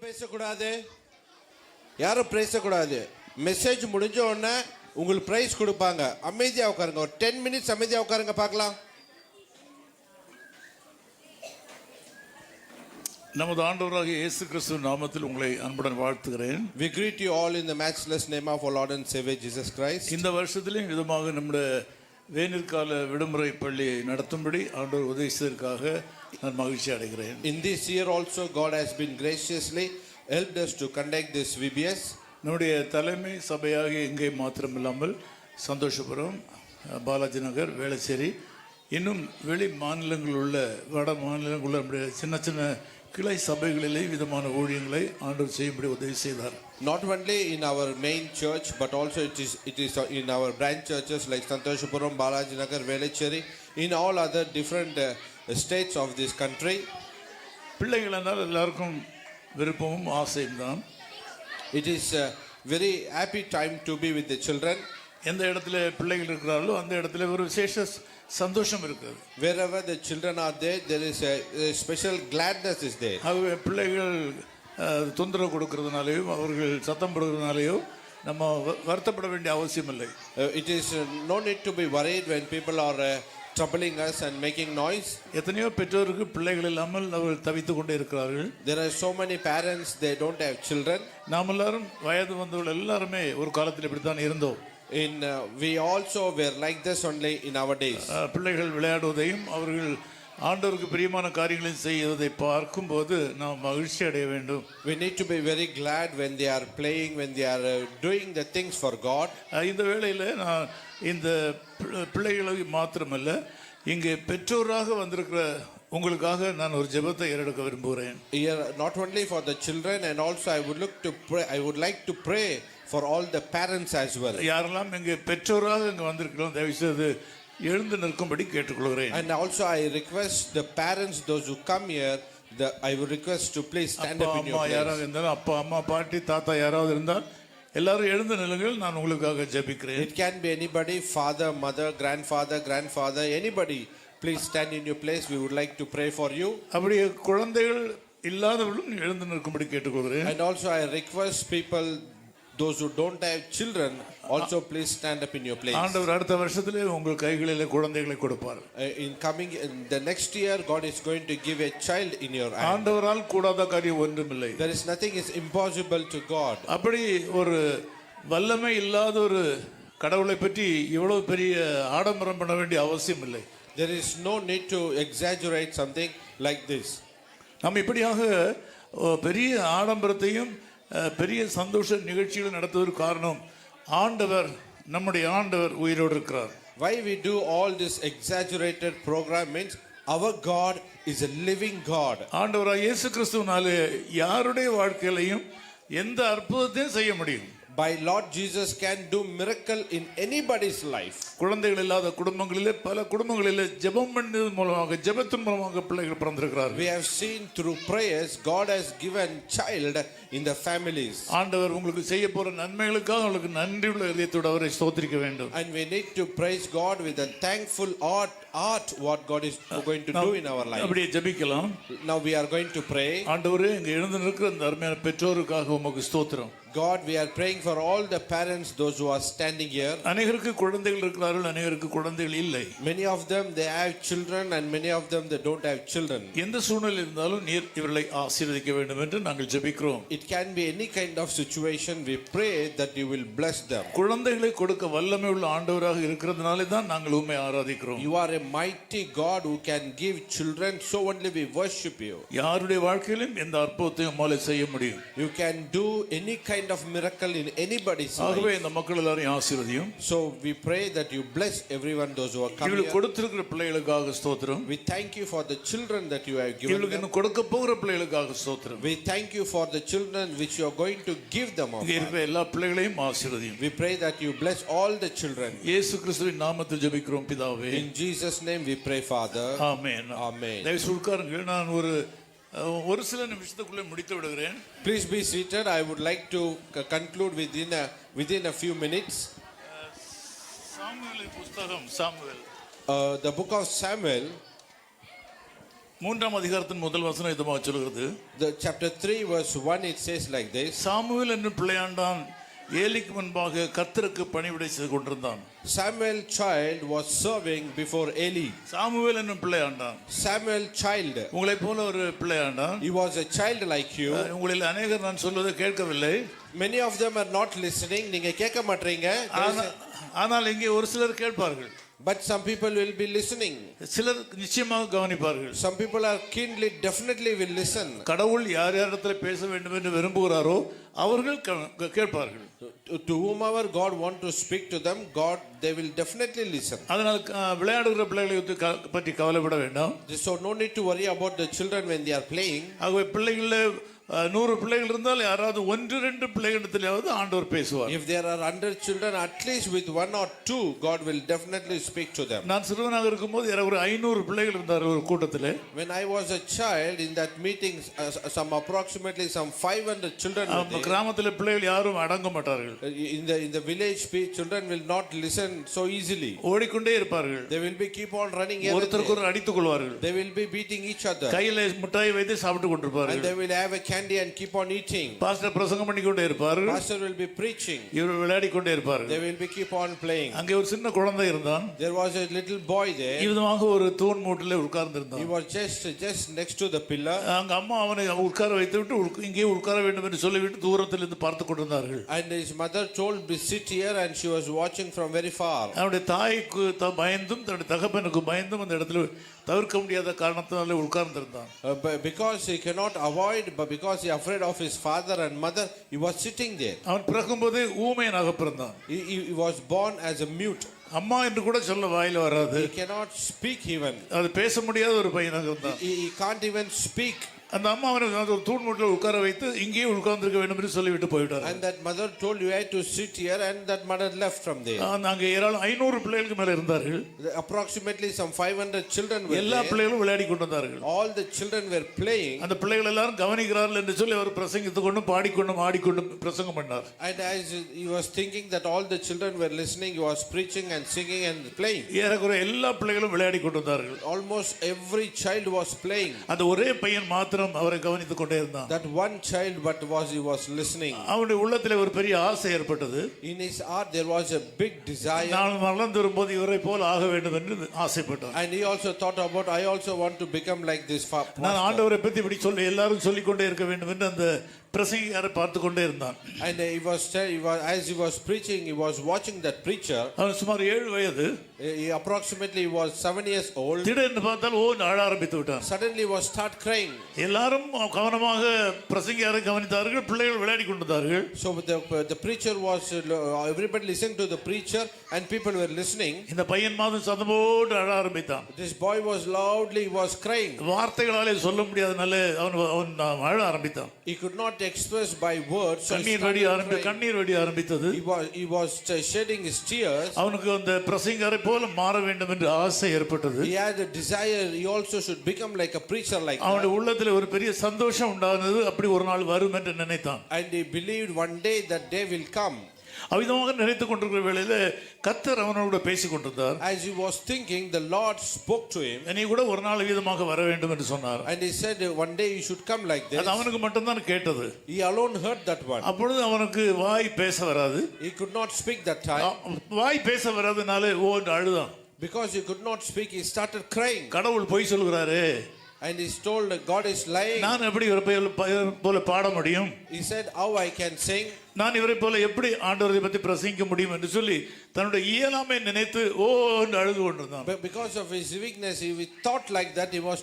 யாரும் பேசக்கூடாது, யாரும் பேசக்கூடாது. மெசேஜ் முடிஞ்ச உடனே உங்களுக்கு பிரைஸ் கொடுப்பாங்க. அமைதியா உட்காருங்க, ஒரு 10 மினிட்ஸ் அமைதியா உட்காருங்க பார்க்கலாம். நமது ஆண்டவராகிய இயேசு கிறிஸ்து நாமத்தில் உங்களை அன்புடன் வாழ்த்துகிறேன். We greet you all in the matchless name of our Lord and Savior Jesus Christ. இந்த வருஷத்திலும் விதமாக நம்முடைய வேனிற்கால விடுமுறை பள்ளி நடத்தும்படி ஆண்டவர் உதவி செய்ததற்காக நான் மகிழ்ச்சி அடைகிறேன். In this year also God has been graciously helped us to conduct this VBS. நம்முடைய தலைமை சபையாக இங்கே மாத்திரமில்லாமல் சந்தோஷபுரம், பாலாஜி நகர், வேளச்சேரி, இன்னும் வெளி மாநிலங்களில் உள்ள வட மாநிலங்களில் உள்ள நம்முடைய சின்ன சின்ன கிளை சபைகளிலே விதமான ஊழியங்களை ஆண்டவர் செய்யும்படி உதவி செய்தார். Not only in our main church but also it is in our branch churches like Santoshapuram, Balaji Nagar, Velacheri, in all other different states of this country. பிள்ளைகள் என்றால் எல்லாருக்கும் விருப்பமும் ஆசையும் தான். It is a very happy time to be with the children. எந்த இடத்துல பிள்ளைகள் இருக்கிறார்களோ அந்த இடத்துல ஒரு விசேஷ சந்தோஷம் இருக்குது. Wherever the children are there is a special gladness is there. ஆகவே பிள்ளைகள் தொந்தரவு கொடுக்கறதுனாலேயோ அவர்கள் சத்தம் போடுறதுனாலேயோ நம்ம வருத்தப்பட வேண்டிய அவசியம் இல்லை. It is no need to be worried when people are troubling us and making noise. எத்தனையோ பெற்றோருக்கு பிள்ளைகள் இல்லாமல் அவர்கள் தவித்து கொண்டே இருக்கிறார்கள். There are so many parents they don't have children. நாம் எல்லாரும் வயது வந்தவர்கள் எல்லாருமே ஒரு காலத்தில் இப்படித்தான் இருந்தோம். We also were like this only in our days. பிள்ளைகள் விளையாடுவதையும் அவர்கள் ஆண்டவருக்கு பிரியமான காரியங்களை செய்வதை பார்க்கும்போது நாம் மகிழ்ச்சி அடைய வேண்டும். We need to be very glad when they are playing, when they are doing the things for God. இந்த வேளையில் நான் இந்த பிள்ளைகளை மாத்திரமல்ல, இங்கே பெற்றோராக வந்திருக்கிற உங்களுக்காக நான் ஒரு ஜெபத்தை ஏறெடுக்க விரும்புகிறேன். Not only for the children and also I would like to pray for all the parents as well. யாரெல்லாம் இங்கே பெற்றோராக இங்கே வந்திருக்கிறோம் தயவுசெய்து எழுந்து நிற்கும்படி கேட்டுக்கொள்கிறேன். And also I request the parents, those who come here, I would request to please stand up in your place. யாராவது இருந்தாலும் அப்பா அம்மா பாட்டி தாத்தா யாராவது இருந்தால் எல்லாரும் எழுந்து நில்லுங்கள், நான் உங்களுக்காக ஜெபிக்கிறேன். It can be anybody, father, mother, grandfather, anybody. Please stand in your place. We would like to pray for you. அப்படியே குழந்தைகள் இல்லாதவர்களும் எழுந்து நிற்கும்படி கேட்டுக்கொள்கிறேன். And also I request people, those who don't have children, also please stand up in your place. ஆண்டவர் அடுத்த வருஷத்திலே உங்கள் கைகளிலே குழந்தைகளை கொடுப்பார். In the next year God is going to give a child in your hand. ஆண்டவரால் கூடாத காரியம் ஒன்றுமில்லை. There is nothing is impossible to God. அப்படி ஒரு வல்லமை இல்லாத ஒரு கடவுளை பற்றி இவ்வளவு பெரிய ஆடம்பரம் பண்ண வேண்டிய அவசியம் இல்லை. There is no need to exaggerate something like this. நாம் இப்படியாக பெரிய ஆடம்பரத்தையும் பெரிய சந்தோஷ நிகழ்ச்சிகளை நடத்துவதற்கு காரணம் நம்முடைய ஆண்டவர் உயிரோடு இருக்கிறார். Why we do all this exaggerated program means our God is a living God. ஆண்டவராகிய இயேசு கிறிஸ்துவினாலே யாருடைய வாழ்க்கையிலையும் எந்த அற்புதத்தையும் செய்ய முடியும். By Lord Jesus can do miracle in anybody's life. குழந்தைகள் இல்லாத குடும்பங்களிலே பல குடும்பங்களிலே ஜெபத்தின் மூலமாக பிள்ளைகள் பிறந்திருக்கிறார்கள். We have seen through prayers God has given child in the families. ஆண்டவர் உங்களுக்கு செய்ய போற நன்மைகளுக்காக உங்களுக்கு நன்றியுள்ள இதயத்தோடு அவரை ஸ்தோத்திரிக்க வேண்டும். And we need to praise God with a thankful heart what God is going to do in our life. அப்படியே ஜெபிக்கலாம். Now we are going to pray. ஆண்டவரே இங்கே எழுந்து நிற்கிற இந்த அருமையான பெற்றோருக்காக உமக்கு ஸ்தோத்திரம். God, we are praying for all the parents, those who are standing here. அநேகருக்கு குழந்தைகள் இருக்கிறார்கள், அநேகருக்கு குழந்தைகள் இல்லை. Many of them they have children and many of them they don't have children. எந்த சூழ்நிலை இருந்தாலும் நீர் இவர்களை ஆசீர்வதிக்க வேண்டும் என்று நாங்கள் ஜெபிக்கிறோம். It can be any kind of situation. We pray that you will bless them. குழந்தைகளை கொடுக்க வல்லமை உள்ள ஆண்டவராக இருக்கிறதுனாலே தான் நாங்கள் உம்மை ஆராதிக்கிறோம். You are a mighty God who can give children, so only we worship you. யாருடைய வாழ்க்கையிலும் எந்த அற்புதத்தையும் உம்மாலே செய்ய முடியும். You can do any kind of miracle in anybody's life. ஆகவே இந்த மக்கள் எல்லாரையும் ஆசீர்வதியும். So we pray that you bless everyone, those who are coming here. கொடுத்திருக்கிற பிள்ளைகளுக்காக ஸ்தோத்திரம். We thank you for the children that you have given them. கொடுக்க போகிற பிள்ளைகளுக்காக ஸ்தோத்திரம். We thank you for the children which you are going to give them. இங்கே இருக்கிற எல்லா பிள்ளைகளையும் ஆசீர்வதியும். We pray that you bless all the children. இயேசு கிறிஸ்துவின் நாமத்தில் ஜெபிக்கிறோம் பிதாவே. In Jesus name we pray, Father. Amen. Amen. தயவு உட்காருங்கள். நான் ஒரு சில நிமிஷத்துக்குள்ளே முடித்து விடுகிறேன். Please be seated. I would like to conclude within a few minutes. சாமுவேலின் புத்தகம், Samuel, the book of Samuel, மூன்றாம் அதிகாரத்தின் முதல் வசனம் இதுமாக சொல்கிறது. The chapter 3 verse 1 it says like this. Samuel என்னும் பிள்ளையாண்டான் ஏலிக்கு முன்பாக கர்த்தருக்கு பணிவிடை செய்து கொண்டிருந்தான். Samuel child was serving before Eli. Samuel என்னும் பிள்ளையாண்டான். Samuel child. உங்களை போல ஒரு பிள்ளையாண்டான். He was a child like you. உங்களில் அநேகர் நான் சொல்வதை கேட்கவில்லை. Many of them are not listening. நீங்க கேட்க மாட்டீங்க. ஆனால் இங்கே ஒரு சிலர் கேட்பார்கள். But some people will be listening. சிலர் நிச்சயமாக கவனிப்பார்கள். Some people are keenly, definitely will listen. கடவுள் யார் யாரிடத்தில் பேச வேண்டும் என்று விரும்புகிறாரோ அவர்கள் கேட்பார்கள். To whomever God want to speak to them, God they will definitely listen. அதனால் விளையாடுகிற பிள்ளைகளை பற்றி கவலைப்பட வேண்டாம். So no need to worry about the children when they are playing. ஆகவே பிள்ளைகள 100 பிள்ளைகள் இருந்தால் யாராவது 1-2 பிள்ளைகளிடத்திலாவது ஆண்டவர் பேசுவார். If there are 100 children, at least with 1 or 2, God will definitely speak to them. நான் சிறுவனாக இருக்கும்போது ஒரு 500 பிள்ளைகள் இருந்தார் ஒரு கூட்டத்திலே. When I was a child in that meeting, approximately some 500 children were there. கிராமத்திலே பிள்ளைகள் யாரும் அடங்க மாட்டார்கள். In the village, children will not listen so easily. ஓடிக்கொண்டே இருப்பார்கள். They will be keep on running. ஒருத்தருக்கு ஒரு அடித்துக் கொள்வார்கள். They will be beating each other. கையில மிட்டாய் வைத்து சாப்பிட்டு கொண்டிருப்பார்கள். And they will have a candy and keep on eating. Pastor பிரசங்கம் பண்ணிக்கொண்டே இருப்பார். Pastor will be preaching. இவர்கள் விளையாடிக் கொண்டே இருப்பார்கள். They will be keep on playing. அங்கே ஒரு சின்ன குழந்தை இருந்தான். There was a little boy there. இவ்விதமாக ஒரு தூண் மூட்டிலே உட்கார்ந்திருந்தான். He was just next to the pillar. அங்க அம்மா அவனை உட்கார வைத்துவிட்டு இங்கே உட்கார வேண்டும் என்று சொல்லிவிட்டு தூரத்தில் இருந்து பார்த்து கொண்டிருந்தார்கள். And his mother told be sit here, and she was watching from very far. அவனுடைய தாய்க்கு பயந்தும் தன்னுடைய தகப்பனுக்கு பயந்தும் அந்த இடத்துல தவிர்க்க முடியாத காரணத்தினாலே உட்கார்ந்திருந்தான். Because he cannot avoid, but because he afraid of his father and mother, he was sitting there. அவன் பிறக்கும்போது ஊமையனாக பிறந்தான். He was born as a mute. அம்மா என்று கூட சொல்ல வாயில வராது. He cannot speak even. அது பேச முடியாத ஒரு பையனாக இருந்தான். He can't even speak. அந்த அம்மா அவனை ஒரு தூண் மூட்டில் உட்கார வைத்து இங்கேயே உட்கார்ந்திருக்க வேண்டும் என்று சொல்லிவிட்டு போய்விட்டார். And that mother told you had to sit here, and that mother left from there. அங்கே ஏராளம் 500 பிள்ளைகளுக்கு மேல இருந்தார்கள். Approximately some 500 children were there. எல்லா பிள்ளைகளும் விளையாடி கொண்டிருந்தார்கள். All the children were playing. அந்த பிள்ளைகள் எல்லாரும் கவனிக்கிறார்கள் என்று சொல்லி அவர் பிரசங்கித்துக் கொண்டு பாடிக்கொண்டும் ஆடிக்கொண்டும் பிரசங்கம் பண்ணார். And as he was thinking that all the children were listening, he was preaching and singing and playing. ஏறக்குறைய எல்லா பிள்ளைகளும் விளையாடி கொண்டிருந்தார்கள். Almost every child was playing. அந்த ஒரே பையன் மாத்திரம் அவரை கவனித்துக் கொண்டே இருந்தான். That one child he was listening. அவனுடைய உள்ளத்திலே ஒரு பெரிய ஆசை ஏற்பட்டது. In his heart there was a big desire. நான் வளர்ந்து வரும்போது இவரை போல ஆக வேண்டும் என்று ஆசைப்பட்டான். And he also thought about, I also want to become like this pastor. நான் ஆண்டவரை பற்றி இப்படி சொல்லி எல்லாரும் சொல்லிக் கொண்டே இருக்க வேண்டும் என்று அந்த பிரசங்கியாரை பார்த்து கொண்டே இருந்தான். And as he was preaching, he was watching that preacher. அவன் சுமார் 7 வயது. Approximately he was 7 years old. திடீர்னு பார்த்தால் அழ ஆரம்பித்து விட்டான். Suddenly he was start crying. எல்லாரும் கவனமாக பிரசங்கியாரை கவனித்தார்கள். பிள்ளைகள் விளையாடி கொண்டிருந்தார்கள். So the preacher was everybody listened to the preacher, and people were listening. இந்த பையன் மாதம் சத்தம் போட்டு அழ ஆரம்பித்தான். This boy was loudly crying. வார்த்தைகளாலே சொல்ல முடியாதனால அவன் அழ ஆரம்பித்தான். He could not express by words. கண்ணீர் வடி ஆரம்பித்தது. He was shedding his tears. அவனுக்கு அந்த பிரசங்கியாரை போல மாற வேண்டும் என்று ஆசை ஏற்பட்டது. He had a desire, he also should become like a preacher like that. அவனுடைய உள்ளத்தில் ஒரு பெரிய சந்தோஷம் உண்டானது. அப்படி ஒரு நாள் வரும் என்று நினைத்தான். And he believed one day that day will come. அவ்விதமாக நினைத்துக் கொண்டிருக்கிற வேளையில கர்த்தர் அவனோடு பேசிக் கொண்டிருந்தார். As he was thinking, the Lord spoke to him. நீ கூட ஒரு நாள் விதமாக வர வேண்டும் என்று சொன்னார். And he said one day you should come like this. அது அவனுக்கு மட்டும் தான் கேட்டது. He alone heard that one. அப்பொழுது அவனுக்கு வாய் பேச வராது. He could not speak that time. வாய் பேச வராதனால அழுதான். Because he could not speak, he started crying. கடவுள் பொய் சொல்கிறாரே. And he told God is lying. நான் எப்படி போல பாட முடியும்? He said, how I can sing? நான் இவரை போல எப்படி ஆண்டவரை பற்றி பிரசங்கிக்க முடியும் என்று சொல்லி தன்னுடைய இயலாமை நினைத்து என்று அழுது கொண்டிருந்தான். But because of his weakness, he thought like that. He was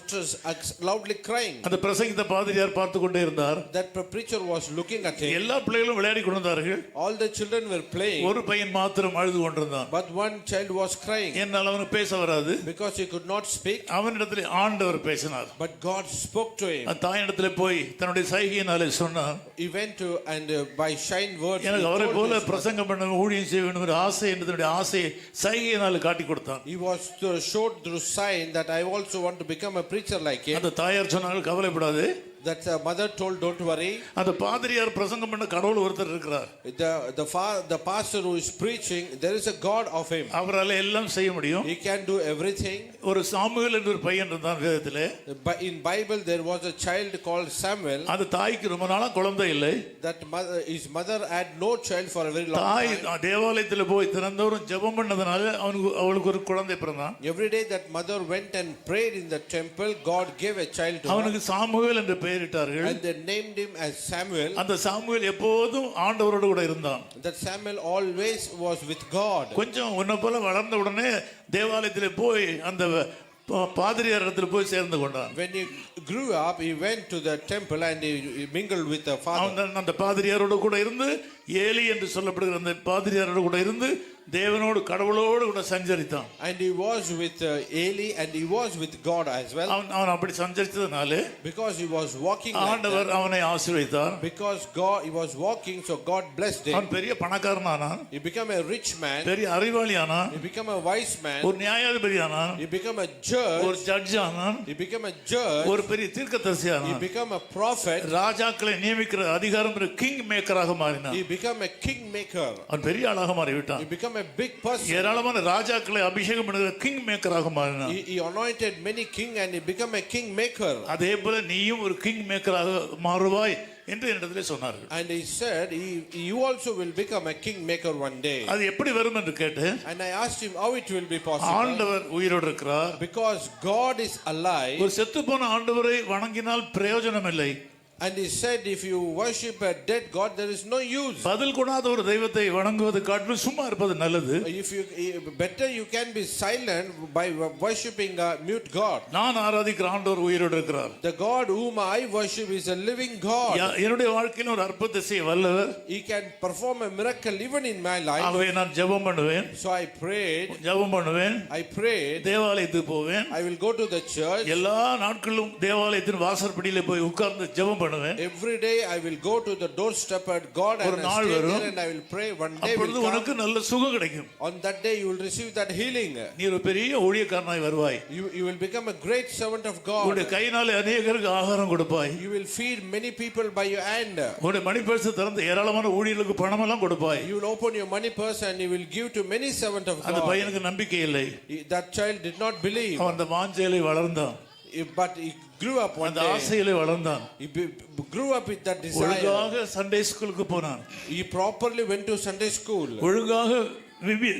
loudly crying. அந்த பிரசங்கித்த பாதிரியார் பார்த்து கொண்டே இருந்தார். That preacher was looking at him. எல்லா பிள்ளைகளும் விளையாடி கொண்டிருந்தார்கள். All the children were playing. ஒரு பையன் மாத்திரம் அழுது கொண்டிருந்தான். But one child was crying. என்னால் அவனுக்கு பேச வராது. Because he could not speak. அவனிடத்தில் ஆண்டவர் பேசினார். But God spoke to him. தாயிடத்தில் போய் தன்னுடைய சைகையினாலே சொன்னார். He went to and by shine words. எனக்கு அவரை போல பிரசங்கம் பண்ண ஊழியம் செய்ய வேண்டும் என்ற ஆசை என்னுடைய ஆசையை சைகையினாலே காட்டி கொடுத்தான். He was showed through sign that I also want to become a preacher like him. அந்த தாயார் சொன்னார்கள், கவலைப்படாதே. that mother told, don't worry. அந்த பாதிரியார் பிரசங்கம் பண்ண கடவுள் ஒருத்தர் இருக்கிறார். The pastor who is preaching, there is a God of him. அவரால் எல்லாம் செய்ய முடியும். He can do everything. ஒரு சாமுவேல் என்ற ஒரு பையன் இருந்தான் வேதத்திலே. In Bible there was a child called Samuel. அந்த தாய்க்கு ரொம்ப நாளா குழந்தை இல்லை. That his mother had no child for a very long தாய் time. தேவாலயத்தில் போய் தினந்தோறும் ஜெபம் பண்ணதனால அவளுக்கு ஒரு குழந்தை பிறந்தான். Every day that mother went and prayed in the temple, God gave a child to her. அவனுக்கு சாமுவேல் என்று பெயரிட்டார்கள். And they named him as Samuel. அந்த சாமுவேல் எப்போதும் ஆண்டவரோடு கூட இருந்தான். That Samuel always was with God. கொஞ்சம் உன்னை போல வளர்ந்த உடனே தேவாலயத்தில் போய் அந்த பாதிரியார் இடத்துல போய் சேர்ந்து கொண்டான். When he grew up, he went to the temple and he mingled with the father. அந்த பாதிரியாரோடு கூட இருந்து ஏலி என்று சொல்லப்படுகிற அந்த பாதிரியாரோடு கூட இருந்து தேவனோடு கடவுளோடு கூட சஞ்சரித்தான். And he was with Eli and he was with God as well. அவன் அப்படி சஞ்சரித்ததனால because he was walking like ஆண்டவர் அவனை ஆசீர்வதித்தார். because God, he was walking, so God blessed him. அவன் பெரிய பணக்காரனானான். He became a rich man. பெரிய அறிவாளியானான். He became a wise man. ஒரு நியாயாதிபதியானான். He became a judge. ஒரு ஜட்ஜ் ஆனான். He became a judge. ஒரு பெரிய தீர்க்கதரிசியானான். He became a prophet. ராஜாக்களை நியமிக்கிற அதிகாரம் கிங் மேக்கராக மாறினான். He became a king maker. அவன் பெரிய ஆளாக மாறிவிட்டான். He became a big person. ஏராளமான ராஜாக்களை அபிஷேகம் பண்ணுகிற கிங் மேக்கராக மாறினான். He anointed many king and he became a king maker. அதே போல நீயும் ஒரு கிங் மேக்கராக மாறுவாய் என்று என்னிடத்திலே சொன்னார்கள். And he said you also will become a king maker one day. அது எப்படி வரும் என்று கேட்டேன். And I asked him how it will be possible. ஆண்டவர் உயிரோடு இருக்கிறார். Because God is alive. ஒரு செத்துப்போன ஆண்டவரை வணங்கினால் பிரயோஜனம் இல்லை. And he said if you worship a dead God there is no use. பதில் கொடாத ஒரு தெய்வத்தை வணங்குவது காட்டிலும் சும்மா இருப்பது நல்லது. If you better you can be silent by worshiping a mute God. நான் ஆராதிக்கிற ஆண்டவர் உயிரோடு இருக்கிறார். The God whom I worship is a living God. என்னுடைய வாழ்க்கையில் ஒரு அற்புதத்தை செய்ய வல்லவர். He can perform a miracle even in my life. ஆகவே நான் ஜெபம் பண்ணுவேன். So I prayed. ஜெபம் பண்ணுவேன். I prayed. தேவாலயத்துக்கு போவேன். I will go to the church. எல்லா நாட்களும் தேவாலயத்தின் வாசற்படியிலே போய் உட்கார்ந்து ஜெபம் every day I will go to the doorstep at God and stay there and I will pray. One day will உனக்கு நல்ல சுகம் கிடைக்கும். On that day you will receive that healing. நீ ஒரு பெரிய ஊழியக்காரனாய் வருவாய். You will become a great servant of God. உன்னுடைய கையினாலே अनेகருக்கு ஆகாரம் கொடுப்பாய். You will feed many people by your hand. உன்னுடைய மணி பர்ஸ் திறந்து ஏராளமான ஊழியர்களுக்கு பணம் எல்லாம் கொடுப்பாய். You will open your money purse and you will give to many servants of God. அந்த பையனுக்கு நம்பிக்கை இல்லை. That child did not believe. அவன் அந்த வாஞ்சையிலே வளர்ந்தான். But he grew up one அந்த day. ஆசையிலே வளர்ந்தான். He grew up with that desire. ஒழுங்காக Sunday ஸ்கூலுக்கு போனான். He properly went to Sunday school. ஒழுங்காக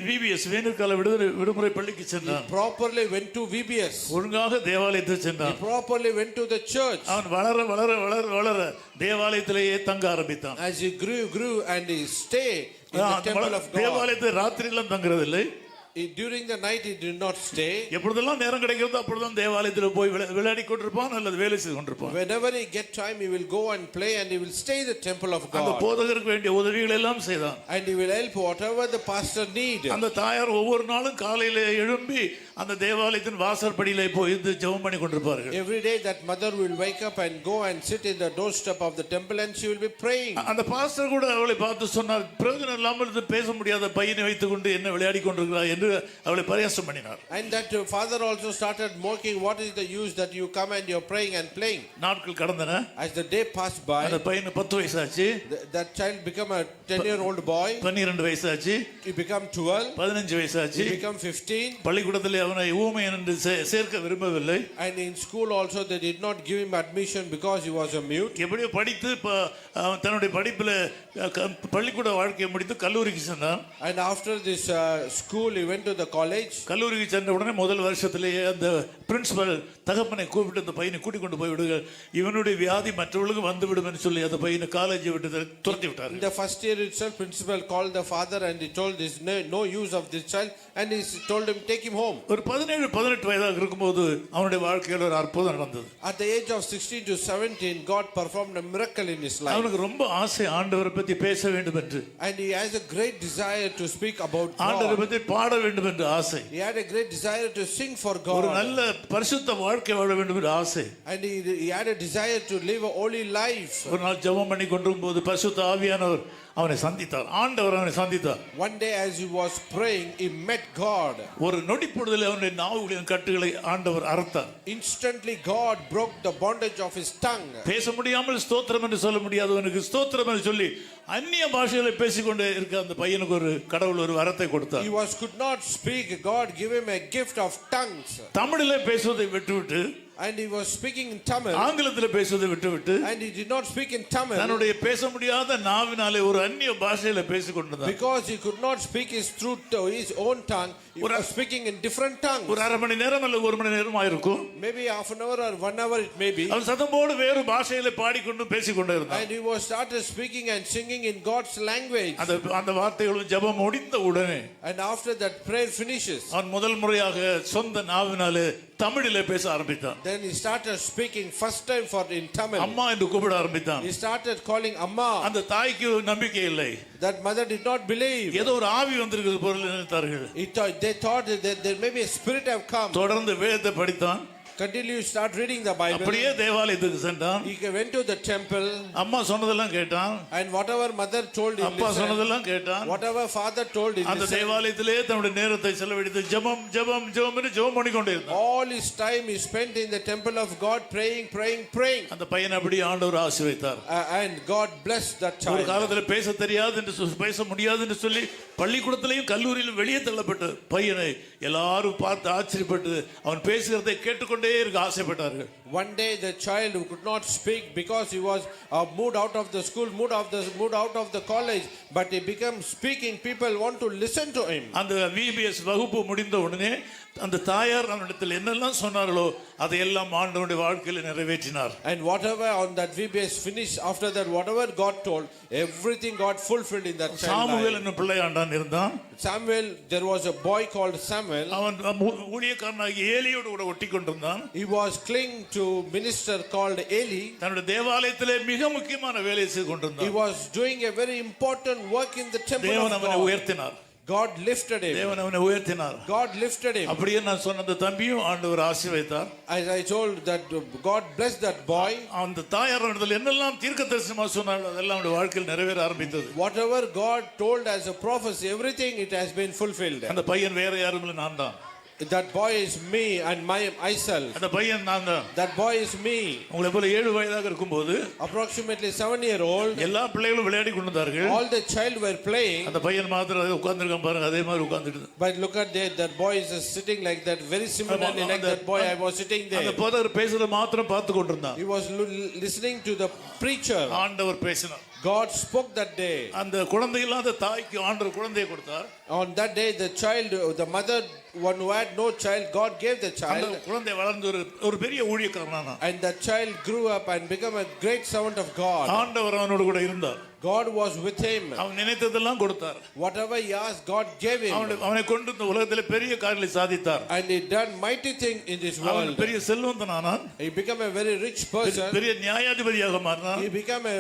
VBS வேனற்கால விடுமுறை பள்ளிக்கு சென்றான். He properly went to VBS. ஒழுங்காக தேவாலயத்துக்கு சென்றான். He properly went to the church. அவன் வளர தேவாலயத்திலேயே தங்க ஆரம்பித்தான். As he grew and he stay in the temple of God. தேவாலயத்தில் ராத்திரியெல்லாம் தங்குறதில்லை. During the night he did not stay. எப்பொழுதெல்லாம் நேரம் கிடைக்கிறதோ அப்பொழுதுதான் தேவாலயத்தில் போய் விளையாடி கொண்டிருப்பான் அல்லது வேலை செய்து கொண்டிருப்பான். Whenever he get time he will go and play and he will stay in the temple of God. அந்த போதகருக்கு வேண்டிய உதவிகள் எல்லாம் செய்தான். And he will help whatever the pastor need. அந்த தாயார் ஒவ்வொரு நாளும் காலையிலே எழும்பி அந்த தேவாலயத்தின் வாசற்படியிலே போய் ஜெபம் பண்ணி கொண்டிருப்பார்கள். Every day that mother will wake up and go and sit in the doorstep of the temple and she will be praying. அந்த பாஸ்டர் கூட அவளை பார்த்து சொன்னார், பிரயோஜனம் இல்லாமல் பேச முடியாத பையனை வைத்துக்கொண்டு என்ன விளையாடி கொண்டிருக்கிறாய் என்று அவளை பரியாசம் பண்ணினார். And that father also started mocking, what is the use that you come and you're praying and playing. நாட்கள் கடந்தன. As the day passed by, அந்த பையனுக்கு 10 வயசாச்சு. that child became a 10-year-old boy. 12 வயசாச்சு. He became 12. 15 வயசாச்சு. He became 15. பள்ளிக்கூடத்தில் அவனை ஊமையன் என்று சேர்க்க விரும்பவில்லை. And in school also they did not give him admission because he was a mute. எப்படியோ படித்து தன்னுடைய படிப்பில் பள்ளிக்கூட வாழ்க்கையை முடித்து கல்லூரிக்கு சென்றான். And after this school he went to the college. கல்லூரிக்கு சென்ற உடனே முதல் வருஷத்திலேயே அந்த பிரின்சிபல் தகப்பனை கூப்பிட்டு அந்த பையனை கூட்டிக் கொண்டு போய் விடுங்க, இவனுடைய வியாதி மற்றவர்களுக்கு வந்து விடும் என்று சொல்லி அந்த பையனை காலேஜை விட்டு துரத்தி விட்டார். In the first year itself principal called the father and he told this no use of this child and he told him take him home. ஒரு 17-18 வயதாக இருக்கும்போது அவனுடைய வாழ்க்கையில் ஒரு அற்புதம் நடந்தது. At the age of 16 to 17 God performed a miracle in his life. அவனுக்கு ரொம்ப ஆசை ஆண்டவரை பற்றி பேச வேண்டும் என்று. And he has a great desire to speak about God. ஆண்டவரை பற்றி பாட வேண்டும் என்று ஆசை. He had a great desire to sing for God. ஒரு நல்ல பரிசுத்த வாழ்க்கை வாழ்க்கை வாழ வேண்டும் என்ற ஆசை. And he had a desire to live a holy life. ஒரு நாள் ஜெபம் பண்ணி கொண்டிருக்கும் போது பரிசுத்த ஆவியானவர் அவனை சந்தித்தார். ஆண்டவர் அவனை சந்தித்தார். One day as he was praying, he met God. ஒரு நொடி பொழுதில் அவனுடைய நாவுகளின் கட்டுகளை ஆண்டவர் அறுத்தார். Instantly God broke the bondage of his tongue. பேச முடியாமல் ஸ்தோத்திரம் என்று சொல்ல முடியாதவனுக்கு ஸ்தோத்திரம் என்று சொல்லி அந்நிய பாஷைகளை பேசிக்கொண்டே இருக்க அந்த பையனுக்கு ஒரு கடவுள் ஒரு வரத்தை கொடுத்தார். He could not speak. God gave him a gift of tongues. தமிழிலே பேசுவதை விட்டுவிட்டு and he was speaking in Tamil. ஆங்கிலத்தில் பேசுவதை விட்டுவிட்டு and he did not speak in Tamil. தன்னுடைய பேச முடியாத நாவினாலே ஒரு அந்நிய பாஷையில பேசிக்கொண்டிருந்தார். because he could not speak his his own tongue, he was speaking in different tongues. ஒரு அரை மணி நேரம் அல்லது ஒரு மணி நேரம் ஆயிருக்கும். maybe half an hour or 1 hour it may be. அவன் சத்தமோடு வேறு பாஷையில பாடிக்கொண்டு பேசிக்கொண்டே இருந்தான். and he was started speaking and singing in God's language. அந்த வார்த்தைகளும் ஜெபம் முடிந்த உடனே and after that prayer finishes, அவன் முதல் முறையாக சொந்த நாவினாலே தமிழிலே பேச ஆரம்பித்தான். then he started speaking first time for in Tamil. அம்மா என்று கூப்பிட ஆரம்பித்தான். he started calling amma. அந்த தாய்க்கு நம்பிக்கை இல்லை. that mother did not believe. ஏதோ ஒரு ஆவி வந்திருக்கிறது போல நினைத்தார்கள். they thought that there may be a spirit have come. தொடர்ந்து வேதத்தை படித்தான். continue start reading the Bible. அப்படியே தேவாலயத்துக்கு சென்றான். he went to the temple. அம்மா சொன்னதெல்லாம் கேட்டான். and whatever mother told him, அப்பா சொன்னதெல்லாம் கேட்டான். whatever father told him, அந்த தேவாலயத்திலே தன்னுடைய நேரத்தை செலவழித்து ஜெபம் ஜெபம் ஜெபம் என்று ஜெபம் பண்ணிக்கொண்டே இருந்தான். all his time he spent in the temple of God praying. அந்த பையனை அப்படியே ஆண்டவர் ஆசீர்வதித்தார். and God blessed that child. ஒரு காலத்துல பேச தெரியாது என்று பேச முடியாது என்று சொல்லி பள்ளிக்கூடத்திலேயும் கல்லூரியிலும் வெளியே தள்ளப்பட்ட பையனை எல்லாரும் பார்த்து ஆச்சரியப்பட்டு அவன் பேசுகிறதை கேட்டுக்கொண்டே இருக்க ஆசைப்பட்டார்கள். one day the child who could not speak because he was moved out of the school, moved out of the college, but he became speaking. people want to listen to him. அந்த VBS வகுப்பு முடிந்த உடனே அந்த தாயார் அவனிடத்தில் என்னெல்லாம் சொன்னார்களோ அதையெல்லாம் ஆண்டவருடைய வாழ்க்கையில் நிறைவேற்றினார். and whatever on that VBS finished, after that whatever God told, everything God fulfilled in that child. Samuel என்னும் பிள்ளையாண்டான் இருந்தான். Samuel, there was a boy called Samuel. அவன் ஊழியக்காரனாகிய ஏலியோடு கூட ஒட்டி கொண்டிருந்தான். he was clinging to minister called Eli. தன்னுடைய தேவாலயத்திலே மிக முக்கியமான வேலையை செய்து கொண்டிருந்தான். he was doing a very important work in the temple தேவன் of அவனை God. உயர்த்தினார். God lifted him. தேவன் அவனை உயர்த்தினார். God lifted him. அப்படியே நான் சொன்ன அந்த தம்பியும் ஆண்டவர் ஆசீர்வதித்தார். as I told that God blessed that boy. அந்த தாயார் அவனிடத்தில் என்னெல்லாம் தீர்க்கதரிசனமாக சொன்னார்களோ அதெல்லாம் அவனுடைய வாழ்க்கையில் நிறைவேற ஆரம்பித்தது. whatever God told as a prophecy, everything it has been fulfilled. அந்த பையன் வேற யாரும் இல்லை, நான் தான். that boy is me and myself. அந்த பையன் நான் தான். that boy is me. உங்களை போல 7 வயதாக இருக்கும்போது approximately 7-year-old, எல்லா பிள்ளைகளும் விளையாடி கொண்டிருந்தார்கள். all the child were playing. அந்த பையன் மாத்திரம் உட்கார்ந்திருக்கான் பாருங்க, அதே மாதிரி உட்கார்ந்துட்டு. but look at that boy is sitting like that, very similarly like that boy. I was sitting there. அந்த போதகர் பேசுறத மாத்திரம் பார்த்து கொண்டிருந்தான். he was listening to the preacher. ஆண்டவர் பேசினார். God spoke that day. அந்த குழந்தை இல்லாத தாய்க்கு ஆண்டவர் குழந்தையை கொடுத்தார். on that day the child, the mother, one who had no child, God gave the child. அந்த குழந்தை வளர்ந்து ஒரு பெரிய ஊழியக்காரனானான். and the child grew up and became a great servant of God. ஆண்டவர் அவனோடு கூட இருந்தார். God was with him. அவன் நினைத்ததெல்லாம் கொடுத்தார். whatever he asked, God gave him. அவனை கொண்டு இந்த உலகத்திலே பெரிய காரியங்களை சாதித்தார். and he done mighty thing in this world. அவன் பெரிய செல்வந்தனானான். he became a very rich person. பெரிய நியாயாதிபதியாக மாறினான். he became a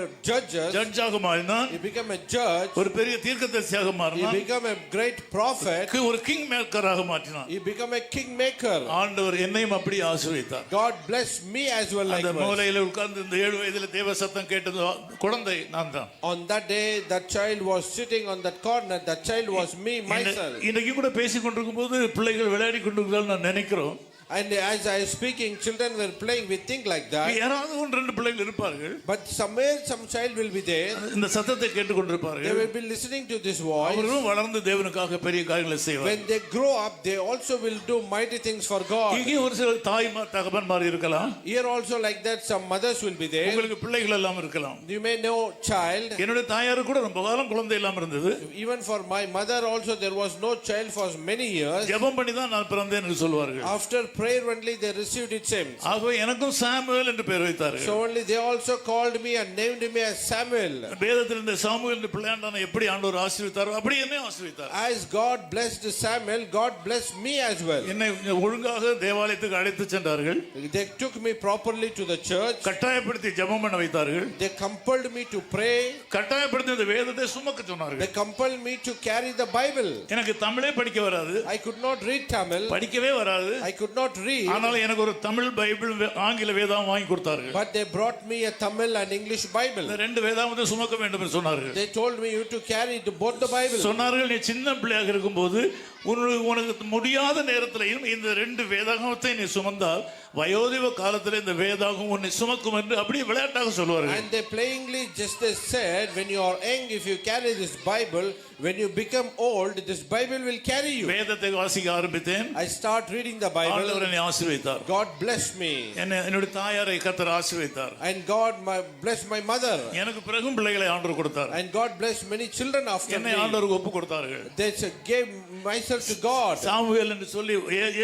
ஜட்ஜாக மாறினான். he became a judge. ஒரு பெரிய தீர்க்கதரிசியாக he மாறினான். became a great prophet. ஒரு கிங் மேக்கராக மாற்றினான். he became a king maker. ஆண்டவர் என்னையும் அப்படி ஆசீர்வதித்தார். God blessed me as well. அந்த மூலையில உட்கார்ந்து இந்த 7 வயதில தேவ சத்தம் கேட்டது குழந்தை நான் தான். on that day that child was sitting on that corner. that child was me, myself. இன்னைக்கு கூட பேசிக் கொண்டிருக்கும் போது பிள்ளைகள் விளையாடி கொண்டிருக்கிறார்கள் நான் நினைக்கிறோம். and as I was speaking, children were playing. we think like that. யாராவது 1-2 பிள்ளைகள் இருப்பார்கள். but somewhere some child will be there. இந்த சத்தத்தை கேட்டுக் கொண்டிருப்பார்கள். they will be listening to this voice. அவர்களும் வளர்ந்து தேவனுக்காக பெரிய காரியங்களை செய்வார்கள். when they grow up, they also will do mighty things for God. இங்கே ஒரு சில தாய்மார் தகப்பன்மார் இருக்கலாம். here also like that some mothers will be there. உங்களுக்கு பிள்ளைகள் எல்லாம் இருக்கலாம். you may know child. என்னுடைய தாயாருக்கு கூட ரொம்ப காலம் குழந்தை இல்லாம இருந்தது. even for my mother also there was no child for many years. ஜெபம் பண்ணி தான் நான் பிறந்தேன் என்று சொல்வார்கள். after prayer only they received it same. ஆகவே எனக்கும் சாமுவேல் என்று பெயர் வைத்தார்கள். so only they also called me and named me as Samuel. வேதத்தில் இந்த சாமுவேல் என்று பிள்ளையாண்டான எப்படி ஆண்டவர் ஆசீர்வதித்தாரோ அப்படி என்னை ஆசீர்வதித்தார். as God blessed Samuel, God blessed me as well. என்னை ஒழுங்காக தேவாலயத்துக்கு அழைத்து சென்றார்கள். they took me properly to the church. கட்டாயப்படுத்தி ஜெபம் பண்ண வைத்தார்கள். they compelled me to pray. கட்டாயப்படுத்தி இந்த வேதத்தை சுமக்க சொன்னார்கள். they compelled me to carry the Bible. எனக்கு தமிழே படிக்க வராது. I could not read Tamil. படிக்கவே வராது. I could not not read, ஆனால் எனக்கு ஒரு தமிழ் பைபிள் ஆங்கில வேதாகம் வாங்கி கொடுத்தார்கள். but they brought me a Tamil and English Bible. இந்த ரெண்டு வேதாகத்தை சுமக்க வேண்டும் என்று சொன்னார்கள். They told me you to carry both the Bible. சொன்னார்கள், நீ சின்ன பிள்ளையாக இருக்கும்போது உனக்கு முடியாத நேரத்திலையும் இந்த ரெண்டு வேதாகமத்தை நீ சுமந்தால் வயோதிப காலத்தில் இந்த வேதாகம் உன்னை சுமக்கும் என்று அப்படியே விளையாட்டாக சொல்வார்கள். And they playingly just they said, when you are young, if you carry this Bible, when you become old, this Bible will carry you. வேதத்தை வாசிக்க ஆரம்பித்தேன். I start reading the Bible. ஆண்டவர் என்னை ஆசீர்வதித்தார். God blessed me. என்னுடைய தாயாரை கர்த்தர் ஆசீர்வதித்தார். And God blessed my mother. எனக்கு பிறகும் பிள்ளைகளை ஆண்டவர் கொடுத்தார். And God blessed many children after me. என்னை ஆண்டவருக்கு ஒப்பு கொடுத்தார்கள். They gave myself to God. Samuel என்று சொல்லி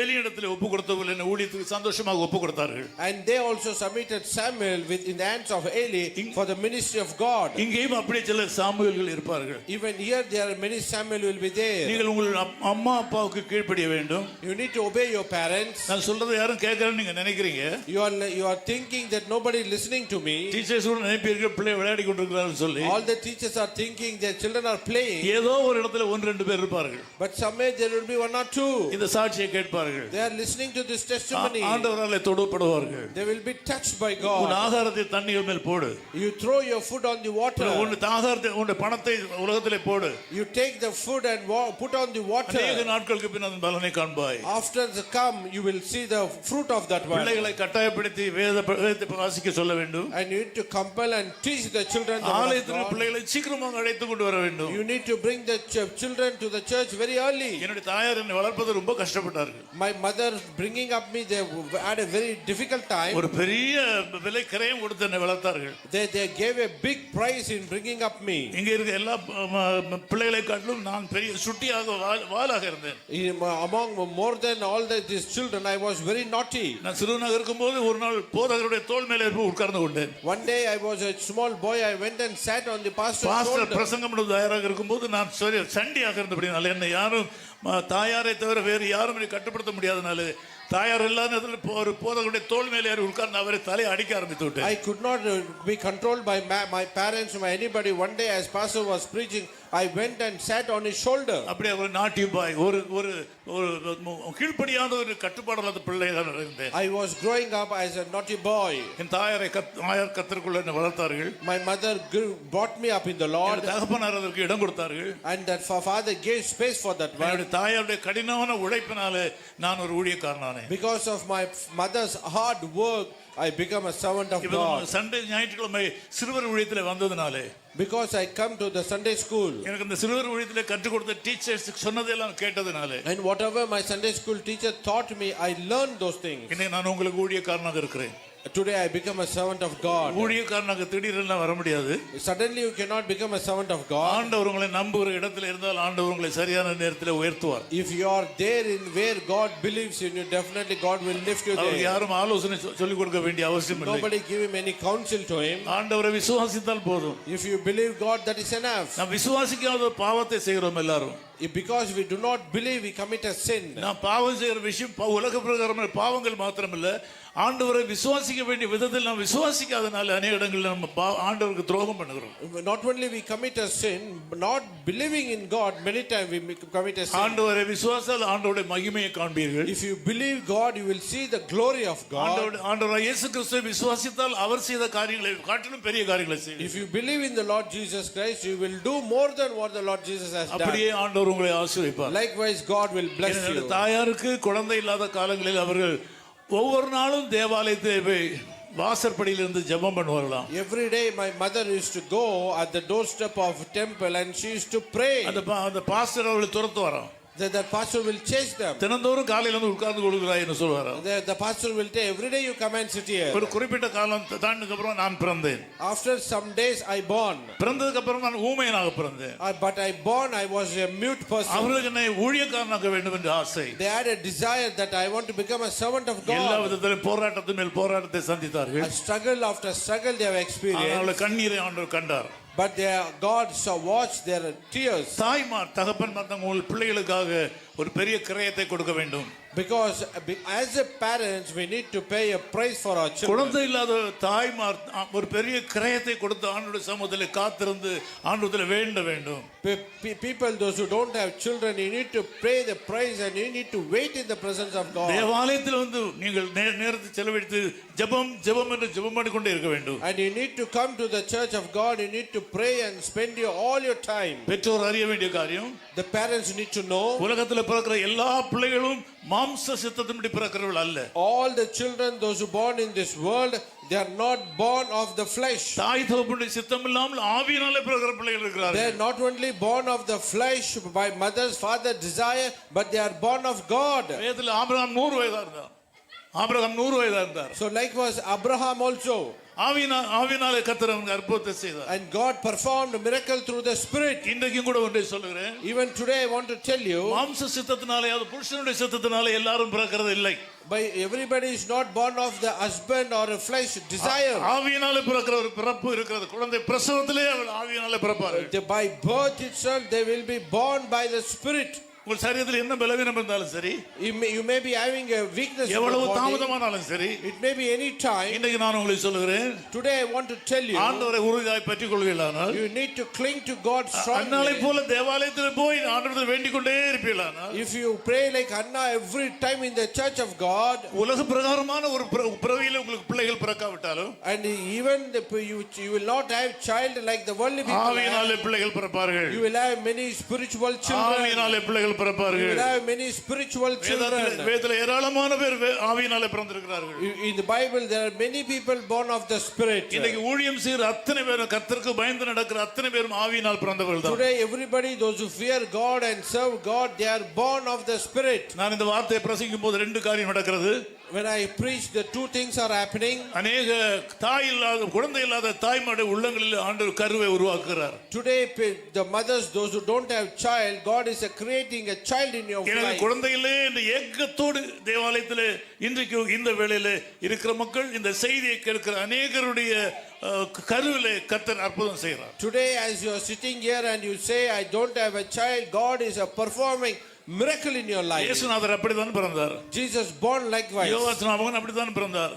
ஏலியிடத்தில் ஒப்பு கொடுத்தவர்கள் என்னை ஊழியத்துக்கு சந்தோஷமாக ஒப்பு கொடுத்தார்கள். And they also submitted Samuel in the hands of Eli for the ministry of God. இங்கேயும் அப்படியே சில சாமுவேல்கள் இருப்பார்கள். Even here there are many Samuel will be there. நீங்கள் உங்கள் அம்மா அப்பாவுக்கு கீழ்ப்படிய வேண்டும். You need to obey your parents. நான் சொல்றதை யாரும் கேட்கறேன்னு நீங்க நினைக்கிறீங்க. You are thinking that nobody is listening to me. Teachers கூட நினைப்பீர்கள் பிள்ளை விளையாடி கொண்டிருக்கிறார்கள் சொல்லி. All the teachers are thinking their children are playing. ஏதோ ஒரு இடத்துல ஒன்று ரெண்டு பேர் இருப்பார்கள். But somewhere there will be one or two. இந்த சாட்சியை கேட்பார்கள். They are listening to this testimony. ஆண்டவராலே தொடுபடுவார்கள். They will be touched by God. உன் ஆகாரத்தை தண்ணீர் மேல் போடு. You throw your food on the water. உன் ஆகாரத்தை உன் பணத்தை உலகத்திலே போடு. You take the food and put on the water. அநேக நாட்களுக்கு பின் அதன் பலனை காண்பாய். After the come you will see the fruit of that one. பிள்ளைகளை கட்டாயப்படுத்தி வேதத்தை வாசிக்க சொல்ல வேண்டும். And you need to compel and teach the children the word of ஆலயத்திற்கு God. பிள்ளைகளை சீக்கிரமாக அழைத்து கொண்டு வர வேண்டும். You need to bring the children to the church very early. என்னுடைய தாயார் என்னை வளர்ப்பது ரொம்ப கஷ்டப்பட்டார்கள். My mother bringing up me, they had a very difficult time. ஒரு பெரிய விலை கிரயம் கொடுத்து என்னை வளர்த்தார்கள். They gave a big price in bringing up me. இங்க இருக்க எல்லா பிள்ளைகளை காட்டிலும் நான் பெரிய சுட்டியாக வாலாக இருந்தேன். Among more than all these children I was very naughty. நான் சிறுவனாக இருக்கும்போது ஒரு நாள் போதகருடைய தோள் மேலே உட்கார்ந்து கொண்டேன். One day I was a small boy, I went and sat on the pastor's shoulder. பிரசங்கம் பண்ண தயாராக இருக்கும்போது நான் சண்டியாக இருந்தபடினால என்னை யாரும் தாயாரை தவிர வேறு யாரும் என்னை கட்டுப்படுத்த முடியாதனால தாயார் இல்லாத ஒரு போதகருடைய தோள் மேலே ஏறி உட்கார்ந்து அவரை தலையை அடிக்க ஆரம்பித்து விட்டேன். I could not be controlled by my parents or by anybody. One day as pastor was preaching, I went and sat on his shoulder. அப்படியே ஒரு நாட்டி பாய் ஒரு கீழ்ப்படியாத ஒரு கட்டுப்பாடல்லாத பிள்ளையாக இருந்தேன். I was growing up as a naughty boy. என் தாயார் கர்த்தருக்குள்ள என்னை வளர்த்தார்கள். My mother brought me up in the Lord. தகப்பனார் அதற்கு இடம் கொடுத்தார்கள். And that father gave space for that one. என்னுடைய தாயாருடைய கடினமான உழைப்பினாலே நான் ஒரு ஊழியக்காரனானேன். Because of my mother's hard work, I become a servant of God. Sunday ஞாயிற்றுக்கிழமை சிறுவர் ஊழியத்தில் வந்ததுனாலே Because I come to the Sunday school. எனக்கு இந்த சிறுவர் ஊழியத்தில் கற்றுக் கொடுத்த டீச்சர்ஸ் சொன்னதெல்லாம் கேட்டதுனாலே And whatever my Sunday school teacher taught me, I learned those things. இன்னைக்கு நான் உங்களுக்கு ஊழியக்காரனாக இருக்கிறேன். Today I become a servant of God. ஊழியக்காரனாக திடீரெல்லாம் வர முடியாது. Suddenly you cannot become a servant of God. ஆண்டவர் உங்களை நம்புகிற இடத்துல இருந்தால் ஆண்டவர் உங்களை சரியான நேரத்தில் உயர்த்துவார். If you are there in where God believes in you, definitely God will lift you there. யாரும் ஆலோசனை சொல்லிக் கொடுக்க வேண்டிய அவசியம் இல்லை. Nobody give him any counsel to him. ஆண்டவரை விசுவாசித்தால் போதும். If you believe God, that is enough. நாம் விசுவாசிக்காத பாவத்தை செய்கிறோம் எல்லாரும். Because we do not believe, we commit a sin. நாம் பாவம் செய்கிற விஷயம் உலக பிரகாரமான பாவங்கள் மாத்திரமல்ல, ஆண்டவரை விசுவாசிக்க வேண்டிய விதத்தில் நாம் விசுவாசிக்காதனால அநேக இடங்களில் நம்ம ஆண்டவருக்கு துரோகம் பண்ணுகிறோம். Not only we commit a sin, not believing in God, many times we commit a sin. ஆண்டவரை விசுவாசால் ஆண்டவருடைய மகிமையை காண்பீர்கள். If you believe God, you will see the glory of God. ஆண்டவர் இயேசு கிறிஸ்துவை விசுவாசித்தால் அவர் செய்த காரியங்களை காட்டிலும் பெரிய காரியங்களை செய்வீர்கள். If you believe in the Lord Jesus Christ, you will do more than what the Lord Jesus has done. அப்படியே ஆண்டவர் உங்களை ஆசீர்வதிப்பார். Likewise God will bless you. தாயாருக்கு குழந்தை இல்லாத காலங்களில் அவர்கள் ஒவ்வொரு நாளும் தேவாலயத்தை போய் வாசற்படியிலிருந்து ஜெபம் பண்ணுவார்களாம். Every day my mother used to go at the doorstep of temple and she used to pray. அந்த பாஸ்டர் அவர்களை துரத்துவாராம். The pastor will chase them. தினந்தோறும் காலையில வந்து உட்கார்ந்து கொள்கிறாய் என்று சொல்வாராம். The pastor will say, every day you come and sit here. ஒரு குறிப்பிட்ட காலம் தாண்டினதுக்கு அப்புறம் நான் பிறந்தேன். After some days I born. பிறந்ததுக்கு அப்புறம் நான் ஊமையனாக பிறந்தேன். But I born, I was a mute person. அவர்களுக்கு என்னை ஊழியக்காரனாக்க வேண்டும் என்ற ஆசை. They had a desire that I want to become a servant of God. எல்லா விதத்திலும் போராட்டத்தின் மேல் போராட்டத்தை சந்தித்தார்கள். A struggle after struggle they have experienced. அவர்கள் கண்ணீரை ஆண்டவர் கண்டார். But God saw, watched their tears. தாய்மார் தகப்பன்மார் தங்கள் பிள்ளைகளுக்காக ஒரு பெரிய கிரயத்தை கொடுக்க வேண்டும். Because as a parents, we need to pay a price for our children. குழந்தை இல்லாத தாய்மார் ஒரு பெரிய கிரயத்தை கொடுத்து ஆண்டவருடைய சமூகத்தில் காத்திருந்து ஆண்டவரிடத்தில் வேண்ட வேண்டும். People, those who don't have children, you need to pay the price and you need to wait in the presence of God. தேவாலயத்தில் வந்து நீங்கள் நேரத்தை செலவழித்து ஜெபம் என்று ஜெபம் பண்ணிக்கொண்டே இருக்க வேண்டும். And you need to come to the church of God. You need to pray and spend all your time. பெற்றோர் அறிய வேண்டிய காரியம், the parents need to know, உலகத்தில் பிறக்கிற எல்லா பிள்ளைகளும் மாம்ச சித்தத்தின்படி பிறக்கிறவர்கள் அல்ல. all the children, those who born in this world, they are not born of the flesh. தாய் தகப்பனுடைய சித்தம் இல்லாமல் ஆவியினாலே பிறக்கிற பிள்ளைகள் இருக்கிறார்கள். They are not only born of the flesh by mother's father desire, but they are born of God. வேதத்தில் Abraham 100 வயதா இருந்தார். ஆபிரகாம் 100 வயதா இருந்தார். So likewise Abraham also, ஆவியினாலே கர்த்தர் அவனுக்கு அற்புதத்தை செய்தார். and God performed a miracle through the Spirit. இன்றைக்கும் கூட ஒன்றை சொல்லுகிறேன், Even today I want to tell you, மாம்ச சித்தத்தினாலே அது புருஷனுடைய சித்தத்தினாலே எல்லாரும் பிறக்கிறது இல்லை. by everybody is not born of the husband or a flesh desire. ஆவியினாலே பிறக்கிற ஒரு பிறப்பு இருக்கிறது. குழந்தை பிரசவத்திலே அவள் ஆவியினாலே பிறப்பார்கள். By birth itself they will be born by the Spirit. உங்கள் சரீரத்தில் என்ன பலவீனம் இருந்தாலும் சரி, you may be having a weakness in எவ்வளவு your body. தாமதமானாலும் சரி, It may be any time. இன்றைக்கு நான் உங்களுக்கு சொல்லுகிறேன், Today I want to tell you, ஆண்டவரை உறுதியாய் பற்றிக் கொள்வீர்களானால், you need to cling to God strongly. அன்னாளை போல தேவாலயத்தில் போய் ஆண்டவரை வேண்டிக் கொண்டே இருப்பீர்களானால், if you pray like Anna every time in the church of God, உலக பிரகாரமான ஒரு பிறவியில உங்களுக்கு பிள்ளைகள் பிறக்காவிட்டாலும், and even you will not have child like the worldly people, ஆவியினாலே பிள்ளைகள் பிறப்பார்கள். you will have many spiritual children. ஆவியினாலே பிள்ளைகள் You will பிறப்பார்கள். have many spiritual children. வேதத்தில் ஏராளமான பேர் ஆவியினாலே பிறந்திருக்கிறார்கள். In the Bible there are many people born of the Spirit. இன்னைக்கு ஊழியம் செய்கிற அத்தனை பேரும், கர்த்தருக்கு பயந்து நடக்கிற அத்தனை பேரும் ஆவியினால் பிறந்தவர்கள் தான். Today everybody, those who fear God and serve God, they are born of the Spirit. நான் இந்த வார்த்தையை பிரசங்கிக்கும் போது 2 காரியம் நடக்கிறது. When I preach, the 2 things are happening. அநேக தாய் இல்லாத குழந்தை இல்லாத தாய்மாருடைய உள்ளங்களில் ஆண்டவர் கருவை உருவாக்குகிறார். Today the mothers, those who don't have child, God is creating a child in your எனக்கு life. குழந்தை இல்லை என்ற ஏக்கத்தோடு தேவாலயத்தில் இன்றைக்கு இந்த வேளையில இருக்கிற மக்கள், இந்த செய்தியை கேட்கிற அநேகருடைய கருவிலே கர்த்தர் அற்புதம் செய்கிறார். Today as you are sitting here and you say I don't have a child, God is performing miracle in your life. இயேசுநாதர் அப்படிதான் பிறந்தார். Jesus born likewise. யோவான் ஸ்நாபகன் அப்படிதான் பிறந்தார்.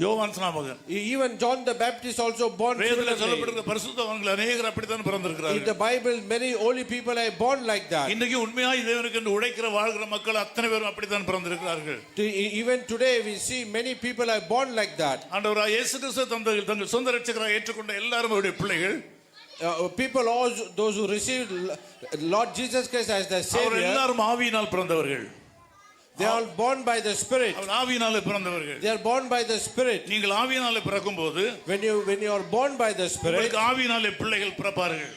யோவான் ஸ்நாபகன், even John the Baptist also born வேதத்தில் similarly. சொல்லப்படுகிற பரிசுத்தவான்கள் அநேகர் அப்படிதான் பிறந்திருக்கிறார்கள். In the Bible many holy people are born like that. இன்றைக்கு உண்மையாய் தேவனுக்கு என்று உழைக்கிற வாழ்கிற மக்கள் அத்தனை பேரும் அப்படித்தான் பிறந்திருக்கிறார்கள். Even today we see many people are born like that. ஆண்டவராகிய இயேசு கிறிஸ்து தங்கள் சொந்த இரட்சகராக ஏற்றுக்கொண்ட எல்லாரும் அவருடைய பிள்ளைகள். People also, those who received Lord Jesus Christ as their our Savior, எல்லாரும் ஆவியினால் பிறந்தவர்கள். they are all born by the Spirit. அவர் ஆவியினாலே பிறந்தவர்கள். They are born by the Spirit. நீங்கள் ஆவியினாலே பிறக்கும்போது, When you are born by the Spirit, உங்களுக்கு ஆவியினாலே பிள்ளைகள் பிறப்பார்கள்.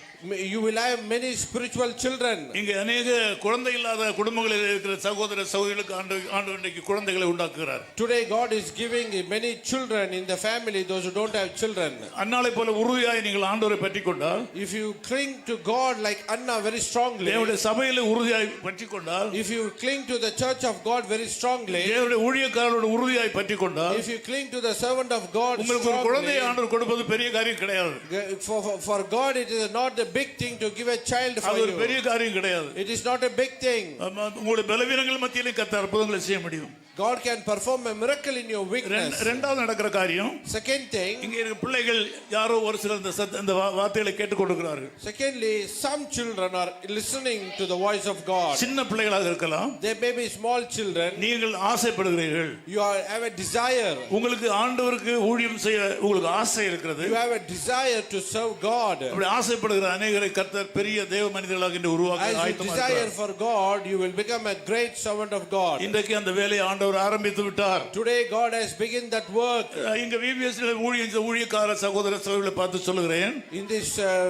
you will have many spiritual children. இங்கே அநேக குழந்தை இல்லாத குடும்பங்களில் இருக்கிற சகோதர சகோதரிகளுக்கு ஆண்டவர் இன்றைக்கு குழந்தைகளை உண்டாக்குகிறார். Today God is giving many children in the family, those who don't have children. அன்னாளை போல உறுதியாய் நீங்கள் ஆண்டவரை பற்றிக் கொண்டால், If you cling to God like Anna very strongly, தேவனுடைய சபையிலே உறுதியாய் பற்றிக் கொண்டால், if you cling to the church of God very strongly, தேவனுடைய ஊழியக்காரரோட உறுதியாய் பற்றிக் கொண்டால், if you cling to the servant of God உங்களுக்கு ஒரு குழந்தையை strongly, ஆண்டவர் கொடுப்பது பெரிய காரியம் கிடையாது. for God it is not a big thing to give a child for அது ஒரு you. பெரிய காரியம் கிடையாது. It is not a big thing. உங்களுடைய பலவீனங்கள் மத்தியிலே கர்த்தர் அற்புதங்களை செய்ய முடியும். God can perform a miracle in your weakness. இரண்டாவது நடக்கிற காரியம், Second thing, இங்கே இருக்க பிள்ளைகள் யாரோ ஒரு சிலர் இந்த வார்த்தைகளை கேட்டுக்கொண்டிருக்கிறார்கள். secondly, some children are listening to the voice of God. சின்ன பிள்ளைகளாக இருக்கலாம். They may be small children. நீங்கள் ஆசைப்படுகிறீர்கள். You have a desire. உங்களுக்கு ஆண்டவருக்கு ஊழியம் செய்ய உங்களுக்கு ஆசை இருக்கிறது. You have a desire to serve God. அப்படி ஆசைப்படுகிற அநேகரை கர்த்தர் பெரிய தேவ மனிதர்களாக இன்று உருவாக்க As you ஆயத்தமாக desire இருக்கிறார். for God, you will become a great servant of God. இன்றைக்கு அந்த வேலையை ஆண்டவர் ஆரம்பித்து விட்டார். Today God has begun that work. இங்க VBS ஊழியக்கார சகோதர சகோதரிகளை பார்த்து சொல்லுகிறேன். In this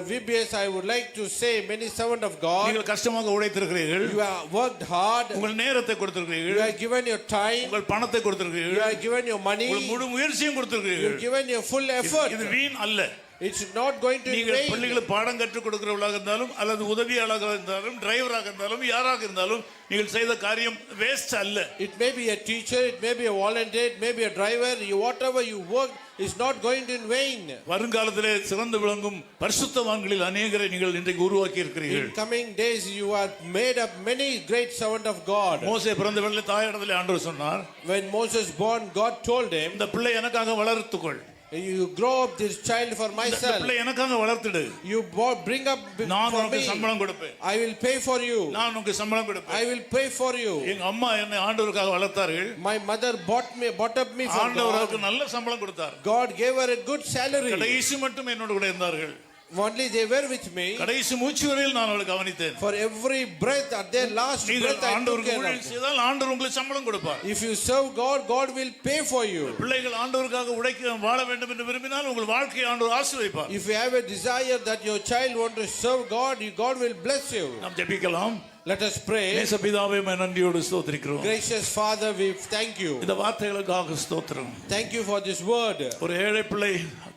VBS I would like to say many servant of God. நீங்கள் கஷ்டமாக உழைத்திருக்கிறீர்கள். You have worked hard. உங்கள் நேரத்தை You கொடுத்திருக்கிறீர்கள். have given your time. உங்கள் பணத்தை You கொடுத்திருக்கிறீர்கள். have given your money. உங்கள் முழு முயற்சியும் You கொடுத்திருக்கிறீர்கள். have given your full effort. இது வீண் அல்ல. It's not going to நீங்கள் vain. பிள்ளைகளுக்கு பாடம் கற்றுக் கொடுக்கிறவர்களாக இருந்தாலும் அல்லது உதவியாளராக இருந்தாலும் டிரைவராக இருந்தாலும் யாராக இருந்தாலும் நீங்கள் செய்த காரியம் வேஸ்ட் அல்ல. It may be a teacher, it may be a volunteer, it may be a driver. Whatever you work, is not going in vain. வருங்காலத்திலே சிறந்து விளங்கும் பரிசுத்தவான்களில் அநேகரை நீங்கள் இன்றைக்கு உருவாக்கி இருக்கிறீர்கள். In coming days you are made up many great servant of God. மோசே பிறந்த வேளையிலே தாயிடத்திலே ஆண்டவர் சொன்னார், When Moses born, God told him, இந்த பிள்ளை எனக்காக வளர்த்துக்கொள், you grow up this child for இந்த myself. பிள்ளை எனக்காக வளர்த்துடு, You bring up நான் for உனக்கு me. சம்பளம் கொடுப்பேன், I will pay for you. நான் உனக்கு சம்பளம் கொடுப்பேன். I will pay for you. எங்க அம்மா என்னை ஆண்டவருக்காக வளர்த்தார்கள், My mother bought up me for ஆண்டவர் God. அவருக்கு நல்ல சம்பளம் கொடுத்தார். God gave her a good salary. கடைசி மட்டும் என்னோட கூட இருந்தார்கள். Only they were with me. கடைசி மூச்சு வரையில் நான் அவளை கவனித்தேன். For every breath, at their last breath, I took ஆண்டவருக்கு care of ஊழியம் them. செய்தால் ஆண்டவர் உங்களுக்கு சம்பளம் கொடுப்பார். If you serve God, God will pay for you. பிள்ளைகள் ஆண்டவருக்காக உழைக்க வாழ வேண்டும் என்று விரும்பினால் உங்கள் வாழ்க்கையை ஆண்டவர் ஆசீர்வதிப்பார். If you have a desire that your child want to serve God, God will bless you. நாம் ஜெபிக்கலாம். Let us pray. நேச பிதாவே, உம்மை நன்றியோடு ஸ்தோத்திரிக்கிறோம். Gracious Father, we thank you. இந்த வார்த்தைகளுக்காக ஸ்தோத்திரம். Thank you for this word. ஒரு ஏழை பிள்ளை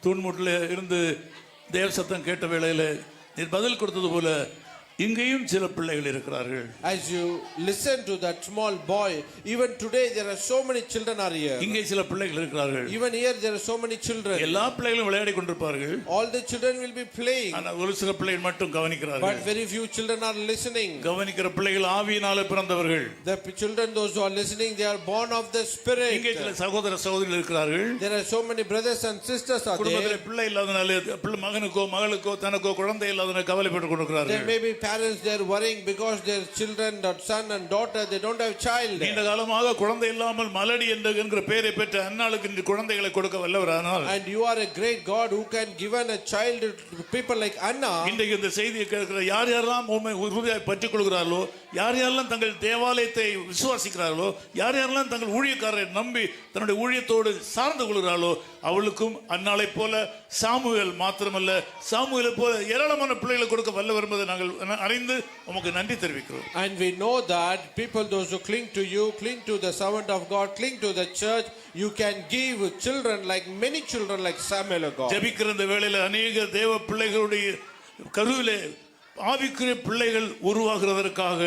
தூண்முட்டில் இருந்து தேவ சத்தம் கேட்ட வேளையில நீர் பதில் கொடுத்தது போல இங்கேயும் சில பிள்ளைகள் இருக்கிறார்கள். As you listen to that small boy, even today there are so many children are here. இங்கே சில பிள்ளைகள் இருக்கிறார்கள். Even here there are so many children. எல்லா பிள்ளைகளும் விளையாடி கொண்டிருப்பார்கள். All the children will be playing. ஆனால் ஒரு சில பிள்ளைகள் மட்டும் கவனிக்கிறார்கள். But very few children are listening. கவனிக்கிற பிள்ளைகள் ஆவியினாலே பிறந்தவர்கள். The children, those who are listening, they are born of the Spirit. இங்கே சில சகோதர சகோதரிகள் இருக்கிறார்கள். There are so many brothers and sisters are குடும்பத்தில் there. பிள்ளை இல்லாதனால மகனுக்கோ மகளுக்கோ தனக்கோ குழந்தை இல்லாதனால கவலைப்பட்டு There கொண்டிருக்கிறார்கள். may be parents, they are worrying because their children, that son and daughter, they don't have child. நீண்ட காலமாக குழந்தை இல்லாமல் மலடி என்கிற பெயரை பெற்ற அன்னாளுக்கு இன்று குழந்தைகளை கொடுக்க வல்லவரானால் And you are a great God who can give a child to people like Anna. இன்றைக்கு இந்த செய்தியை கேட்கிற யார் யாரெல்லாம் உண்மை உறுதியாய் பற்றிக் கொள்கிறார்களோ, யார் யாரெல்லாம் தங்கள் தேவாலயத்தை விசுவாசிக்கிறார்களோ, யார் யாரெல்லாம் தங்கள் ஊழியக்காரரை நம்பி தன்னுடைய ஊழியத்தோடு சார்ந்து கொள்கிறார்களோ, அவளுக்கும் அன்னாளை போல சாமுவேல் மாத்திரமல்ல, சாமுவேலை போல ஏராளமான பிள்ளைகளை கொடுக்க வல்லவர் என்பதை நாங்கள் அறிந்து உமக்கு நன்றி தெரிவிக்கிறோம். And we know that people, those who cling to you, cling to the servant of God, cling to the church, you can give children like many children like Samuel of God. ஜெபிக்கிற இந்த வேளையில அநேக தேவ பிள்ளைகளுடைய கருவிலே ஆவிக்குரிய பிள்ளைகள் உருவாகிறதற்காக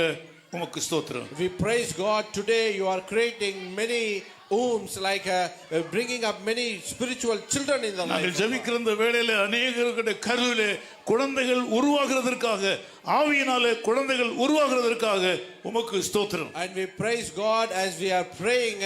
உமக்கு ஸ்தோத்திரம். We praise God today. You are creating many wombs, like bringing up many spiritual children in the life. நாங்கள் ஜெபிக்கிற இந்த வேளையில அநேகருடைய கருவிலே குழந்தைகள் உருவாகிறதற்காக, ஆவியினாலே குழந்தைகள் உருவாகிறதற்காக உமக்கு ஸ்தோத்திரம். And we praise God as we are praying.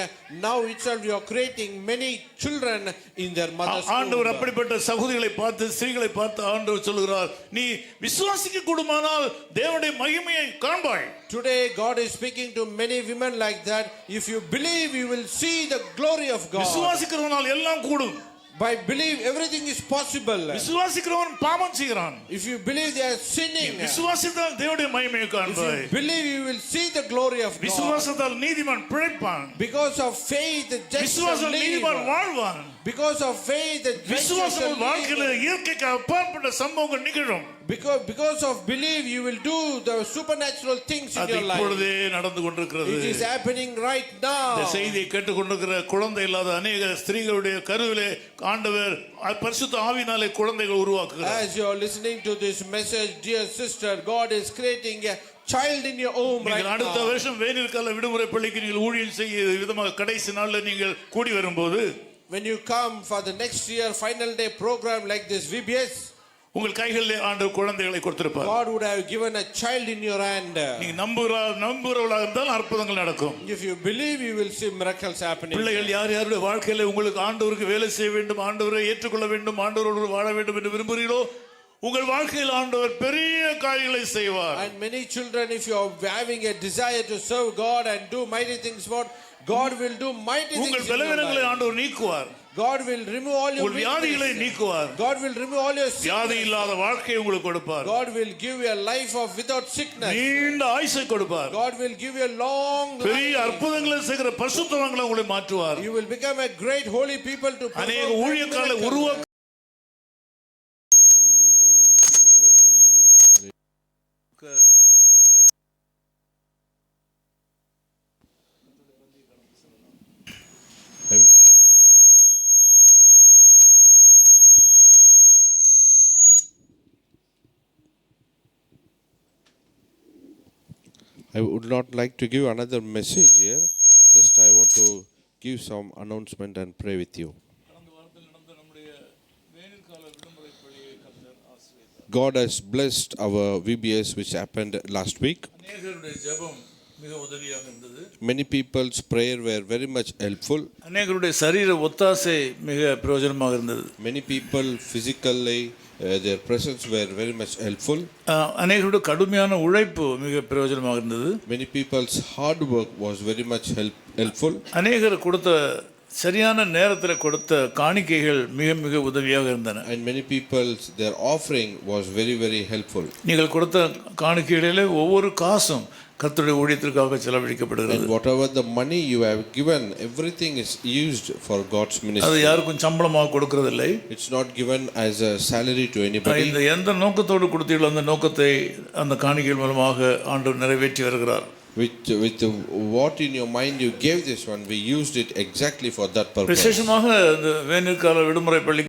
Now itself you are creating many children in their mother's womb. ஆண்டவர் அப்படிப்பட்ட சகோதரிகளை பார்த்து, ஸ்திரீகளை பார்த்து ஆண்டவர் சொல்கிறார், நீ விசுவாசிக்க கூடுமானால் தேவனுடைய மகிமையை காண்பாய். Today God is speaking to many women like that. If you believe, you will see the glory of God. விசுவாசிக்கிறவனால் எல்லாம் கூடும். By believe, everything is possible. விசுவாசிக்கிறவன் பாவம் செய்கிறான். If you believe, they are sinning. விசுவாசித்தால் தேவனுடைய மகிமையை If காண்பாய். you believe, you will see the glory of God. விசுவாசத்தால் நீதிமான் பிழைப்பான். Because of faith, the just shall விசுவாசம் நீதிமான் live. வாழ்வான். Because of faith, the just விசுவாசம் shall வாழ்க்கையில live. இயற்கைக்கு அப்பாற்பட்ட சம்பவங்கள் நிகழும். Because of belief, you will do the supernatural things in அது your life. இப்பொழுதே நடந்து கொண்டிருக்கிறது. It is happening right now. இந்த செய்தியை கேட்டுக்கொண்டிருக்கிற குழந்தை இல்லாத அநேக ஸ்திரீகளுடைய கருவிலே ஆண்டவர் பரிசுத்த ஆவியினாலே குழந்தைகள் உருவாக்குகிறார். As you are listening to this message, dear sister, God is creating a child in your womb right நீங்கள் அடுத்த now. வருஷம் வேனில் கால விடுமுறை பள்ளிக்கு நீங்கள் ஊழியம் செய்ய விதமாக கடைசி நாள்ல நீங்கள் கூடி வரும்போது, When you come for the next year final day program like this VBS, உங்கள் கைகளிலே ஆண்டவர் குழந்தைகளை கொடுத்திருப்பார். God would have given a child in your hand. நீங்க நம்புறவர்களாக இருந்தால் அற்புதங்கள் நடக்கும். If you believe, you will see miracles happening. பிள்ளைகள் யார் யாருடைய வாழ்க்கையில உங்களுக்கு ஆண்டவருக்கு வேலை செய்ய வேண்டும், ஆண்டவரை ஏற்றுக்கொள்ள வேண்டும், ஆண்டவரோடு வாழ வேண்டும் என்று விரும்புகிறீர்களோ, உங்கள் வாழ்க்கையில் ஆண்டவர் பெரிய காரியங்களை செய்வார். And many children, if you are having a desire to serve God and do mighty things for God, will do mighty things உங்கள் in your பலவீனங்களை life. ஆண்டவர் நீக்குவார். God will remove all your உங்கள் வியாதிகளை weaknesses. நீக்குவார். God will remove all your வியாதி sickness. இல்லாத வாழ்க்கையை உங்களுக்கு கொடுப்பார். God will give you a life of without sickness. நீண்ட ஆயுசை கொடுப்பார். God will give you a long பெரிய life. அற்புதங்களை செய்கிற பரிசுத்தவான்களை உங்களை மாற்றுவார். You will become a great holy people to perform அநேக great ஊழியக்காரர்களை miracles. உருவாக்க விரும்பவில்லை. I would not like to give another message here. Just I want to give some announcement and pray with you. கடந்த வாரத்தில் நடந்த God has blessed our VBS which happened last week. அநேகருடைய ஜெபம் மிக உதவியாக இருந்தது. Many people's prayer were very much helpful. அநேகருடைய சரீர ஒத்தாசை மிக பிரயோஜனமாக இருந்தது. Many people physically their presence were very much helpful. அநேகருடைய கடுமையான உழைப்பு மிக பிரயோஜனமாக இருந்தது. Many people's hard work was very much helpful. அநேகர் கொடுத்த சரியான நேரத்தில் கொடுத்த காணிக்கைகள் மிக மிக உதவியாக இருந்தன. And many people's their offering was very very helpful. நீங்கள் கொடுத்த காணிக்கைகளிலே ஒவ்வொரு காசும் கர்த்தருடைய ஊழியத்திற்காக செலவழிக்கப்படுகிறது. And whatever the money you have given, everything is used for God's ministry. அது யாருக்கும் சம்பளமாக கொடுக்கறதில்லை. It's not given as a salary to anybody. இந்த எந்த நோக்கத்தோடு கொடுத்தீர்களோ அந்த நோக்கத்தை அந்த காணிக்கைகள் மூலமாக ஆண்டவர் நிறைவேற்றி வருகிறார். With what in your mind you gave this one, we used it exactly for that purpose. விசேஷமாக இந்த வேநீர்கால விடுமுறை பள்ளி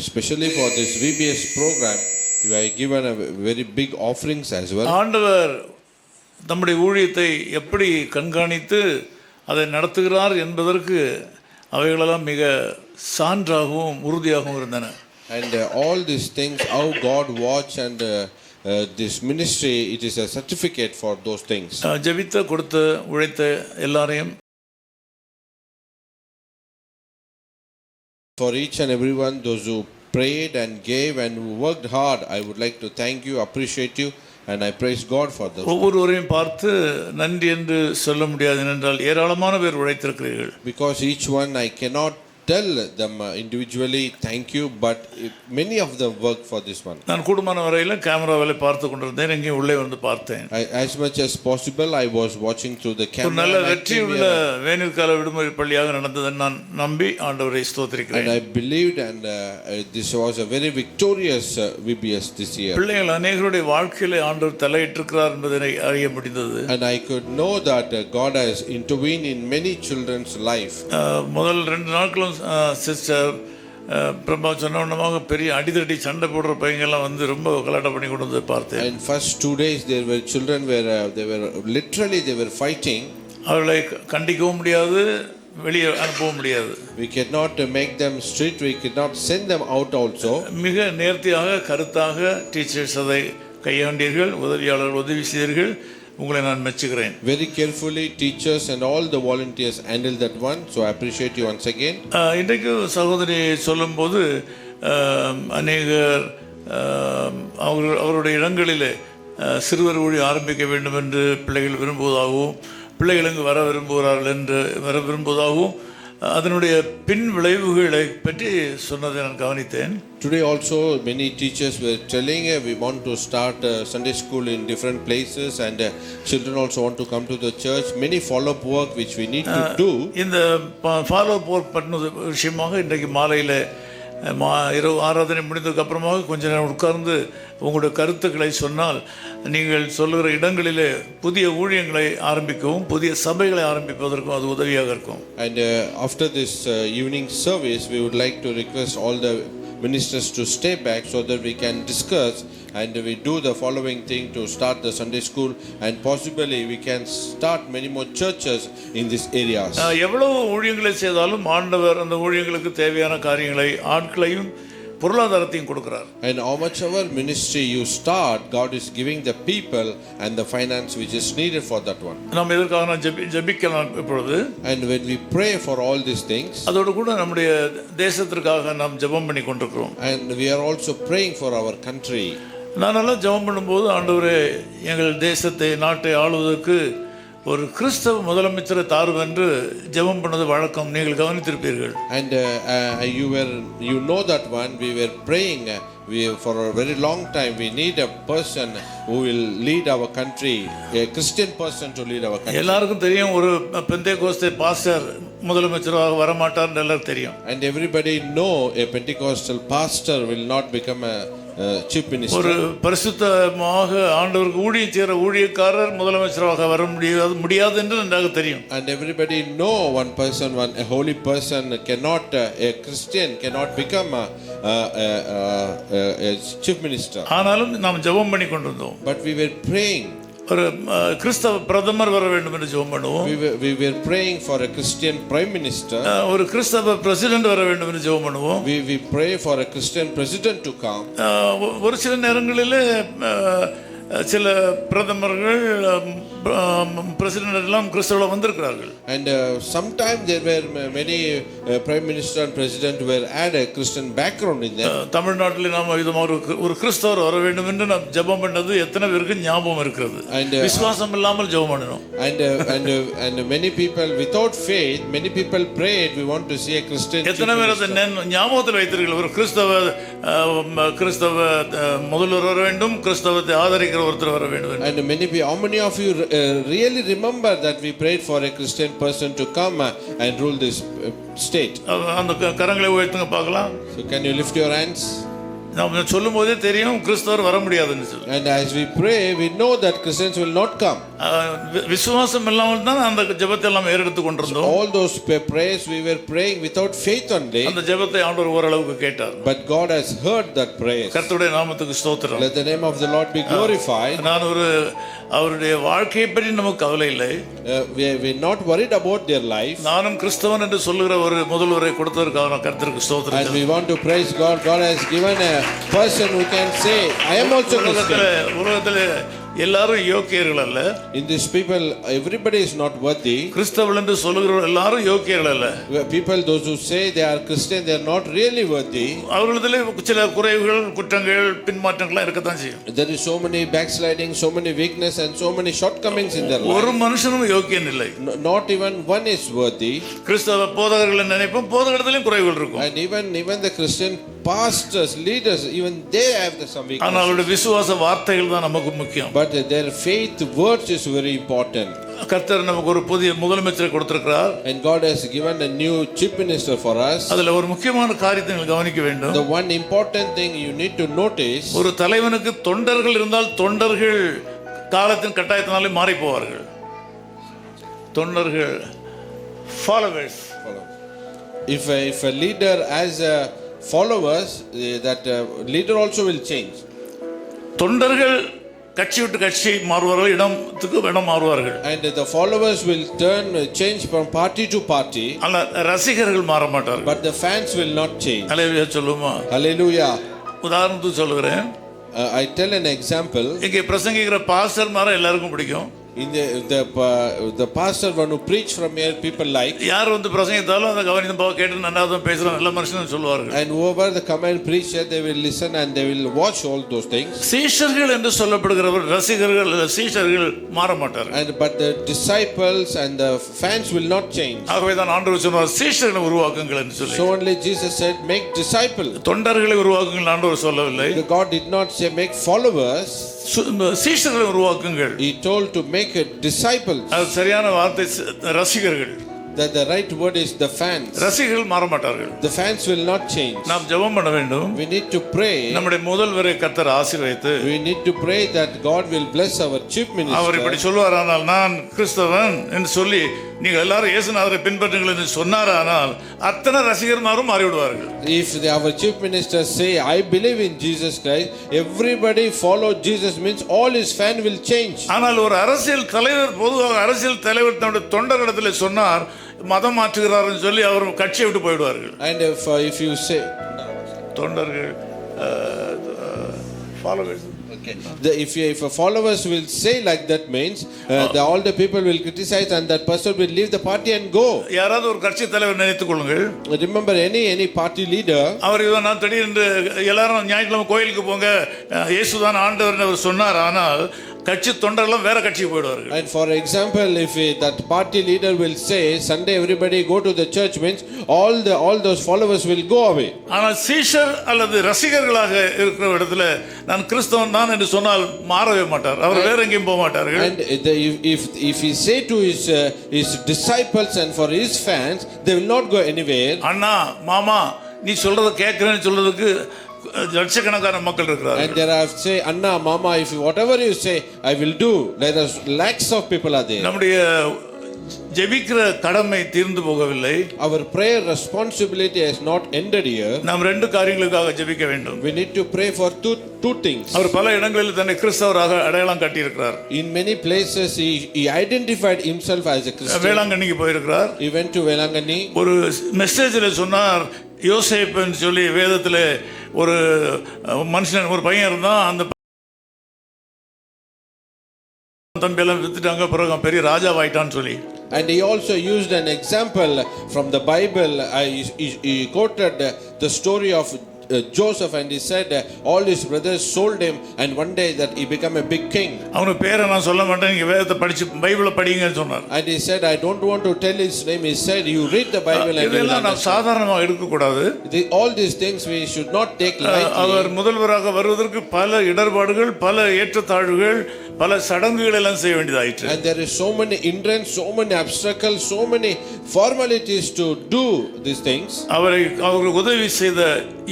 Especially for this VBS program, you are given a very big offerings as well. ஆண்டவர் நம்முடைய ஊழியத்தை எப்படி கண்காணித்து அதை நடத்துகிறார் என்பதற்கு அவைகளெல்லாம் மிக சான்றாகவும் உறுதியாகவும் இருந்தன. And all these things, how God watch and this ministry, it is a certificate for those things. ஜெபித்த கொடுத்த உழைத்த எல்லாரையும் For each and everyone, those who prayed and gave and who worked hard, I would like to thank you, appreciate you, and I praise God for this. ஒவ்வொருவரையும் பார்த்து நன்றி என்று சொல்ல முடியாது என்றால் ஏராளமான பேர் உழைத்திருக்கிறீர்கள். Because each one I cannot tell them individually thank you, but many of them work for this one. நான் கூடுமான வரையில் கேமராவில் பார்த்து கொண்டிருந்தேன். இங்கே உள்ளே வந்து பார்த்தேன். As much as possible I was watching through the camera. ஒரு நல்ல வெற்றியுள்ள வேநீர்கால விடுமுறை பள்ளியாக நடந்தது நான் நம்பி ஆண்டவரை ஸ்தோத்திரிக்கிறேன். And I believed and this was a very victorious VBS this year. பிள்ளைகள் அநேகருடைய வாழ்க்கையிலே ஆண்டவர் தலையிட்டிருக்கிறார் என்பதை அறிய முடிந்தது. And I could know that God has intervened in many children's life. முதல் 2 நாட்களும் சிஸ்டர் பிரபா சொன்னவனமாக பெரிய அடிதடி சண்டை போடுற பையங்கள்லாம் வந்து ரொம்ப கலாட்டம் பண்ணி கொண்டு வந்து பார்த்தேன். And first 2 days there were children where they were literally they were fighting. அவர்களை கண்டிக்கவும் முடியாது, வெளியே அனுப்பவும் முடியாது. We cannot make them strict, we cannot send them out also. மிக நேர்த்தியாக கருத்தாக டீச்சர்ஸ் அதை கையாண்டீர்கள், உதவியாளர்கள் உதவி செய்தீர்கள். உங்களை நான் மெச்சுகிறேன். Very carefully teachers and all the volunteers handled that one, so I appreciate you once again. இன்றைக்கு சகோதரி சொல்லும்போது அநேகர் அவருடைய இடங்களிலே சிறுவர் ஊழி ஆரம்பிக்க வேண்டும் என்று பிள்ளைகள் விரும்புவதாகவும் பிள்ளைகள் இங்கு வர விரும்புவதாகவும் அதனுடைய பின் விளைவுகளை பற்றி சொன்னதை நான் கவனித்தேன். Today also many teachers were telling we want to start Sunday school in different places and children also want to come to the church. Many follow up work which we need to do. இந்த follow up work பண்ணது விஷயமாக இன்றைக்கு மாலையில் இரவு ஆராதனை முடிந்ததுக்கு அப்புறமாக கொஞ்ச நேரம் உட்கார்ந்து உங்களுடைய கருத்துக்களை சொன்னால் நீங்கள் சொல்லுகிற இடங்களிலே புதிய ஊழியங்களை ஆரம்பிக்கவும் புதிய சபைகளை ஆரம்பிப்பதற்கும் அது உதவியாக இருக்கும். And after this evening service we would like to request all the ministers to stay back so that we can discuss and we do the following thing to start the Sunday school and possibly we can start many more churches in these areas. எவ்வளவு ஊழியங்களை செய்தாலும் ஆண்டவர் அந்த ஊழியங்களுக்கு தேவையான காரியங்களை ஆட்களையும் பொருளாதாரத்தையும் கொடுக்கிறார். And how much ever ministry you start, God is giving the people and the finance which is needed for that one. நாம் இதற்காக ஜெபிக்கலாம் இப்பொழுது. And when we pray for all these things, அதோடு கூட நம்முடைய தேசத்திற்காக நாம் ஜெபம் பண்ணி கொண்டிருக்கிறோம். and we are also praying for our country. நான் எல்லாம் ஜெபம் பண்ணும்போது ஆண்டவரே எங்கள் தேசத்தை நாட்டை ஆளுவதற்கு ஒரு கிறிஸ்தவ முதலமைச்சரை தாரும் என்று ஜெபம் பண்ணது வழக்கம், நீங்கள் கவனித்திருப்பீர்கள். And you know that one we were praying for a very long time we need a person who will lead our country, a Christian person to lead our country. எல்லாருக்கும் தெரியும் ஒரு பெந்தேகோஸ்தே பாஸ்டர் முதலமைச்சராக வர மாட்டார்னு எல்லாரும் தெரியும். And everybody know a Pentecostal pastor will not become a chief minister. ஒரு பரிசுத்தமாக ஆண்டவருக்கு ஊழியம் செய்கிற ஊழியக்காரர் முதலமைச்சராக வர முடியாது என்று நன்றாக தெரியும். And everybody know a holy person cannot, a Christian cannot become a chief minister. ஆனாலும் நாம் ஜெபம் பண்ணி கொண்டிருந்தோம். But we were praying. ஒரு கிறிஸ்தவ பிரதமர் வர வேண்டும் என்று ஜெபம் பண்ணுவோம். We were praying for a Christian Prime Minister. ஒரு கிறிஸ்தவ பிரசிடென்ட் வர வேண்டும் என்று ஜெபம் பண்ணுவோம். We pray for a Christian President to come. ஒரு சில நேரங்களில் சில பிரதமர்கள் பிரசிடென்ட் எல்லாம் கிறிஸ்தவர்கள் வந்திருக்கிறார்கள். And sometime there were many Prime Minister and President were had a Christian background in them. தமிழ்நாட்டில் நாம் இது ஒரு கிறிஸ்தவர் வர வேண்டும் என்று நாம் ஜெபம் பண்ணது எத்தனை பேருக்கு ஞாபகம் இருக்கிறது? விசுவாசம் இல்லாமல் ஜெபம் பண்ணணும். And many people without faith, many people prayed, we want to see a Christian. எத்தனை பேர் அதை ஞாபகத்தில் வைத்திருக்கிறீர்கள்? ஒரு கிறிஸ்தவ முதல்வர் வர வேண்டும், கிறிஸ்தவத்தை ஆதரிக்கிற ஒருத்தர் வர வேண்டும். And how many of you really remember that we prayed for a Christian person to come and rule this state? அந்த கரங்களை உயர்த்துங்க பார்க்கலாம். So can you lift your hands? நாம் சொல்லும் போதே தெரியும் கிறிஸ்தவர் வர முடியாதுன்னு சொல்லி. And as we pray, we know that Christians will not come. விசுவாசம் இல்லாமல் தான் அந்த ஜெபத்தை எல்லாம் ஏறெடுத்து கொண்டிருந்தோம். All those prayers we were praying without faith only. அந்த ஜெபத்தை ஆண்டவர் ஓரளவுக்கு கேட்டார். But God has heard that prayer. கர்த்தருடைய நாமத்துக்கு ஸ்தோத்திரம். Let the name of the Lord be glorified. நான் அவருடைய வாழ்க்கையை பற்றி நமக்கு கவலை இல்லை. We are not worried about their life. நானும் கிறிஸ்தவன் என்று சொல்லுகிற ஒரு முதல்வரை கொடுத்ததற்காக கர்த்தருக்கு ஸ்தோத்திரம். And we want to praise God. God has given a person who can say, I am also Christian. உலகத்தில் எல்லாரும் யோக்கியர்கள் அல்ல. In these people, everybody is not worthy. கிறிஸ்தவர்கள் என்று சொல்லுகிறவர்கள் எல்லாரும் யோக்கியர்கள் அல்ல. People, those who say they are Christian, they are not really worthy. அவர்களிடத்திலே சில குறைவுகள், குற்றங்கள், பின்மாற்றங்கள் இருக்கத்தான் செய்யும். There is so many backsliding, so many weakness and so many shortcomings in their life. ஒரு மனுஷனும் யோக்கியன் இல்லை. Not even one is worthy. கிறிஸ்தவ போதகர்கள் நினைப்போம் போதகரிடத்திலும் குறைவுகள் இருக்கும். And even the Christian pastors, leaders, even they have some weaknesses. ஆனால் அவருடைய விசுவாச வார்த்தைகள் தான் நமக்கு முக்கியம். But their faith words is very important. கர்த்தர் நமக்கு ஒரு புதிய முதலமைச்சரை கொடுத்திருக்கிறார். And God has given a new chief minister for us. அதுல ஒரு முக்கியமான காரியத்தை நீங்கள் கவனிக்க வேண்டும். The one important thing you need to notice. ஒரு தலைவனுக்கு தொண்டர்கள் இருந்தால் தொண்டர்கள் காலத்தின் கட்டாயத்தினாலே மாறி போவார்கள். தொண்டர்கள் followers. If a leader has followers, that leader also will change. தொண்டர்கள் கட்சி விட்டு கட்சி மாறுவார்கள், இடத்துக்கு இடம் மாறுவார்கள். And the followers will change from party to party. அல்ல ரசிகர்கள் மாற மாட்டார்கள். But the fans will not change. ஹல்லேலூயா சொல்லுமா? Hallelujah. உதாரணத்துக்கு சொல்லுகிறேன். I tell an example. இங்கே பிரசங்கிக்கிற பாஸ்டர் மாற எல்லாருக்கும் பிடிக்கும். In the pastor one who preach from here, people like. யார் வந்து பிரசங்கித்தாலும் அதை கவனித்து போக கேட்டு நன்னாதான் பேசுறான் நல்ல மனுஷன் சொல்லுவார்கள். And whoever the come and preach, they will listen and they will watch all those things. சீஷர்கள் என்று சொல்லப்படுகிறவர் ரசிகர்கள் சீஷர்கள் மாற மாட்டார்கள். And but the disciples and the fans will not change. ஆகவே தான் ஆண்டவர் சொன்னார் சீஷர்களை உருவாக்குங்கள் என்று சொல்லி. So only Jesus said make disciples. தொண்டர்களை உருவாக்குங்கள் ஆண்டவர் சொல்லவில்லை. God did not say make followers. சீஷர்களை உருவாக்குங்கள். He told to make disciples. அது சரியான வார்த்தை ரசிகர்கள். That the right word is the fans. ரசிகர்கள் மாற மாட்டார்கள். The fans will not change. நாம் ஜெபம் பண்ண வேண்டும். We need to pray. நம்முடைய முதல்வரை கர்த்தர் ஆசீர்வதித்து. We need to pray that God will bless our chief minister. அவர் இப்படி சொல்வாரானால் நான் கிறிஸ்தவன் என்று சொல்லி நீங்கள் எல்லாரும் இயேசுநாதரை பின்பற்றுங்கள் என்று சொன்னாரானால் அத்தனை ரசிகர்மாரும் மாறிவிடுவார்கள். If our chief minister say I believe in Jesus Christ, everybody follow Jesus means all his fan will change. ஆனால் ஒரு அரசியல் தலைவர் பொதுவாக அரசியல் தலைவர் தன்னுடைய தொண்டர்களிடத்தில் சொன்னார் மதம் மாற்றுகிறார்னு சொல்லி அவர் கட்சியை விட்டு போய்டுவார்கள். And if you say தொண்டர்கள் followers. Okay. If a followers will say like that means all the people will criticize and that person will leave the party and go. யாராவது ஒரு கட்சி தலைவர் நினைத்துக் கொள்ளுங்கள். Remember any party leader. அவர் இவன் நான் திடீரென்று எல்லாரும் ஞாயிற்றுக்கிழமை கோயிலுக்கு போங்க இயேசுதான் ஆண்டவர்னு அவர் சொன்னார் ஆனால் கட்சி தொண்டர்களும் வேற கட்சிக்கு போய்டுவார்கள். And for example if that party leader will say Sunday everybody go to the church means all those followers will go away. ஆனால் சீஷர் அல்லது ரசிகர்களாக இருக்கிற இடத்துல நான் கிறிஸ்தவன் தான் என்று சொன்னால் மாறவே மாட்டார். அவர் வேற எங்கேயும் போக மாட்டார்கள். And if he say to his disciples and for his fans they will not go anywhere. அண்ணா மாமா நீ சொல்றத கேட்கிறேன்னு சொல்றதுக்கு லட்சக்கணக்கான மக்கள் இருக்கிறார்கள். And there are say Anna Mama if whatever you say I will do. There are lakhs of people are there. நம்முடைய ஜெபிக்கிற கடமை தீர்ந்து போகவில்லை. Our prayer responsibility has not ended here. நாம் ரெண்டு காரியங்களுக்காக ஜெபிக்க வேண்டும். We need to pray for two things. அவர் பல இடங்களில் தன்னை கிறிஸ்தவராக அடையாளம் காட்டியிருக்கிறார். In many places he identified himself as a Christian. வேளாங்கண்ணிக்கு போயிருக்கிறார். He went to Velanganni. ஒரு மெசேஜில் சொன்னார், யோசேப்புன்னு சொல்லி வேதத்தில் ஒரு மனுஷன் ஒரு பையன் இருந்தான், அந்த தம்பியெல்லாம் வித்துட்டாங்க, பிறகு பெரிய ராஜாவாயிட்டான்னு சொல்லி. And he also used an example from the Bible. He quoted the story of Joseph, and he said all his brothers sold him, and one day that he became a big king. அவனுக்கு பேரை நான் சொல்ல மாட்டேன், நீங்க வேதத்தை படிச்சு பைபிளை படிங்கன்னு சொன்னார். And he said, I don't want to tell his name. He said, you read the Bible and இதெல்லாம் நாம் சாதாரணமாக எடுக்க கூடாது. All these things we should not take lightly. அவர் முதல்வராக வருவதற்கு பல இடர்பாடுகள், பல ஏற்றத்தாழ்வுகள், பல சடங்குகள் எல்லாம் செய்ய வேண்டியதாயிற்று. And there is so many hindrances, so many obstacles, so many formalities to do these things. அவருக்கு உதவி செய்த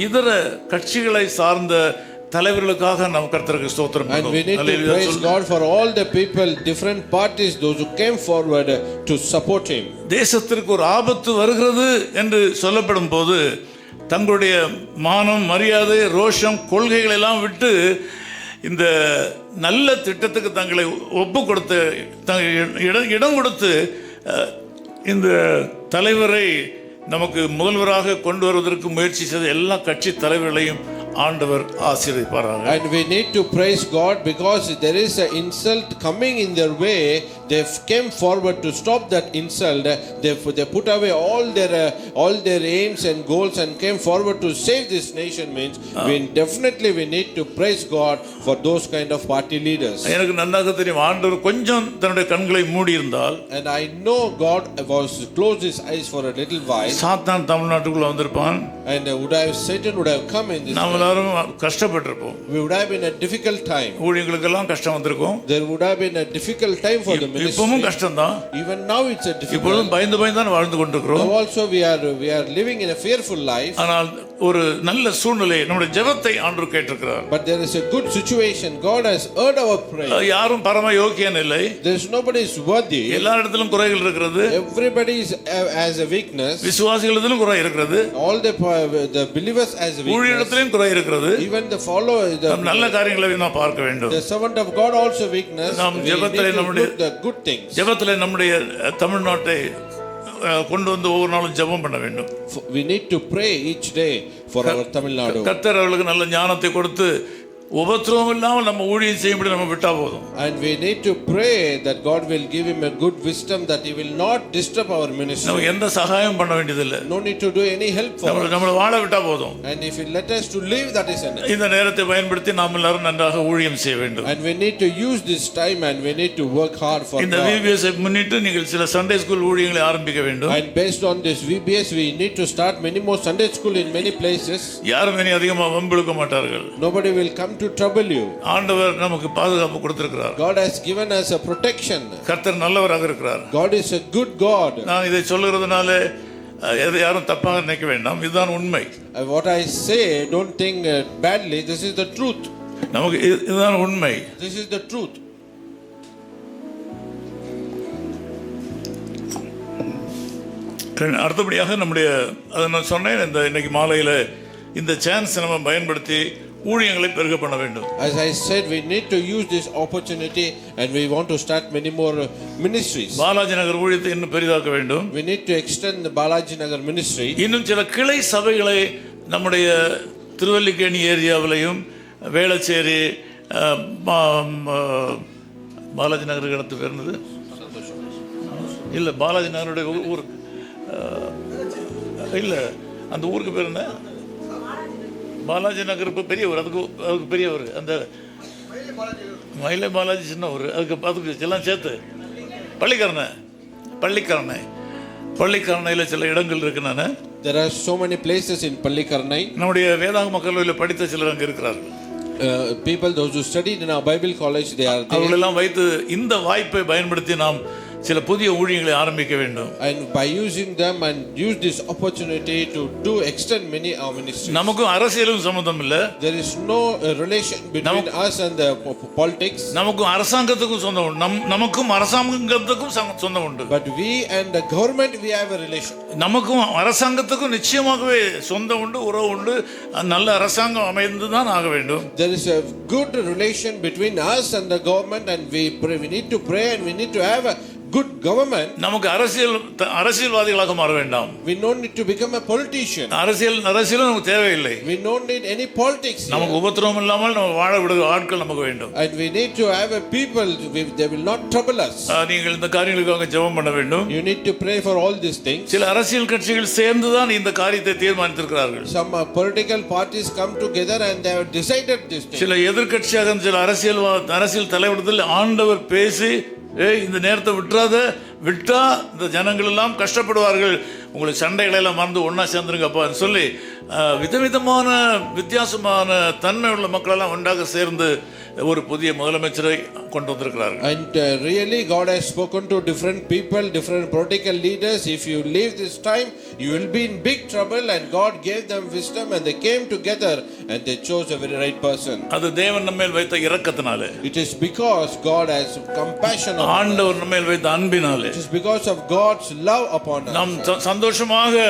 இதர கட்சிகளை சார்ந்த தலைவர்களுக்காக நாம் கர்த்தருக்கு ஸ்தோத்திரம். And we need to praise God for all the people, different parties, those who came forward to support him. தேசத்திற்கு ஒரு ஆபத்து வருகிறது என்று சொல்லப்படும் போது தங்களுடைய மானம், மரியாதை, ரோஷம், கொள்கைகள் எல்லாம் விட்டு இந்த நல்ல திட்டத்துக்கு தங்களை ஒப்பு கொடுத்து இடம் கொடுத்து இந்த தலைவரை நமக்கு முதல்வராக கொண்டு வருவதற்கு முயற்சி செய்த எல்லா கட்சி தலைவர்களையும் ஆண்டவர் ஆசீர்வதிப்பாராக. And we need to praise God because there is an insult coming in their way. They came forward to stop that insult. They put away all their aims and goals and came forward to save this nation. Means we need to praise God for those kind of party leaders. எனக்கு நன்றாக தெரியும், ஆண்டவர் கொஞ்சம் தன்னுடைய கண்களை மூடி இருந்தால், and I know God was closed his eyes for a little while, சாத்தான் தமிழ்நாட்டுக்குள்ள வந்திருப்பான், and Satan would have come in this. நாம் எல்லாரும் கஷ்டப்பட்டிருப்போம். We would have been a difficult time. ஊழியர்களுக்கெல்லாம் கஷ்டம் வந்திருக்கும். There would have been a difficult time for the ministry. இப்பவும் கஷ்டம் தான். Even now it's a difficult. இப்பொழுதும் பயந்து தான் வாழ்ந்து கொண்டிருக்கிறோம். Now also we are living in a fearful life. ஆனால் ஒரு நல்ல சூழ்நிலை, நம்முடைய ஜெபத்தை ஆண்டவர் கேட்டிருக்கிறார். But there is a good situation. God has heard our prayer. யாரும் பரம யோக்கியன் இல்லை. There is nobody is worthy. எல்லா இடத்திலும் குறைகள் இருக்கிறது. Everybody has a weakness. விசுவாசிகளிடத்திலும் குறை இருக்கிறது. All the believers has a weakness. ஊழியத்திலும் குறை இருக்கிறது. Even the followers, நல்ல காரியங்களை நாம் பார்க்க வேண்டும். The servant of God also weakness. நாம் ஜெபத்திலே நம்முடைய the good things. ஜெபத்திலே நம்முடைய தமிழ்நாட்டை கொண்டு வந்து ஒவ்வொரு நாளும் ஜெபம் பண்ண வேண்டும். We need to pray each day for our Tamil Nadu. கர்த்தர் அவர்களுக்கு நல்ல ஞானத்தை கொடுத்து உபத்திரவம் இல்லாமல் நம்ம ஊழியம் செய்யும்படி நம்ம விட்டா போதும். And we need to pray that God will give him a good wisdom that he will not disturb our ministry. நம்ம எந்த சகாயம் பண்ண வேண்டியதில்லை. No need to do any help for us. நம்மள வாழ விட்டா போதும். And if he let us to live, that is enough. இந்த நேரத்தை பயன்படுத்தி நாம் எல்லாரும் நன்றாக ஊழியம் செய்ய வேண்டும். And we need to use this time and we need to work hard for God. இந்த VBS முன்னிட்டு நீங்கள் சில சண்டே ஸ்கூல் ஊழியங்களை ஆரம்பிக்க வேண்டும். And based on this VBS we need to start many more Sunday school in many places. யாரும் இனி அதிகமாக வம்பிழுக்க மாட்டார்கள். Nobody will come to trouble you. ஆண்டவர் நமக்கு பாதுகாப்பு கொடுத்திருக்கிறார். God has given us a protection. கர்த்தர் நல்லவராக இருக்கிறார். God is a good God. நான் இதை சொல்கிறதுனால யாரும் தப்பாக நினைக்க வேண்டாம், இதுதான் உண்மை. What I say, don't think badly, this is the truth. நமக்கு இதுதான் உண்மை. This is the truth. அடுத்தபடியாக நம்முடைய அதை நான் சொன்னேன், இந்த இன்னைக்கு மாலையில் இந்த சான்ஸ் நம்ம பயன்படுத்தி ஊழியங்களை பெருக பண்ண வேண்டும். As I said, we need to use this opportunity and we want to start many more ministries. Balaji நகர் ஊழியத்தை இன்னும் பெரிதாக்க வேண்டும். We need to extend the Balaji Nagar ministry. இன்னும் சில கிளை சபைகளை நம்முடைய திருவல்லிக்கேணி ஏரியாவிலையும் வேளச்சேரி பாலாஜி நகருக்கு இடத்து பேர் என்னது? இல்லை, பாலாஜி நகருடைய ஊர் இல்லை, அந்த ஊருக்கு பேர் என்ன? பாலாஜி நகர் இப்போ பெரிய ஊர், அதுக்கு பெரிய ஊர், அந்த மயிலை பாலாஜி சின்ன ஊர், அதுக்கு எல்லாம் சேர்த்து பள்ளிக்கரணையில் சில இடங்கள் இருக்கு. நான் There are so many places in Pallikarnai. நம்முடைய வேதாகம கல்லூரியில் படித்த சிலர் அங்கே இருக்கிறார்கள். People, those who studied in our Bible college, they are there. அவர்களெல்லாம் வைத்து இந்த வாய்ப்பை பயன்படுத்தி நாம் சில புதிய ஊழியங்களை ஆரம்பிக்க வேண்டும். And by using them and use this opportunity to extend many our ministries. நமக்கும் அரசியலும் சம்பந்தம் இல்ல. There is no relation between us and the politics. நமக்கும் அரசாங்கத்துக்கும் சொந்தம் உண்டு. நமக்கும் அரசாங்கத்துக்கும் சொந்தம் உண்டு. But we and the government we have a relation. நமக்கும் அரசாங்கத்துக்கும் நிச்சயமாகவே சொந்தம் உண்டு, உறவு உண்டு. நல்ல அரசாங்கம் அமைந்து தான் ஆக வேண்டும். There is a good relation between us and the government, and we need to pray and we need to have a good government. நமக்கு அரசியல்வாதிகளாக மாற வேண்டாம். We don't need to become a politician. அரசியலும் நமக்கு தேவையில்லை. We don't need any politics. நமக்கு உபத்திரவம் இல்லாமல் நம்ம வாழ விடுகிற ஆட்கள் நமக்கு வேண்டும். And we need to have a people, they will not trouble us. நீங்கள் இந்த காரியங்களுக்காக ஜெபம் பண்ண வேண்டும். You need to pray for all these things. சில அரசியல் கட்சிகள் சேர்ந்து தான் இந்த காரியத்தை தீர்மானித்திருக்கிறார்கள். Some political parties come together and they have decided this thing. சில எதிர்க்கட்சியாக சில அரசியல் தலைவர்கள் ஆண்டவர் பேசி இந்த நேரத்தை விட்டா இந்த ஜனங்கள் எல்லாம் கஷ்டப்படுவார்கள், உங்களுக்கு சண்டைகளை எல்லாம் மறந்து ஒன்னா சேர்ந்துருங்கப்பா சொல்லி விதவிதமான வித்தியாசமான தன்மை உள்ள மக்கள் எல்லாம் ஒன்றாக சேர்ந்து ஒரு புதிய முதலமைச்சரை கொண்டு வந்திருக்கிறார்கள். And really God has spoken to different people, different political leaders. If you leave this time, you will be in big trouble, and God gave them wisdom and they came together and they chose a very right person. அது தேவன் நம்மேல் வைத்த இரக்கத்தினாலே. It is because God has compassion on us. ஆண்டவர் நம்மேல் வைத்த அன்பினாலே. It is because of God's love upon us. நாம் சந்தோஷமாக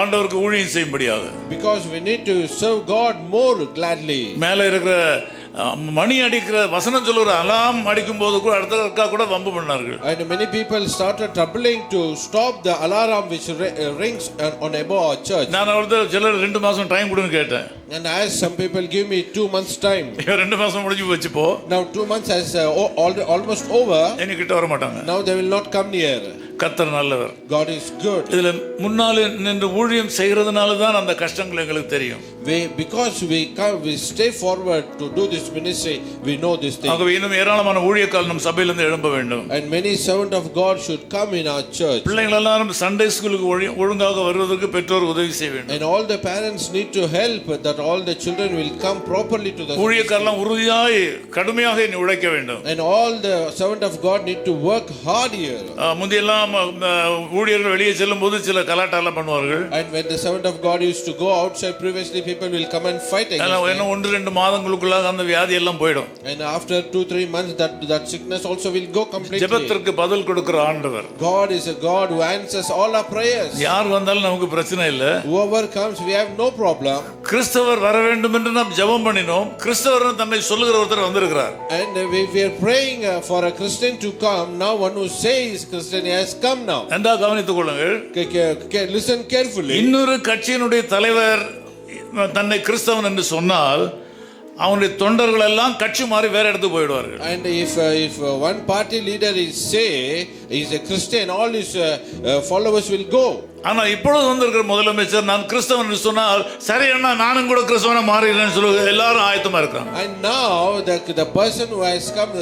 ஆண்டவருக்கு ஊழியம் செய்யும்படியாக. Because we need to serve God more gladly. மேலே இருக்கிற மணி அடிக்கிற வசனம் சொல்லுற அலாம் அடிக்கும் போது கூட அடுத்த கூட வம்பு பண்ணார்கள். And many people started troubling to stop the alarm which rings on above our church. நான் அவர்கிட்ட சிலர் 2 மாசம் டைம் கொடுன்னு கேட்டேன். And I asked some people, give me 2 months time. 2 மாசம் முடிஞ்சு போச்சு போ. Now 2 months has almost over. என்ன கிட்ட வர மாட்டாங்க. Now they will not come near. கர்த்தர் நல்லவர். God is good. இதுல முன்னால நின்று ஊழியம் செய்கிறதுனால தான் அந்த கஷ்டங்கள் எங்களுக்கு தெரியும். Because we stay forward to do this ministry, we know this thing. ஆகவே இன்னும் ஏராளமான ஊழியக்காரர் நம் சபையிலிருந்து எழும்ப வேண்டும். And many servants of God should come in our church. பிள்ளைகள் எல்லாரும் சண்டே ஸ்கூலுக்கு ஒழுங்காக வருவதற்கு பெற்றோர் உதவி செய்ய வேண்டும். And all the parents need to help that all the children will come properly to the church. ஊழியக்காரர் உறுதியாய் கடுமையாக உழைக்க வேண்டும். And all the servants of God need to work hard here. முந்தியெல்லாம் ஊழியர்கள் வெளியே செல்லும்போது சில கலாட்டாலாம் பண்ணுவார்கள். And when the servant of God used to go outside, previously people will come and fight against them. என்ன 1-2 மாதங்களுக்குள்ள அந்த வியாதி எல்லாம் போய்டும். And after 2-3 months that sickness also will go completely. ஜெபத்திற்கு பதில் கொடுக்கிற ஆண்டவர். God is a God who answers all our prayers. யார் வந்தாலும் நமக்கு பிரச்சனை இல்ல. Whoever comes, we have no problem. கிறிஸ்தவர் வர வேண்டும் என்று நாம் ஜெபம் பண்ணினோம். கிறிஸ்தவர் தன்னை சொல்லுகிற ஒருத்தர் வந்திருக்கிறார். And we are praying for a Christian to come. Now one who says Christian has come now. நன்றாக கவனித்துக் கொள்ளுங்கள். Listen carefully. இன்னொரு கட்சியினுடைய தலைவர் தன்னை கிறிஸ்தவன் என்று சொன்னால் அவனுடைய தொண்டர்கள் எல்லாம் கட்சி மாறி வேற இடத்துக்கு போயிடுவார்கள். And if one party leader is say he is a Christian, all his followers will go. ஆனா இப்பொழுது வந்திருக்கிற முதலமைச்சர் நான் கிறிஸ்தவன் என்று சொன்னால் சரி அண்ணா நானும் கூட கிறிஸ்தவனா மாறிடுறேன்னு சொல்லி எல்லாரும் ஆயத்தமா இருக்காங்க. And now the person who has come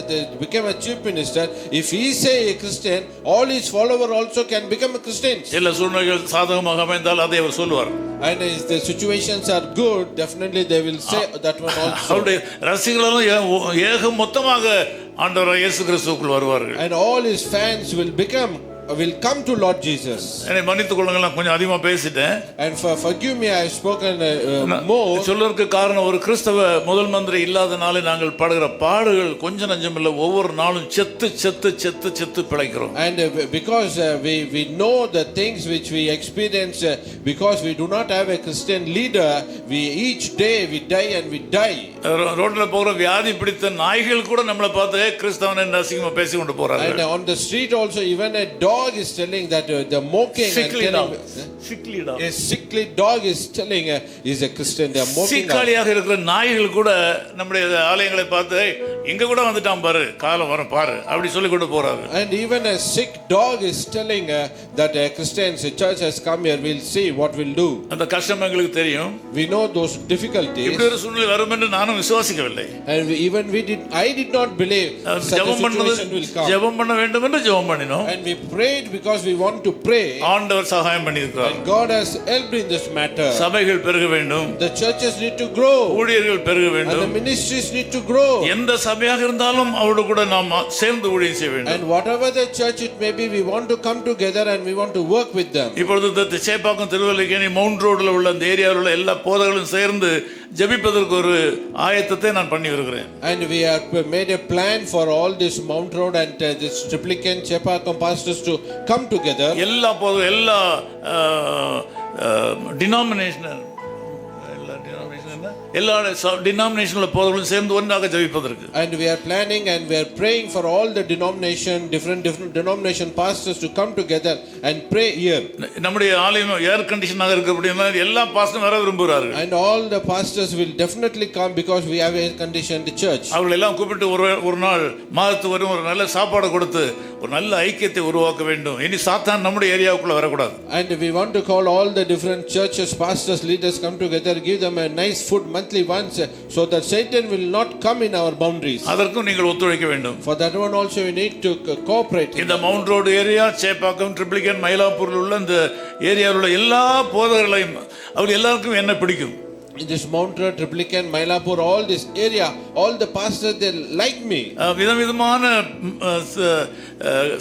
became a chief minister, if he say a Christian, all his followers also can become a Christians. எல்லா சூழ்நிலைகள் சாதகமாக அமைந்தால் அதை அவர் சொல்வார். And if the situations are good, definitely they will say that one also. அவருடைய ரசிகர்களும் ஏக மொத்தமாக ஆண்டவர் இயேசு கிறிஸ்துவுக்குள் வருவார்கள். And all his fans will come to Lord Jesus. என்னை மன்னித்துக் கொள்ளுங்கள், நான் கொஞ்சம் அதிகமா பேசிட்டேன். And forgive me, I have spoken more. சொல்றதுக்கு காரணம் ஒரு கிறிஸ்தவ முதல் மந்திரி இல்லாதனாலே நாங்கள் படுகிற பாடுகள் கொஞ்சம் நஞ்சம் இல்லை. ஒவ்வொரு நாளும் செத்து பிழைக்கிறோம். And because we know the things which we experience because we do not have a Christian leader, each day we die and we die. ரோட்ல போகிற வியாதி பிடித்த நாய்கள் கூட நம்மளை பார்த்து கிறிஸ்தவன் என்று அசிங்கமா பேசி கொண்டு போறாங்க. And on the street also even a dog is telling that the mocking sickly and telling dog. a sickly dog is telling is a Christian. They are mocking. சீக்காளியாக இருக்கிற நாய்கள் கூட நம்முடைய ஆலயங்களை பார்த்து இங்க கூட வந்துட்டான் பாரு, காலம் வரும் பாரு அப்படி சொல்லி கொண்டு போறாங்க. And even a sick dog is telling that a Christian church has come here, we'll see what we'll do. அந்த கஷ்டம் எங்களுக்கு தெரியும். We know those difficulties. இப்படி ஒரு சூழ்நிலை வரும் என்று நானும் விசுவாசிக்கவில்லை. And I did not believe such a situation will come. ஜெபம் பண்ண வேண்டும் என்று ஜெபம் பண்ணினோம். And we pray prayed because we want to pray. ஆண்டவர் சகாயம் பண்ணியிருக்கிறார். And God has helped in this matter. சபைகள் பெருக வேண்டும். The churches need to grow. ஊழியர்கள் பெருக And வேண்டும். the ministries need to grow. எந்த சபையாக இருந்தாலும் அவரோடு கூட நாம் சேர்ந்து ஊழியம் செய்ய வேண்டும். And whatever the church it may be, we want to come together and we want to work with them. இப்பொழுது சேப்பாக்கம் திருவல்லிக்கேணி மவுண்ட் ரோட்ல உள்ள அந்த ஏரியாவில் உள்ள எல்லா போதகர்களும் சேர்ந்து ஜெபிப்பதற்கு ஒரு ஆயத்தத்தை நான் பண்ணி வருகிறேன். And we have made a plan for all this Mount Road and this Triplicane Chepakkam pastors to come together. எல்லா போதகரும் எல்லா டினாமினேஷனல் எல்லா டினாமினேஷன்ல போதகர்களும் சேர்ந்து ஒன்றாக ஜெபிப்பதற்கு. And we are planning and we are praying for all the different denomination pastors to come together and pray here. நம்முடைய ஆலயம் ஏர் கண்டிஷனாக இருக்கிறபடினா எல்லா பாஸ்டரும் வர விரும்புகிறார்கள். And all the pastors will definitely come because we have air conditioned church. அவர்கள் எல்லாம் கூப்பிட்டு ஒரு நாள் மாதத்துக்கு வரும் ஒரு நல்ல சாப்பாடு கொடுத்து ஒரு நல்ல ஐக்கியத்தை உருவாக்க வேண்டும். இனி சாத்தான் நம்முடைய ஏரியாவுக்குள்ள வரக்கூடாது. And we want to call all the different churches, pastors, leaders come together, give them a nice food monthly once so that Satan will not come in our boundaries. அதற்கும் நீங்கள் ஒத்துழைக்க வேண்டும். For that one also we need to cooperate. இந்த mount road area, Chepauk, Triplicane, மயிலாப்பூரில் உள்ள இந்த ஏரியாவில் உள்ள எல்லா போதகர்களையும் அவர் எல்லாருக்கும் என்ன பிடிக்கும். In this Mount Road, Triplicane, Mylapore, all this area, all the pastors, they like me. விதவிதமான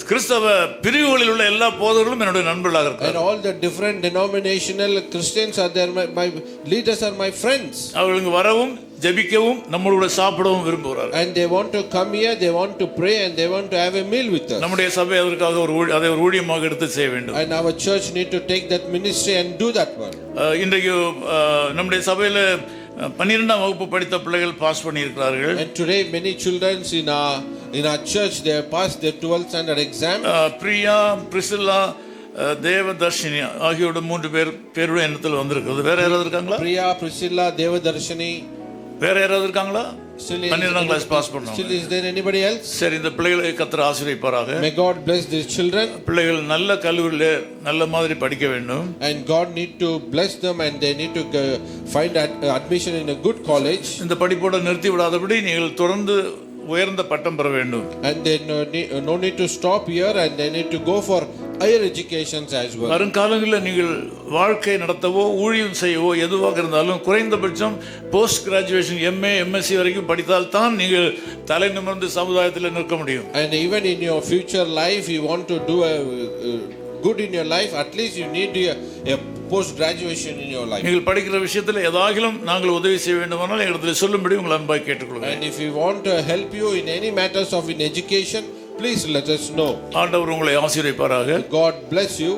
கிறிஸ்தவ பிரிவுகளில் உள்ள எல்லா போதகர்களும் என்னுடைய நண்பர்களாக இருக்கிறார்கள். And all the different denominational Christians are there, my leaders are my friends. அவர்கள் வரவும் ஜெபிக்கவும் நம்மளோட சாப்பிடவும் விரும்புகிறார்கள். And they want to come here, they want to pray and they want to have a meal with us. நம்முடைய சபை அதற்காக அதை ஒரு ஊழியமாக எடுத்து செய்ய வேண்டும். And our church need to take that ministry and do that one. இன்றைக்கு நம்முடைய சபையில 12ஆம் வகுப்பு படித்த பிள்ளைகள் பாஸ் பண்ணி இருக்கிறார்கள். And today many children in our church they have passed their 12th standard exam. Priya, Priscilla, Devadarshini ஆகியோட 3 பேருடைய எண்ணத்தில் வந்திருக்கிறது. வேற யாராவது இருக்காங்களா? பிரியா, பிரிசில்லா, தேவதர்ஷினி. வேற யாராவது இருக்காங்களா? 12ஆம் கிளாஸ் பாஸ் பண்ணாங்க. Still is there anybody else? சரி, இந்த பிள்ளைகளை கர்த்தர் ஆசீர்வதிப்பாராக. May God bless these children. பிள்ளைகள் நல்ல கல்லூரியிலே நல்ல மாதிரி படிக்க வேண்டும். And God need to bless them and they need to find admission in a good college. இந்த படிப்போட நிறுத்தி விடாதபடி நீங்கள் தொடர்ந்து உயர்ந்த பட்டம் பெற வேண்டும். And they no need to stop here and they need to go for higher educations as well. வருங்காலங்களில் நீங்கள் வாழ்க்கை நடத்தவோ ஊழியம் செய்யவோ எதுவாக இருந்தாலும் குறைந்தபட்சம் போஸ்ட் கிராஜுவேஷன் MA MSc வரைக்கும் படித்தால் தான் நீங்கள் தலை நிமிர்ந்து சமுதாயத்தில் நிற்க முடியும். And even in your future life you want to do a good in your life, at least you need a post graduation in your life. நீங்கள் படிக்கிற விஷயத்தில் ஏதாகிலும் நாங்கள் உதவி செய்ய வேண்டுமானால் எங்களிடத்தில் சொல்லும்படி உங்களை அன்பாய் கேட்டுக்கொள்கிறேன். And if we want to help you in any matters of in education, please let us know. ஆண்டவர் உங்களை ஆசீர்வதிப்பாராக. God bless you.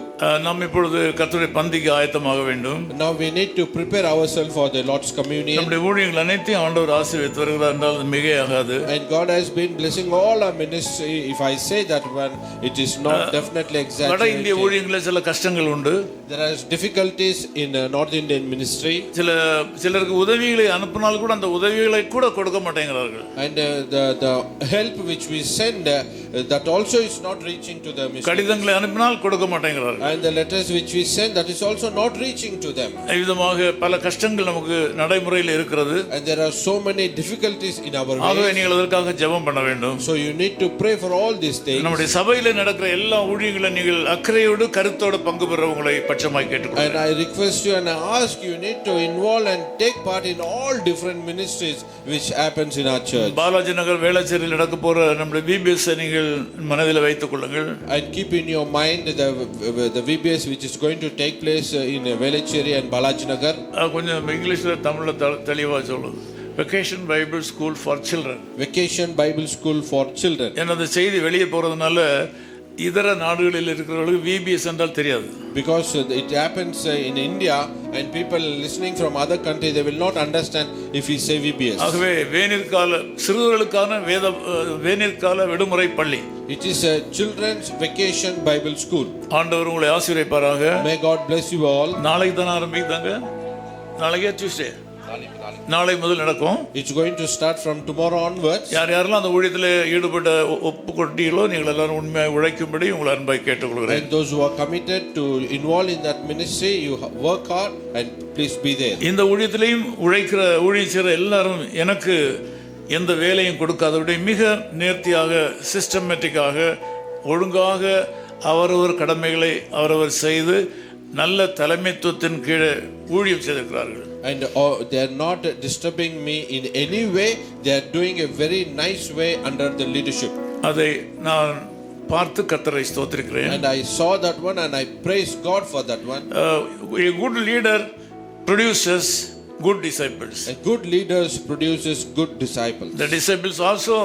நாம் இப்பொழுது கர்த்தருடைய பந்திக்கு ஆயத்தமாக வேண்டும். Now we need to prepare ourselves for the Lord's communion. நம்முடைய ஊழியங்கள் அனைத்தையும் ஆண்டவர் ஆசீர்வதித்து வருகிறார் என்றால் அது மிகையாகாது. And God has been blessing all our ministry. If I say that one, it is not definitely exaggerated. வட இந்திய ஊழியங்களில் சில கஷ்டங்கள் உண்டு. There are difficulties in North Indian ministry. சிலருக்கு உதவிகளை அனுப்பினால் கூட அந்த உதவிகளை கூட கொடுக்க மாட்டேங்கிறார்கள். And the help which we send that also is not reaching to the ministry. கடிதங்களை அனுப்பினால் கொடுக்க மாட்டேங்கிறார்கள். And the letters which we send, that is also not reaching to them. விதமாக பல கஷ்டங்கள் நமக்கு நடைமுறையில் இருக்கிறது. And there are so many difficulties in our way. ஆகவே நீங்கள் அதற்காக ஜெபம் பண்ண வேண்டும். So you need to pray for all these things. நம்முடைய சபையில் நடக்கிற எல்லா ஊழியங்களை நீங்கள் அக்கறையோடு கருத்தோடு பங்கு பெற உங்களை பட்சமாய் கேட்டுக்கொள்கிறேன். And I request you and I ask you need to involve and take part in all different ministries which happens in our church. Balaji நகர் வேளச்சேரியில் நடக்க போற நம்முடைய VBS நீங்கள் மனதில் வைத்துக் கொள்ளுங்கள். And keep in your mind the VBS which is going to take place in Velacheri and Balaji Nagar. கொஞ்சம் இங்கிலீஷ்ல தமிழ்ல தெளிவா சொல்லு. Vacation Bible School for Children. Vacation Bible School for Children. என்னது செய்தி வெளியே போறதுனால இதர நாடுகளில் இருக்கிறவர்களுக்கு VBS என்றால் தெரியாது. Because it happens in India and people listening from other countries they will not understand if we say VBS. ஆகவே வேனிற்கால சிறுவர்களுக்கான வேனிற்கால விடுமுறை பள்ளி. It is a children's vacation Bible school. ஆண்டவர் உங்களை ஆசீர்வதிப்பாராக. May God bless you all. நாளைக்கு தான் ஆரம்பிக்குதாங்க. நாளைக்கே டியூஸ்டே. நாளை முதல் நடக்கும். It's going to start from tomorrow onwards. யாரெல்லாம் அந்த ஊழியத்தில் ஈடுபட்ட ஒப்பு கொண்டீங்களோ நீங்கள் எல்லாரும் உண்மையாக உழைக்கும்படி உங்களை அன்பாய் கேட்டுக்கொள்கிறேன். And those who are committed to involve in that ministry, you work hard and please be there. இந்த ஊழியத்திலையும் ஊழியம் செய்கிற எல்லாரும் எனக்கு எந்த வேலையும் கொடுக்காதபடி மிக நேர்த்தியாக சிஸ்டமேட்டிக்காக ஒழுங்காக அவரவர் கடமைகளை அவரவர் செய்து நல்ல தலைமைத்துவத்தின் கீழே ஊழியம் செய்திருக்கிறார்கள். And they are not disturbing me in any way. They are doing a very nice way under the leadership. அதை நான் பார்த்து கர்த்தரை ஸ்தோத்திரிக்கிறேன். And I saw that one and I praise God for that one. A good leader produces good disciples. A good leader produces good disciples. The disciples also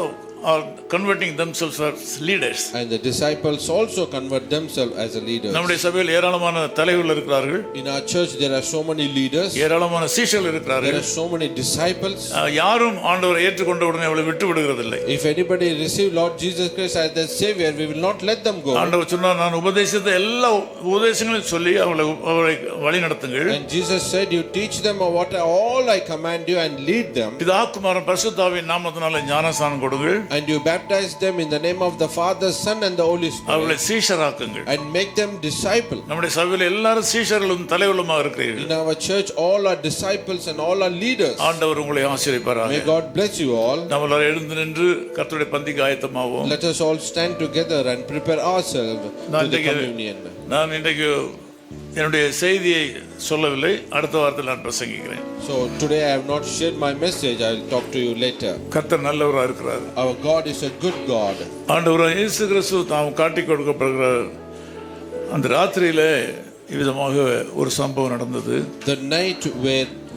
are converting themselves as leaders. And the disciples also convert themselves as a leader. நம்முடைய சபையில் ஏராளமான தலைவர்கள் இருக்கிறார்கள். In our church there are so many leaders. ஏராளமான சீஷர்கள் இருக்கிறார்கள். There are so many disciples. யாரும் ஆண்டவரை ஏற்றுக்கொண்ட உடனே அவளை விட்டு விடுகிறதில்லை. If anybody receive Lord Jesus Christ as their savior, we will not let them go. ஆண்டவர் சொன்னார், நான் உபதேசித்த எல்லா உபதேசங்களையும் சொல்லி அவரை வழி நடத்துங்கள். And Jesus said, you teach them what all I command you and lead them. பிதா குமாரன் பரிசுத்தாவின் நாமத்தினாலே ஞானஸ்நானம் கொடுங்கள். And you baptize them in the name of the Father, Son and the Holy Spirit. அவர்களை சீஷராக்குங்கள். And make them disciple. நம்முடைய சபையில் எல்லாரும் சீஷர்களும் தலைவர்களுமாக இருக்கிறீர்கள். In our church all are disciples and all are leaders. ஆண்டவர் உங்களை ஆசீர்வதிப்பாராக. May God bless you all. நாம் எல்லாரும் எழுந்து நின்று கர்த்தருடைய பந்திக்கு ஆயத்தமாவோம். Let us all stand together and prepare ourselves to the communion. நான் இன்றைக்கு என்னுடைய செய்தியை சொல்லவில்லை, அடுத்த வாரத்தில் நான் பிரசங்கிக்கிறேன். So today I have not shared my message. I will talk to you later. கர்த்தர் நல்லவராக இருக்கிறார். Our God is a good God. ஆண்டவராகிய இயேசு கிறிஸ்து தாம் காட்டிக் கொடுக்கப்படுகிற அந்த ராத்திரியிலே இவ்விதமாக ஒரு சம்பவம் நடந்தது. The night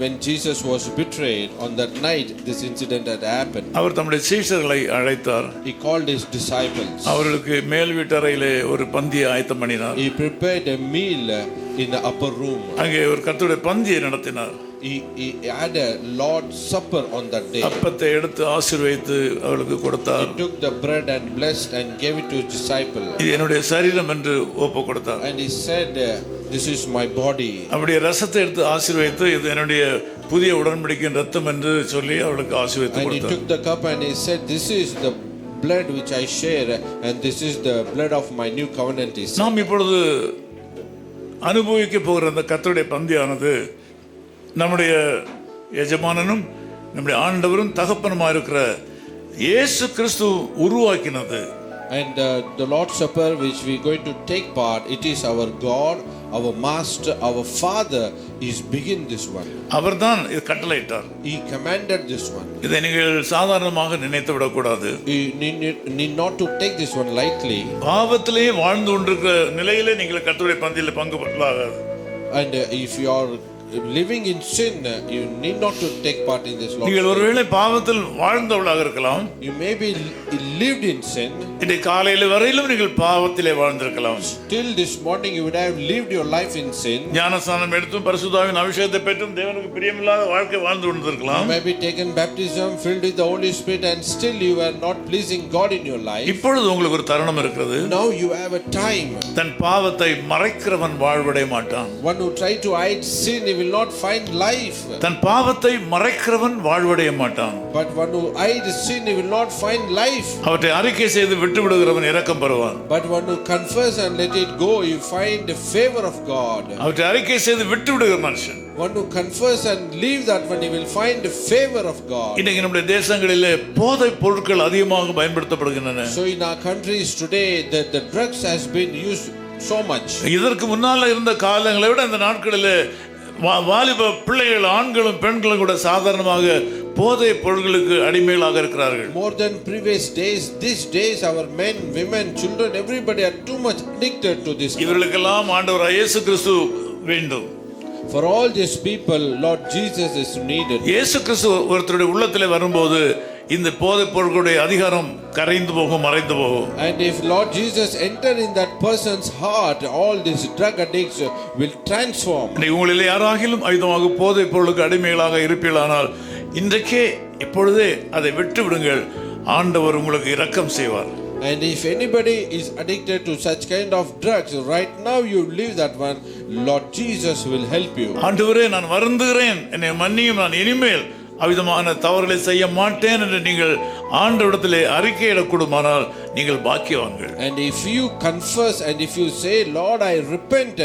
when Jesus was betrayed, on that night this incident had happened. அவர் தம்முடைய சீஷர்களை அழைத்தார். He called his disciples. அவர்களுக்கு மேல் வீட்டறையிலே ஒரு பந்தியை ஆயத்தம் பண்ணினார். He prepared a meal in the upper room. அங்கே ஒரு கர்த்தருடைய பந்தியை நடத்தினார். He had a Lord's supper on that day. அப்பத்தை எடுத்து ஆசீர்வதித்து அவர்களுக்கு கொடுத்தார். He took the bread and blessed and gave it to his disciples. இது என்னுடைய சரீரம் என்று ஒப்பு கொடுத்தார். And he said, this is my body. அவருடைய ரசத்தை எடுத்து ஆசீர்வதித்து இது என்னுடைய புதிய உடன்படிக்கையின் ரத்தம் என்று சொல்லி அவளுக்கு ஆசீர்வதித்து கொடுத்தார். And he took the cup and he said, this is the blood which I share and this is the blood of my new covenant. நாம் இப்பொழுது அனுபவிக்க போகிற அந்த கர்த்தருடைய பந்தியானது நம்முடைய எஜமானனும் நம்முடைய ஆண்டவரும் தகப்பனுமாக இருக்கிற இயேசு கிறிஸ்து உருவாக்கினது. And the Lord's Supper which we are going to take part, it is our God, our Master, our Father is begin this one. அவர்தான் இது கட்டளையிட்டார். He commanded this one. இதை நீங்கள் சாதாரணமாக நினைத்து விடக்கூடாது. You need not to take this one lightly. பாவத்திலே வாழ்ந்து கொண்டிருக்கிற நிலையிலே நீங்கள் கர்த்தருடைய பந்தியில் பங்கு பெறலாகாது. And if you are living in sin, you need not to take part in this. நீங்கள் ஒருவேளை பாவத்தில் வாழ்ந்தவளாக இருக்கலாம். You may be lived in sin. இன்றைக்கு காலையில வரையிலும் நீங்கள் பாவத்திலே வாழ்ந்திருக்கலாம். Till this morning you would have lived your life in sin. ஞானஸ்நானம் எடுத்தும் பரிசுத்தாவின் அபிஷேகத்தை பெற்றும் தேவனுக்கு பிரியமில்லாத வாழ்க்கை வாழ்ந்து கொண்டிருக்கலாம். You may be taken baptism, filled with the Holy Spirit, and still you are not pleasing God in your life. இப்பொழுது உங்களுக்கு ஒரு தருணம் இருக்கிறது. Now you have a time. தன் பாவத்தை மறைக்கிறவன் வாழ்வடைய மாட்டான். One who try to hide sin, he will not find life. தன் பாவத்தை மறைக்கிறவன் வாழ்வடைய மாட்டான். But one who hide sin, he will not find life. அவற்றை அறிக்கை செய்து விட்டு விடுகிறவன் இரக்கம் பெறுவான். But one who confess and let it go, you find the favor of God. அவற்றை அறிக்கை செய்து விட்டு விடுகிற மனுஷன், one who confess and leave that one, he will find the favor of God. இன்னைக்கு நம்முடைய தேசங்களிலே போதை பொருட்கள் அதிகமாக பயன்படுத்தப்படுகின்றன. So in our countries today the drugs has been used so much. இதற்கு முன்னால இருந்த காலங்களை விட இந்த நாட்களிலே வாலிப பிள்ளைகள் ஆண்களும் பெண்களும் கூட சாதாரணமாக போதை பொருட்களுக்கு அடிமைகளாக இருக்கிறார்கள். More than previous days, these days our men, women, children, everybody are too much addicted to this. இவர்களுக்கெல்லாம் ஆண்டவராகிய இயேசு கிறிஸ்து வேண்டும். For all these people, Lord Jesus is needed. இயேசு கிறிஸ்து ஒருத்தருடைய உள்ளத்திலே வரும்போது இந்த போதை பொருட்களுடைய அதிகாரம் கரைந்து போகும், மறைந்து போகும். And if Lord Jesus enter in that person's heart, all these drug addicts will transform. உங்களில் யாராகிலும் ஐதமாக போதை பொருளுக்கு அடிமைகளாக இருப்பீர்களானால் இன்றைக்கே இப்பொழுதே அதை விட்டு விடுங்கள், ஆண்டவர் உங்களுக்கு இரக்கம் செய்வார். And if anybody is addicted to such kind of drugs, right now you leave that one, Lord Jesus will help you. ஆண்டவரே, நான் வருந்துகிறேன், என்னை மன்னியும், நான் இனிமேல் அவ்விதமான தவறுகளை செய்ய மாட்டேன் என்று நீங்கள் ஆண்டவரிடத்திலே அறிக்கையிடக்கூடுமானால் நீங்கள் பாக்கியவான்கள். And if you confess and if you say, Lord, I repent,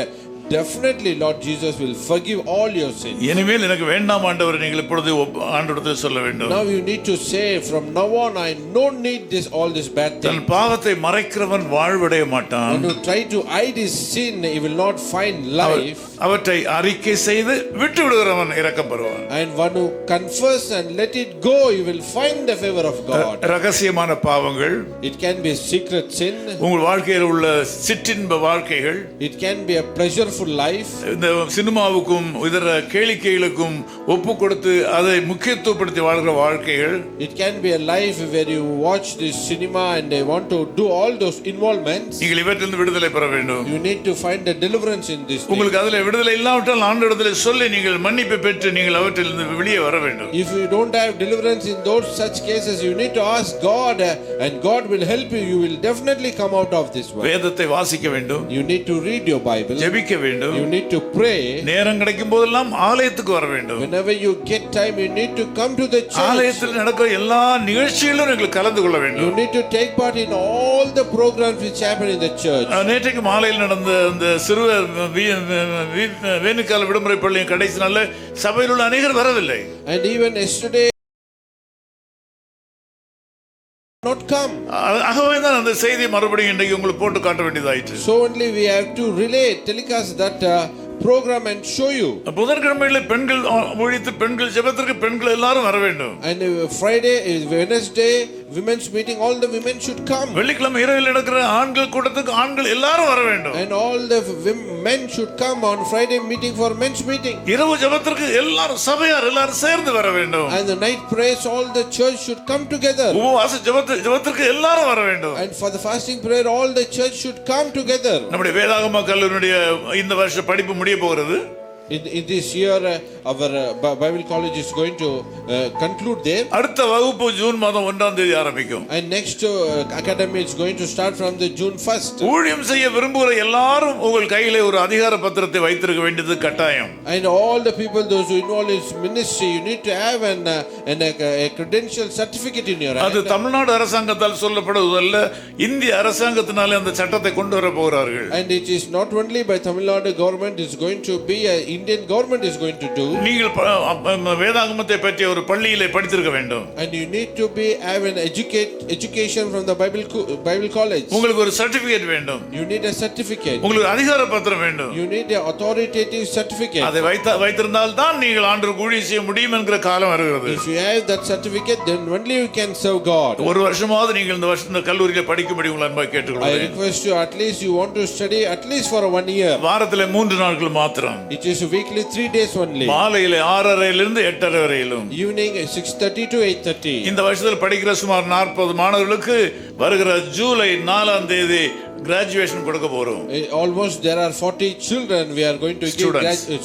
definitely Lord Jesus will forgive all your sins. இனிமேல் எனக்கு வேண்டாம் ஆண்டவரே நீங்கள் இப்பொழுது ஆண்டவரிடத்தில் சொல்ல வேண்டும். Now you need to say, from now on I don't need this all this bad than thing. பாவத்தை மறைக்கிறவன் வாழ்வடைய மாட்டான். When you try to hide his sin, he will not find life. அவற்றை அறிக்கை செய்து விட்டு விடுகிறவன் இரக்கம் பெறுவான். And one who confess and let it go, he will find the favor of God. ரகசியமான பாவங்கள், It can be a secret sin. உங்கள் வாழ்க்கையில் உள்ள சிற்றின்ப வாழ்க்கைகள், It can be a pleasureful life. இந்த சினிமாவுக்கும் இதர கேளிக்கைகளுக்கும் ஒப்பு கொடுத்து அதை முக்கியத்துவப்படுத்தி வாழ்கிற வாழ்க்கைகள், It can be a life where you watch this cinema and they want to do all those involvements. நீங்கள் இவற்றிலிருந்து விடுதலை பெற வேண்டும். You need to find the deliverance in this thing. உங்களுக்கு அதில் விடுதலை இல்லாவிட்டால் ஆண்டவரிடத்தில் சொல்லி நீங்கள் மன்னிப்பு பெற்று நீங்கள் அவற்றிலிருந்து வெளியே வர வேண்டும். If you don't have deliverance in those such cases, you need to ask God and God will help you. You will definitely come out of this one. வேதத்தை வாசிக்க வேண்டும், You need to read your Bible. ஜெபிக்க வேண்டும், You need to pray. நேரம் கிடைக்கும் போதெல்லாம் ஆலயத்துக்கு வர வேண்டும். Whenever you get time, you need to come to the church. ஆலயத்தில் நடக்கிற எல்லா நிகழ்ச்சிகளிலும் நீங்கள் கலந்து கொள்ள You வேண்டும். need to take part in all the programs which happen in the church. நேற்றைக்கு மாலையில் நடந்த அந்த சிறுவர் வேணுக்கால விடுமுறை பள்ளியின் கடைசி நாள்ல சபையில் உள்ள அநேகர் வரவில்லை. And even yesterday not come. ஆகவே தான் அந்த செய்தியை மறுபடியும் இன்றைக்கு உங்களுக்கு போட்டு காட்ட வேண்டியதாயிற்று. So only we have to relate, telecast that program and show you. புதன்கிழமையில பெண்கள் ஒழித்து பெண்கள் ஜெபத்திற்கு பெண்கள் எல்லாரும் வர வேண்டும். And Friday is Wednesday women's meeting, all the women should come. வெள்ளிக்கிழமை இரவில் நடக்கிற ஆண்கள் கூட்டத்துக்கு ஆண்கள் எல்லாரும் வர வேண்டும். And all the men should come on Friday meeting for men's meeting. இரவு ஜெபத்திற்கு எல்லாரும் சபையார் எல்லாரும் சேர்ந்து வர வேண்டும். And the night prayers, all the church should come together. உபவாச ஜெபத்திற்கு எல்லாரும் வர வேண்டும். And for the fasting prayer, all the church should come together. நம்முடைய வேதாகம கல்லூரியுடைய இந்த வருஷ படிப்பு முடிய போகிறது. In this year, our Bible college is going to conclude there. அடுத்த வகுப்பு ஜூன் மாதம் 1ஆம் தேதி ஆரம்பிக்கும். And next academy is going to start from the June 1st. ஊழியம் செய்ய விரும்புகிற எல்லாரும் உங்கள் கையிலே ஒரு அதிகார பத்திரத்தை வைத்திருக்க வேண்டியது கட்டாயம். And all the people, those who involved in ministry, you need to have a credential certificate in your அது hand. தமிழ்நாடு அரசாங்கத்தால் சொல்லப்படுவதல்ல, இந்திய அரசாங்கத்தினாலே அந்த சட்டத்தை கொண்டு வர போகிறார்கள். And it is not only by Tamil Nadu government, it's going to be a Indian government is going to do. நீங்கள் வேதாகமத்தை பற்றிய ஒரு பள்ளியிலே படித்திருக்க வேண்டும். And you need to have an education from the Bible college. உங்களுக்கு ஒரு certificate வேண்டும். You need a certificate. உங்களுக்கு அதிகார பத்திரம் வேண்டும். You need an authoritative certificate. அதை வைத்திருந்தால் தான் நீங்கள் ஆண்டவருக்கு ஊழியம் செய்ய முடியும் என்கிற காலம் வருகிறது. If you have that certificate, then only you can serve God. ஒரு வருஷமாவது நீங்கள் இந்த கல்லூரியில படிக்கும்படி உங்களை அன்பாக I கேட்டுக்கொள்கிறேன். request you, at least you want to study at least for 1 year. வாரத்திலே 3 நாட்கள் மாத்திரம். It is weekly 3 days only. மாலையிலே 6:30 8:30 வரையிலும். Evening 6:30 to 8:30. இந்த வருஷத்தில் படிக்கிற சுமார் 40 மாணவர்களுக்கு வருகிற ஜூலை 4ஆம் தேதி கிராஜுவேஷன் கொடுக்க போறோம். Almost there are 40 children we are going to give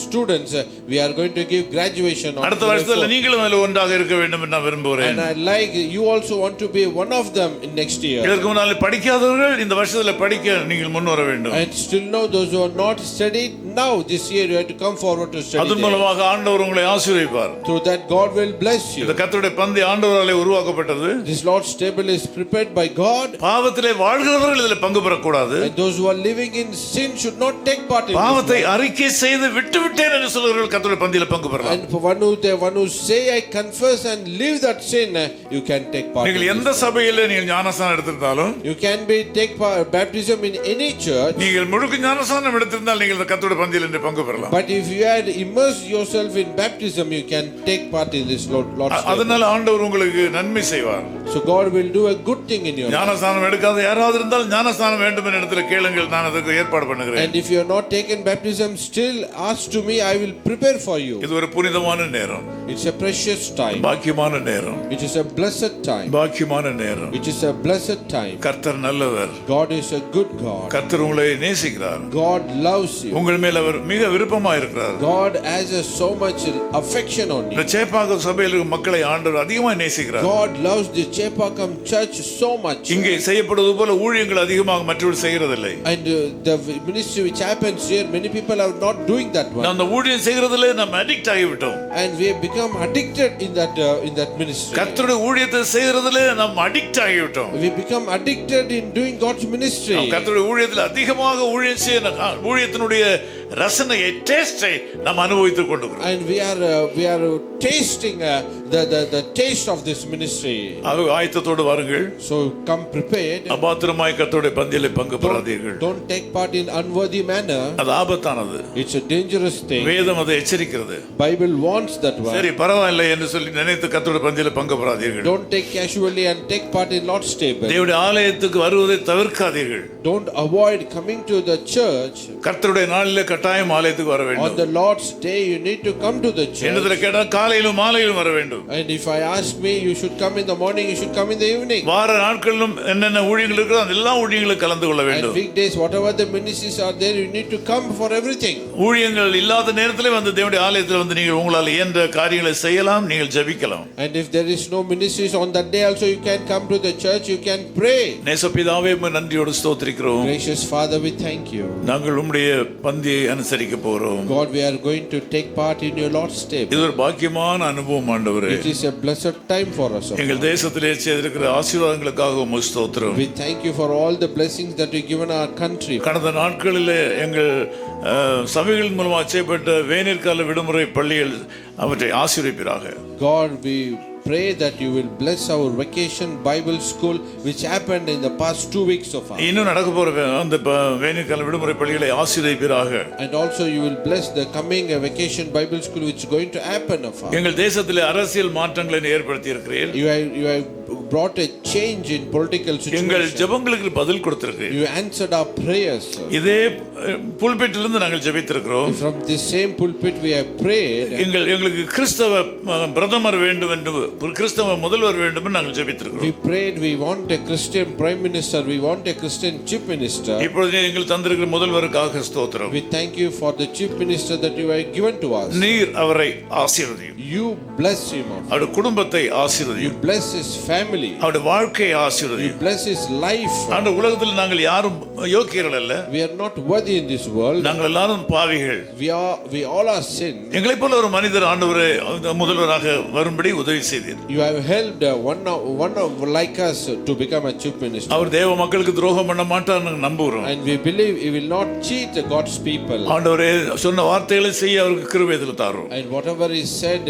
students we are going to give graduation on. அடுத்த வருஷத்துல நீங்களும் அதில் ஒன்றாக இருக்க வேண்டும் என்று நான் விரும்புகிறேன். And I like you also want to be one of them in next year. இதற்கு முன்னால படிக்காதவர்கள் இந்த வருஷத்துல படிக்க நீங்கள் முன் வர வேண்டும். And still know those who are not studied now this year you have to come forward to study. அதன் மூலமாக ஆண்டவர் உங்களை ஆசீர்வதிப்பார். Through that God will bless you. இந்த கர்த்தருடைய பந்தி ஆண்டவராலே உருவாக்கப்பட்டது. This Lord's table is prepared by God. பாவத்திலே வாழ்கிறவர்கள் இதில் பங்கு பெறக்கூடாது. And those who are living in sin should not take part in பாவத்தை அறிக்கை செய்து விட்டுவிட்டேன் என்று சொல்கிறவர்கள் கர்த்தருடைய பந்தியில பங்கு பெறலாம். And for one who say I confess and leave that sin, you can take part. நீங்கள் எந்த சபையிலே நீங்கள் ஞானஸ்நானம் எடுத்திருந்தாலும், You can take baptism in any church. நீங்கள் முழுக்க ஞானஸ்நானம் எடுத்திருந்தால் நீங்கள் இந்த கர்த்தருடைய பந்தியில இன்று பங்கு பெறலாம். But if you had immersed yourself in baptism, you can take part in this Lord's table. அதனால ஆண்டவர் உங்களுக்கு நன்மை செய்வார். So God will do a good thing in your life. ஞானஸ்நானம் எடுக்காத யாராவது இருந்தால் ஞானஸ்நானம் வேண்டும் என்ற இடத்துல கேளுங்கள், நான் அதுக்கு ஏற்பாடு பண்ணுகிறேன். And if you are not taken baptism, still ask to me, I will prepare for you. இது ஒரு புனிதமான நேரம். It's a precious time. பாக்கியமான நேரம். It is a blessed time. பாக்கியமான நேரம். It is a blessed time. கர்த்தர் நல்லவர். God is a good God. கர்த்தர் உங்களை நேசிக்கிறார். God loves you. உங்கள் மேல் அவர் மிக விருப்பமா இருக்கிறார். God has so much affection on you. இந்த சேப்பாக்கம் சபையில் இருக்கும் மக்களை ஆண்டவர் அதிகமாக நேசிக்கிறார். God loves the Chepakam church so much. இங்கே செய்யப்படுவது போல ஊழியங்கள் அதிகமாக மற்றவர்கள் செய்கிறதில்லை. And the ministry which happens here, many people are not doing that one. அந்த ஊழியம் செய்கிறதிலே நாம் addict ஆகிவிட்டோம். And we have become addicted in that ministry. கர்த்தருடைய ஊழியத்தை செய்கிறதிலே நாம் addict ஆகிவிட்டோம். We become addicted in doing God's ministry. கர்த்தருடைய ஊழியத்தில் அதிகமாக ஊழியம் செய்ய ஊழியத்தினுடைய ரசனையை, டேஸ்டை நாம் அனுபவித்துக் கொண்டிருக்கிறோம். And we are tasting the taste of this ministry. ஆயத்தத்தோடு வாருங்கள். So come prepared. அபாத்திரமாய் கர்த்தருடைய பந்தியிலே பங்கு பெறாதீர்கள். Don't take part in unworthy manner. அது ஆபத்தானது. It's a dangerous thing. வேதம் அதை எச்சரிக்கிறது. Bible wants that one. சரி, பரவாயில்லை என்று சொல்லி நினைத்து கர்த்தருடைய பந்தியிலே பங்கு பெறாதீர்கள். Don't take casually and take part in Lord's table. தேவனுடைய ஆலயத்துக்கு வருவதை தவிர்க்காதீர்கள். Don't avoid coming to the church. கர்த்தருடைய நாளிலே கட்டாயம் ஆலயத்துக்கு வர வேண்டும். On the Lord's day you need to come to the church. என்னதுல கேட்டா காலையிலும் மாலையிலும் வர வேண்டும். And if I ask me, you should come in the morning, you should come in the evening. வார நாட்களிலும் என்னென்ன ஊழியங்கள் இருக்கோ அந்த எல்லா ஊழியங்களும் கலந்து கொள்ள வேண்டும். And weekdays, whatever the ministries are there, you need to come for everything. ஊழியங்கள் இல்லாத நேரத்திலே வந்து தேவனுடைய ஆலயத்தில் வந்து நீங்கள் உங்களால் இயன்ற காரியங்களை செய்யலாம், நீங்கள் ஜெபிக்கலாம். And if there is no ministries on that day also, you can come to the church, you can pray. நேசபிதாவே நன்றியோடு ஸ்தோத்திரிக்கிறோம். Gracious Father, we thank you. நாங்கள் உம்முடைய பந்தியை அனுசரிக்க போகிறோம். God, we are going to take part in your Lord's table. இது ஒரு பாக்கியமான அனுபவம் ஆண்டவரே. It is a blessed time for us. எங்கள் தேசத்திலே செய்திருக்கிற ஆசீர்வாதங்களுக்காக உம்மை ஸ்தோத்திரம். We thank you for all the blessings that you given our country. கடந்த நாட்களிலே எங்கள் சபைகள் மூலமாக செய்யப்பட்ட வேநீர்கால விடுமுறை பள்ளிகள் அவற்றை ஆசீர்வதிப்பீராக. God, we pray that you will bless our vacation Bible school which happened in the past 2 weeks so far. இன்னும் நடக்க போற அந்த வேநீர்கால விடுமுறை பள்ளிகளை ஆசீர்வதிப்பீராக. And also you will bless the coming vacation Bible school which is going to happen of us. எங்கள் தேசத்திலே அரசியல் மாற்றங்களை ஏற்படுத்தி இருக்கிறீர்கள். You have brought a change in political situation. எங்கள் ஜெபங்களுக்கு பதில் கொடுத்திருக்கிறீர்கள். You answered our prayers. இதே புல்பிட்டிலிருந்து நாங்கள் ஜெபித்திருக்கிறோம். From this same pulpit we have prayed. எங்களுக்கு கிறிஸ்தவ பிரதமர் வேண்டும் என்று, கிறிஸ்தவ முதல்வர் வேண்டும் என்று நாங்கள் ஜெபித்திருக்கிறோம். We prayed we want a Christian prime minister, we want a Christian chief minister. இப்பொழுது எங்கள் தந்திருக்கிற முதல்வருக்காக ஸ்தோத்திரம். We thank you for the chief minister that you have given to us. நீர் அவரை ஆசீர்வதியும். You bless him. அவருடைய குடும்பத்தை ஆசீர்வதியும். You bless his family. அவருடைய வாழ்க்கையை You ஆசீர்வதியும். bless his life. அந்த உலகத்தில் நாங்கள் யாரும் யோக்கியர்கள் அல்ல. We are not worthy in this world. நாங்கள் எல்லாரும் பாவிகள். We all are sin. எங்களைப் போல ஒரு மனிதர் ஆண்டவரே முதல்வராக வரும்படி உதவி செய்தீர். You have helped one of like us to become a chief minister. அவர் தேவ மக்களுக்கு துரோகம் பண்ண மாட்டார்னு நம்புகிறோம். And we believe he will not cheat God's people. ஆண்டவரே சொன்ன வார்த்தைகளை செய்ய அவருக்கு கிருபை தாரும். And whatever is said,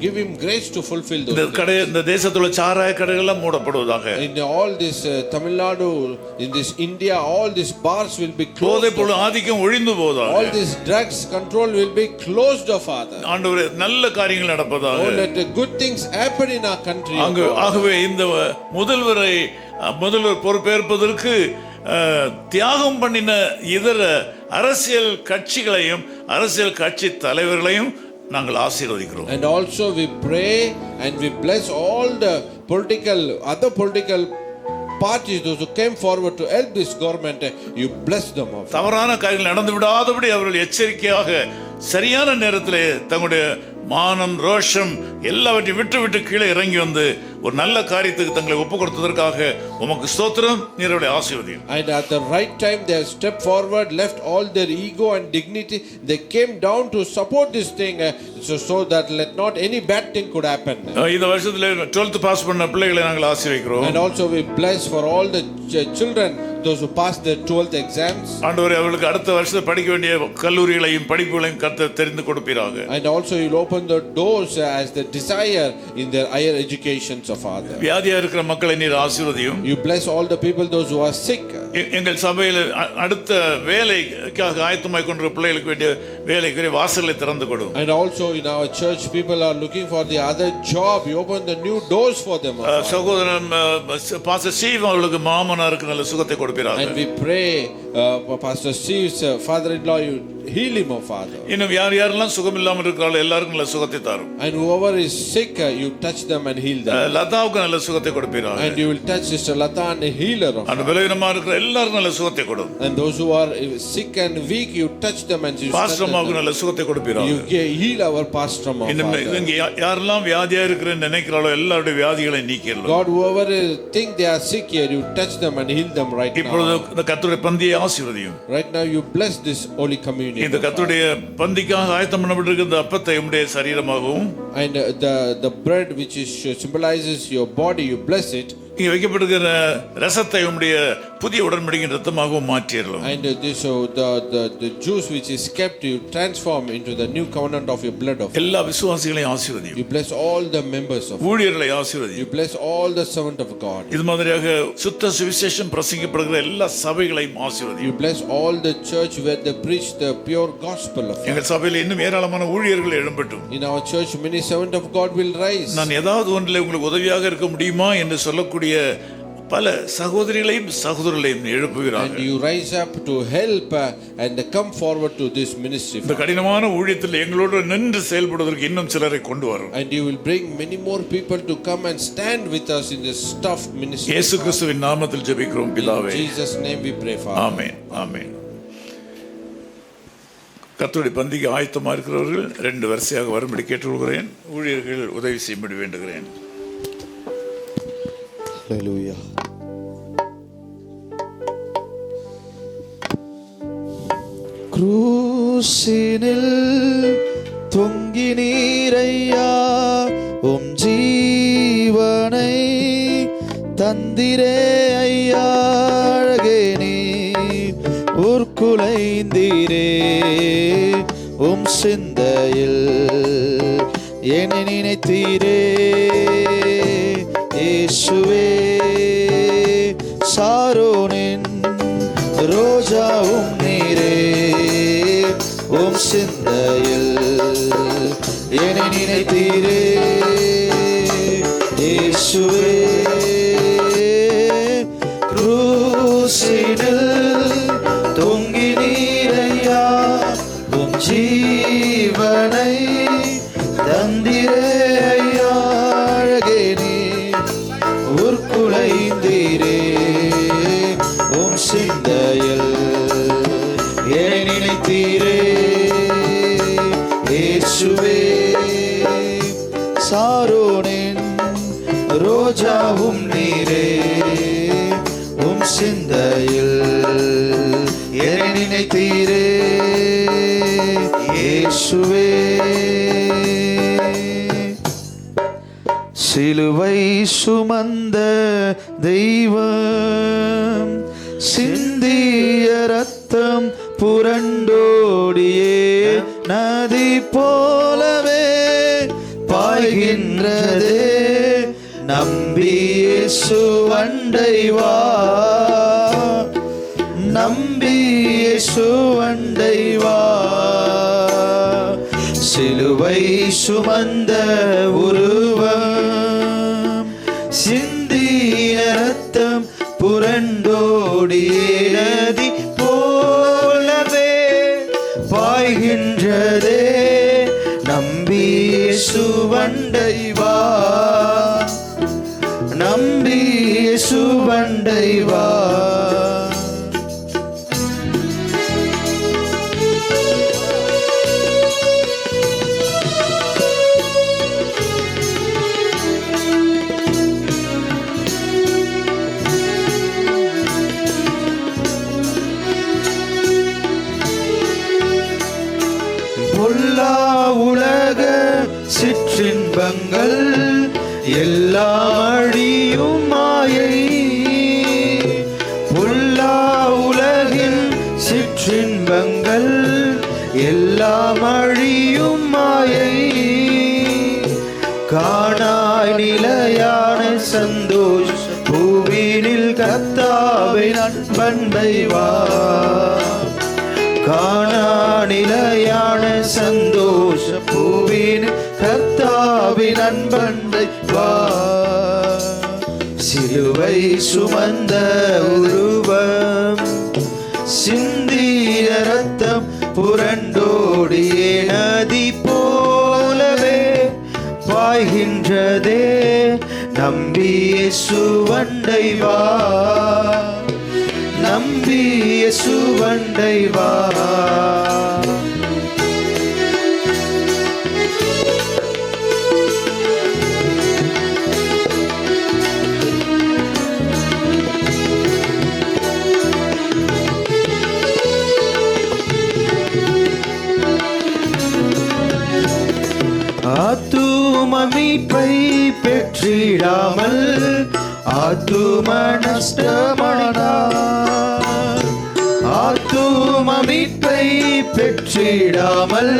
give him grace to fulfill those things. இந்த தேசத்துல சாராய கடைகள் எல்லாம் மூடப்படுவதாக. In all this Tamil Nadu, in this India, all these bars will be closed. போதைப்பொருள் ஆதிக்கம் ஒழிந்து போவதாக. All this drugs control will be closed, Father. ஆண்டவரே நல்ல காரியங்கள் நடப்பதாக. Oh, let good things happen in our country. ஆகவே இந்த முதல்வர் பொறுப்பேற்பதற்கு தியாகம் பண்ணின இதர அரசியல் கட்சிகளையும் அரசியல் கட்சி தலைவர்களையும் நாங்கள் ஆசீர்வதிக்கிறோம். And also we pray and we bless all the other political parties, those who came forward to help this government. You bless them. தவறான காரியங்கள் நடந்து விடாதபடி அவர்கள் எச்சரிக்கையாக சரியான நேரத்திலே தங்களுடைய மானம் ரோஷம் எல்லாவற்றையும் விட்டு கீழே இறங்கி வந்து ஒரு நல்ல காரியத்துக்கு தங்களை ஒப்பு கொடுத்ததற்காக உமக்கு ஸ்தோத்திரம். நீருடைய ஆசீர்வதியும். And at the right time they stepped forward, left all their ego and dignity, they came down to support this thing, so that let not any bad thing could happen. இந்த வருஷத்துல 12th பாஸ் பண்ண பிள்ளைகளை நாங்கள் ஆசீர்வதிக்கிறோம். And also we bless for all the children, those who passed their 12th exams. ஆண்டவரே அவர்களுக்கு அடுத்த வருஷத்துல படிக்க வேண்டிய கல்லூரிகளையும் படிப்புகளையும் கர்த்தர் தெரிந்து கொடுப்பீராக. And also you'll open the doors as they desire in their higher educations, Father. வியாதியா இருக்கிற மக்களை நீர் ஆசீர்வதியும். You bless all the people those who are sick. எங்கள் சபையில் அடுத்த வேலைக்காக ஆயத்தமாய் கொண்ட பிள்ளைகளுக்கு வேண்டிய வேலைக்கு வாசல்களை திறந்து கொடு. And also in our church people are looking for the other job. You open the new doors for them. சகோதரன் பாஸ்டர் ஸ்டீவ் அவர்களுக்கு மாமனாருக்கு நல்ல சுகத்தை கொடுப்பீராக. And we pray Pastor Steve's father-in-law, you heal him, Father. இன்னும் யாரெல்லாம் சுகம் இல்லாமல் இருக்கிறாங்களோ எல்லாருக்கும் நல்ல சுகத்தை தாரும். And whoever is sick, you touch them and heal them. லதாவுக்கு நல்ல சுகத்தை கொடுப்பீராக. And you will touch Sister Lata and heal her. அந்த பலவீனமா இருக்கிற எல்லாருக்கும் நல்ல சுகத்தை கொடு. And those who are sick and weak, you touch them and you pastor அம்மாவுக்கு நல்ல சுகத்தை கொடுப்பீராக. You heal our pastor அம்மா. இங்க யாரெல்லாம் வியாதியா இருக்கிறேன்னு நினைக்கிறாளோ எல்லாருடைய வியாதிகளை நீக்கிடலாம். God, whoever think they are sick here, you touch them and heal them right now. இப்பொழுது இந்த கர்த்தருடைய பந்தியை ஆசீர்வதியும். Right now you bless this holy communion. இந்த கர்த்தருடைய பந்திக்காக ஆயத்தம் பண்ணப்பட்டிருக்கிற இந்த அப்பத்தை உம்முடைய சரீரமாகவும் and the bread which is symbolizes your body, you bless it. இங்கே வைக்கப்பட்டிருக்கிற ரசத்தை உம்முடைய புதிய உடன்படிக்கையின் ரத்தமாகவும் மாற்றிடலாம். And the juice which is kept, you transform into the new covenant of your blood of. எல்லா விசுவாசிகளையும் ஆசீர்வதியும். You bless all the members of. ஊழியர்களை You ஆசீர்வதியும். bless all the servant of God. இது மாதிரியாக சுத்த சுவிசேஷம் பிரசங்கிக்கப்படுகிற எல்லா சபைகளையும் ஆசீர்வதியும். You bless all the church where they preach the pure gospel of. எங்கள் சபையில் இன்னும் ஏராளமான ஊழியர்கள் எழும்பட்டும். In our church many servant of God will rise. நான் ஏதாவது ஒன்றில் உங்களுக்கு உதவியாக இருக்க முடியுமா என்று சொல்லக்கூடிய பல சகோதரிகளையும் சகோதரர்களையும் எழுப்புகிறார்கள். And you rise up to help and come forward to this ministry. இந்த கடினமான ஊழியத்தில் எங்களோடு நின்று செயல்படுவதற்கு இன்னும் சிலரை கொண்டு வரும். And you will bring many more people to come and stand with us in this tough ministry. இயேசு கிறிஸ்துவின் நாமத்தில் ஜெபிக்கிறோம் பிதாவே. In Jesus name we pray, Father. ஆமென் ஆமென். கர்த்தருடைய பந்திக்கு ஆயத்தமாக இருக்கிறவர்கள் 2 வரிசையாக வரும்படி கேட்டுக்கொள்கிறேன். ஊழியர்கள் உதவி செய்யும்படி வேண்டுகிறேன். Hallelujah. ക്രൂശിനിൽ தொங்கி நீரையா உம் ஜீவனை தந்திரே ஐயா அழகே நீர் உருக்குலைந்தீரே உம் சிந்தையில் என்னை நினைத்தீரே இயேசுவே சாரோனின் ரோஜாவும் நீரே உம் சிந்தையில் என்னை நினைத்தீரே இயேசுவே ക്രൂശിനിல் தொங்கி நீரையா உம் ஜீவனை தந்திரே ஐயா அழகே நீர் உருக்குலைந்தீரே உம் சிந்தையில் என்னை நினைத்தீரே இயேசுவே சாரோனின் ரோஜாவும் நீரே உம் சிந்தையில் என்னை நினைத்தீரே இயேசுவே சிலுவை சுமந்த தெய்வம் சிந்திய ரத்தம் புரண்டோடியே நதி போலவே பாய்கின்றதே நம்பி இயேசு அண்டை வா நம்பி இயேசு அண்டை வா சிலுவை சுமந்த உருவம் சிந்திய ரத்தம் புரண்டோடியே நதி போலவே பாய்கின்றதே நம்பி இயேசு அண்டை வா நம்பி இயேசு அண்டை வா பொல்லா உலக சிற்றின்பங்கள் எல்லாம் அழியும் மாயை பொல்லா உலகின் சிற்றின்பங்கள் எல்லாம் அழியும் மாயை காணாய் நிலையான சந்தோஷ பூவினில் கர்த்தாவின் அன்பை வா காணா நிலையான சந்தோஷ பூவின் கர்த்தாவின் அன்பை வா சிலுவை சுமந்த உருவம் சிந்திய ரத்தம் புரண்டோடியே நதி போலவே பாய்கின்றதே நம்பி இயேசு அண்டை வா நம்பி இயேசு அண்டை வா ஆத்தும மீட்பை பெற்றிடாமல் ஆத்தும நஷ்டமானார். ஆத்தும மீட்பை பெற்றிடாமல்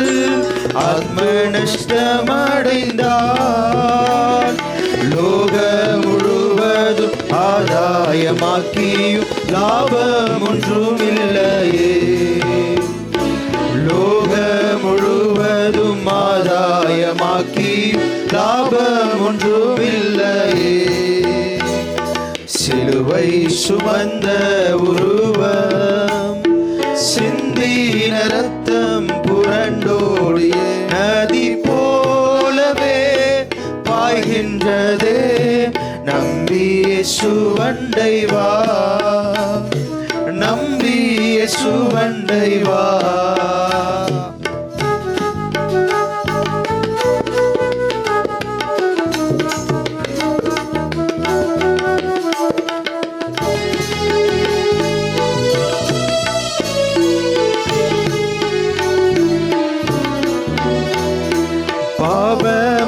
ஆத்ம நஷ்டமடைந்தார். லோக முழுவதும் ஆதாயமாக்கியும் லாபம் ஒன்றுமில்லையே. லோக முழுவதும் ஆதாயமாக்கியும் லாபம் ஒன்றுமில்லையே. சிலுவை சுமந்த உருவம் சிந்தின ரத்தம் புரண்டோடிய நதி போலவே பாய்கின்றதே. நம்பி இயேசுவண்டை வா, நம்பி இயேசுவண்டை வா.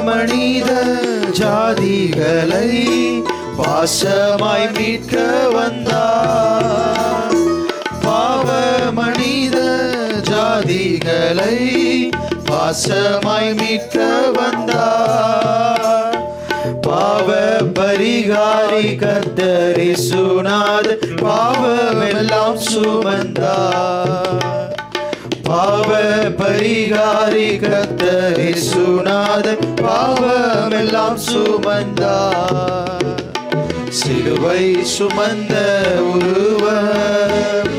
மனித ஜாதிகளை பாசமாய் மீட்க வந்தார். பாவ மனித ஜாதிகளை பாசமாய் மீட்க வந்தார். பாவ பரிகாரி கர்த்தர் இயேசுநாத பாவமெல்லாம் சுமந்தார். பாவ பரிகாரி கர்த்தர் இயேசுநாத பாவமெல்லாம் சுமந்தார். சிலுவை சுமந்த உருவம்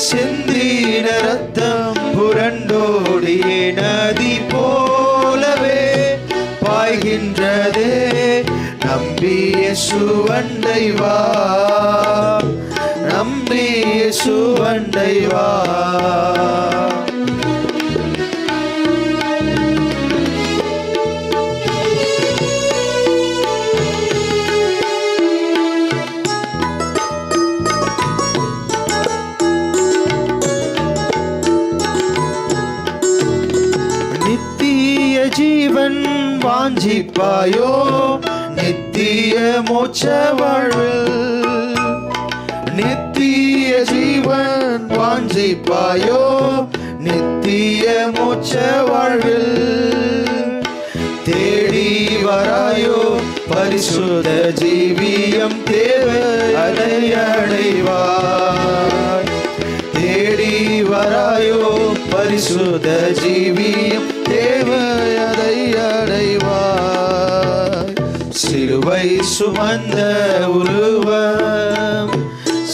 சிந்தின ரத்தம் புரண்டோடிய நதி போலவே பாய்கின்றதே. நம்பி இயேசுவண்டை வா, நம்பி இயேசுவண்டை வா. ஜீவன் வாஞ்சிப்பாயோ நித்திய மோட்ச வாழ்வில். நித்திய ஜீவன் வாஞ்சிப்பாயோ நித்திய மோட்ச வாழ்வில். தேடி வராயோ பரிசுத்த ஜீவியம் தேவை அதை அடைவாய். தேடி வராயோ பரிசுத்த ஜீவியம் தேவை அதை அடைவாய். சிலுவை சுமந்த உருவம்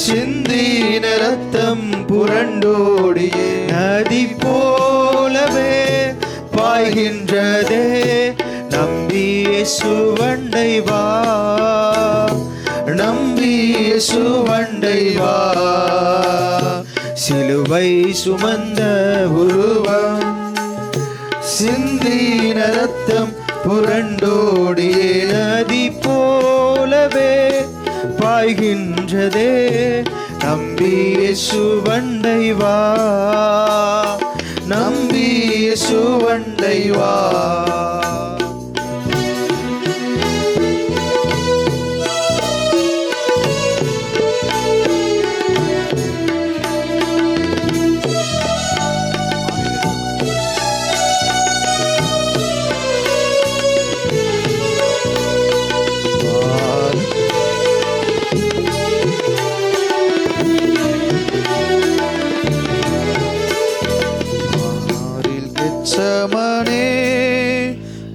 சிந்தின ரத்தம் புரண்டோடிய நதி போலவே பாய்கின்றதே. நம்பி இயேசுவண்டை வா, நம்பி இயேசுவண்டை வா. சிலுவை சுமந்த உருவம் சிந்தின ரத்தம் புரண்டோடிய நதி போலவே பாய்கின்றதே. நம்பி இயேசுவண்டை வா, நம்பி இயேசுவண்டை வா.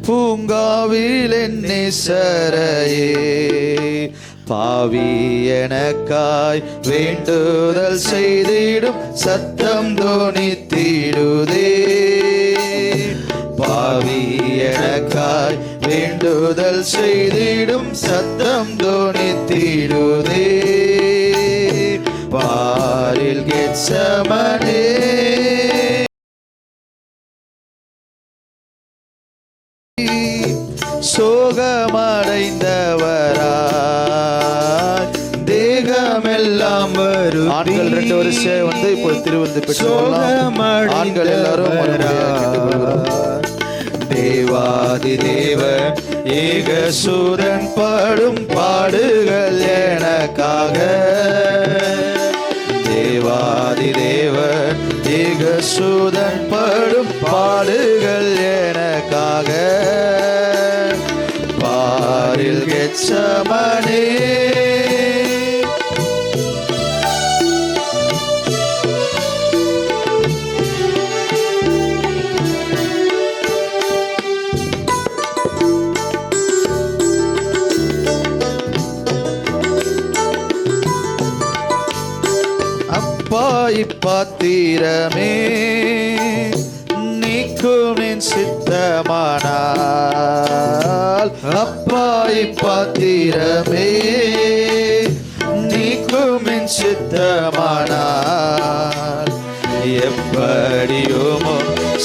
பூங்காவில் என்னை சரையே பாவி எனக்காய் வேண்டுதல் செய்திடும் சத்தம் தோனித்திடுதே. பாவி எனக்காய் வேண்டுதல் செய்திடும் சத்தம் தோனித்திடுதே. பாரில் கெத்சமனே சோகமடைந்தவராய் தேகமெல்லாம் வரும். ஆண்கள் 2 வருஷம் வந்து இப்போ திருவிருந்து பெற்றோம். ஆண்கள் எல்லாரும் தேவாதி தேவ ஏகசூரன் பாடும் பாடுகள் என கெத்சமனே. அப்பா இப்பாத்திரமே நீக்கும் என் சித்தமானால், அப்பா இப்பாத்திரமே நீக்கும் என் சித்தமானால், எப்படியுமோ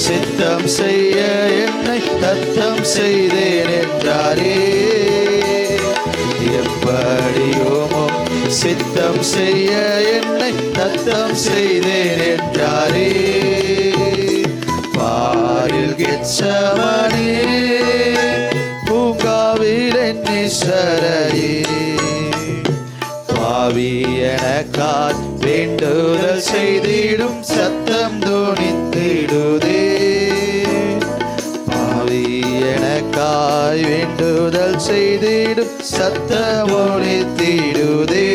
சித்தம் செய்ய என்னை தத்தம் செய்தேன் என்றாரே. எப்படியுமோ சித்தம் செய்ய என்னை தத்தம் செய்தேன் என்றாரே. பாரில் கெத்சமனே பூங்காவில் என் நேசரையே, பாவி எனக்காய் வேண்டுதல் செய்திடும் சத்தம் தொனித்திடுதே. பாவி எனக்காய் வேண்டுதல் செய்திடும் சத்தம் தொனித்திடுதே.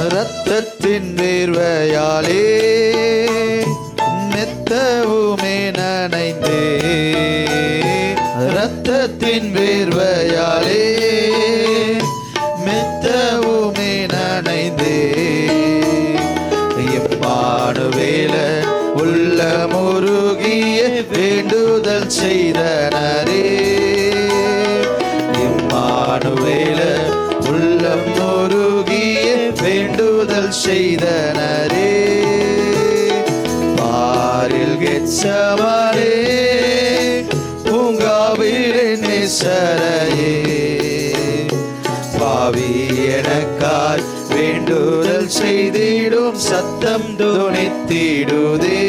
இரத்தத்தின் வேர்வையாலே மெத்தவுமே நனைந்தே, இரத்தத்தின் வேர்வையாலே மெத்தவுமே நனைந்தே. எம்மானுவேலன் உள்ளமுருகிய வேண்டுதல் செய்தனரே. எம்மானுவேலன் உள்ளம் முருகிய வேண்டுதல் செய்தனரே. பாரில் கெத்சமனே பூங்காவில் என் நேசரையே, பாவி எனக்காய் வேண்டுதல் செய்திடும் சத்தம் தொனித்திடுதே.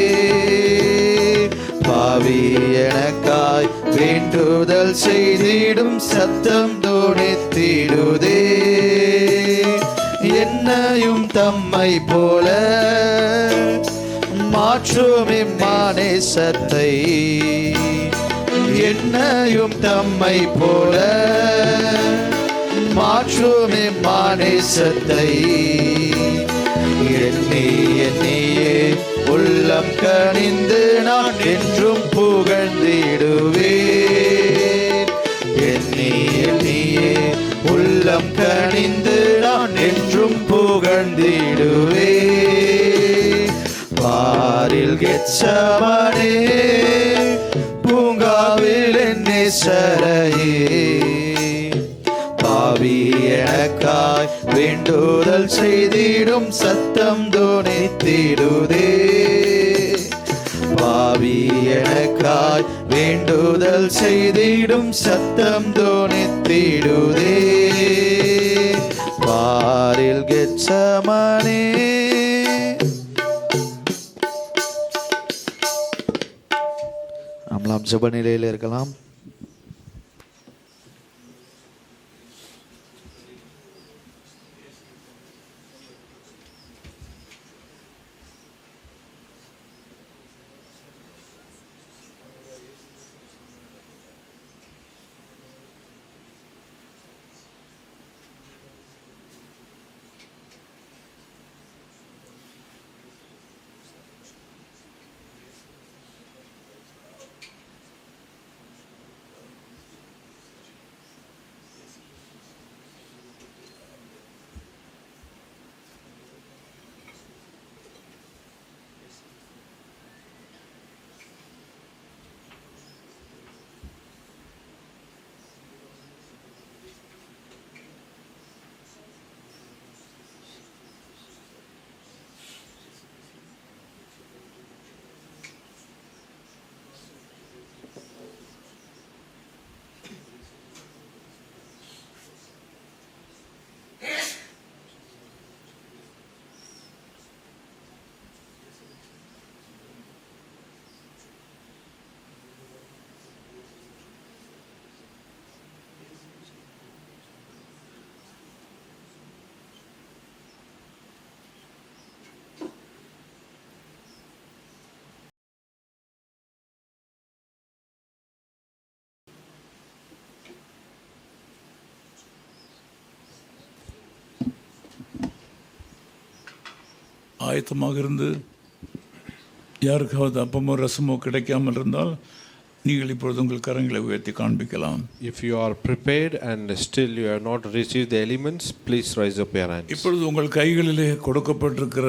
பாவி எனக்காய் வேண்டுதல் செய்திடும் சத்தம் தொனித்திடுதே. என்னையும் தம்மை போல மாற்றும் இம்மானேசத்தை, என்னையும் தம்மை போல மாற்றும் இம்மானேசத்தை, எண்ணி எண்ணியே உள்ளம் கனிந்து நான் என்றும் புகழ்ந்திடுவேன். எண்ணி எண்ணியே உள்ளம் கனிந்து நான் என்றும் புகழ்ந்திடுவேன். பாரில் கெத்சமனே பூங்காவில் என் நேசரையே, பாவி எனக்காய் வேண்டுதல் செய்திடும் சத்தம் தொனித்திடுதே. பாவி எனக்காய் வேண்டுதல் செய்திடும் சத்தம் தொனித்திடுதே. பாரில் கெத்சமனே. நம்மளாம் ஜெப நிலையில் இருக்கலாம். ஆயத்தமாக இருந்து யாருக்காவது அப்பமோ ரசமோ கிடைக்காமல் இருந்தால் நீங்கள் இப்பொழுது உங்கள் கரங்களை உயர்த்தி காண்பிக்கலாம். If you are prepared and still you have not received the elements, please raise up your hands. இப்பொழுது உங்கள் கைகளிலே கொடுக்கப்பட்டிருக்கிற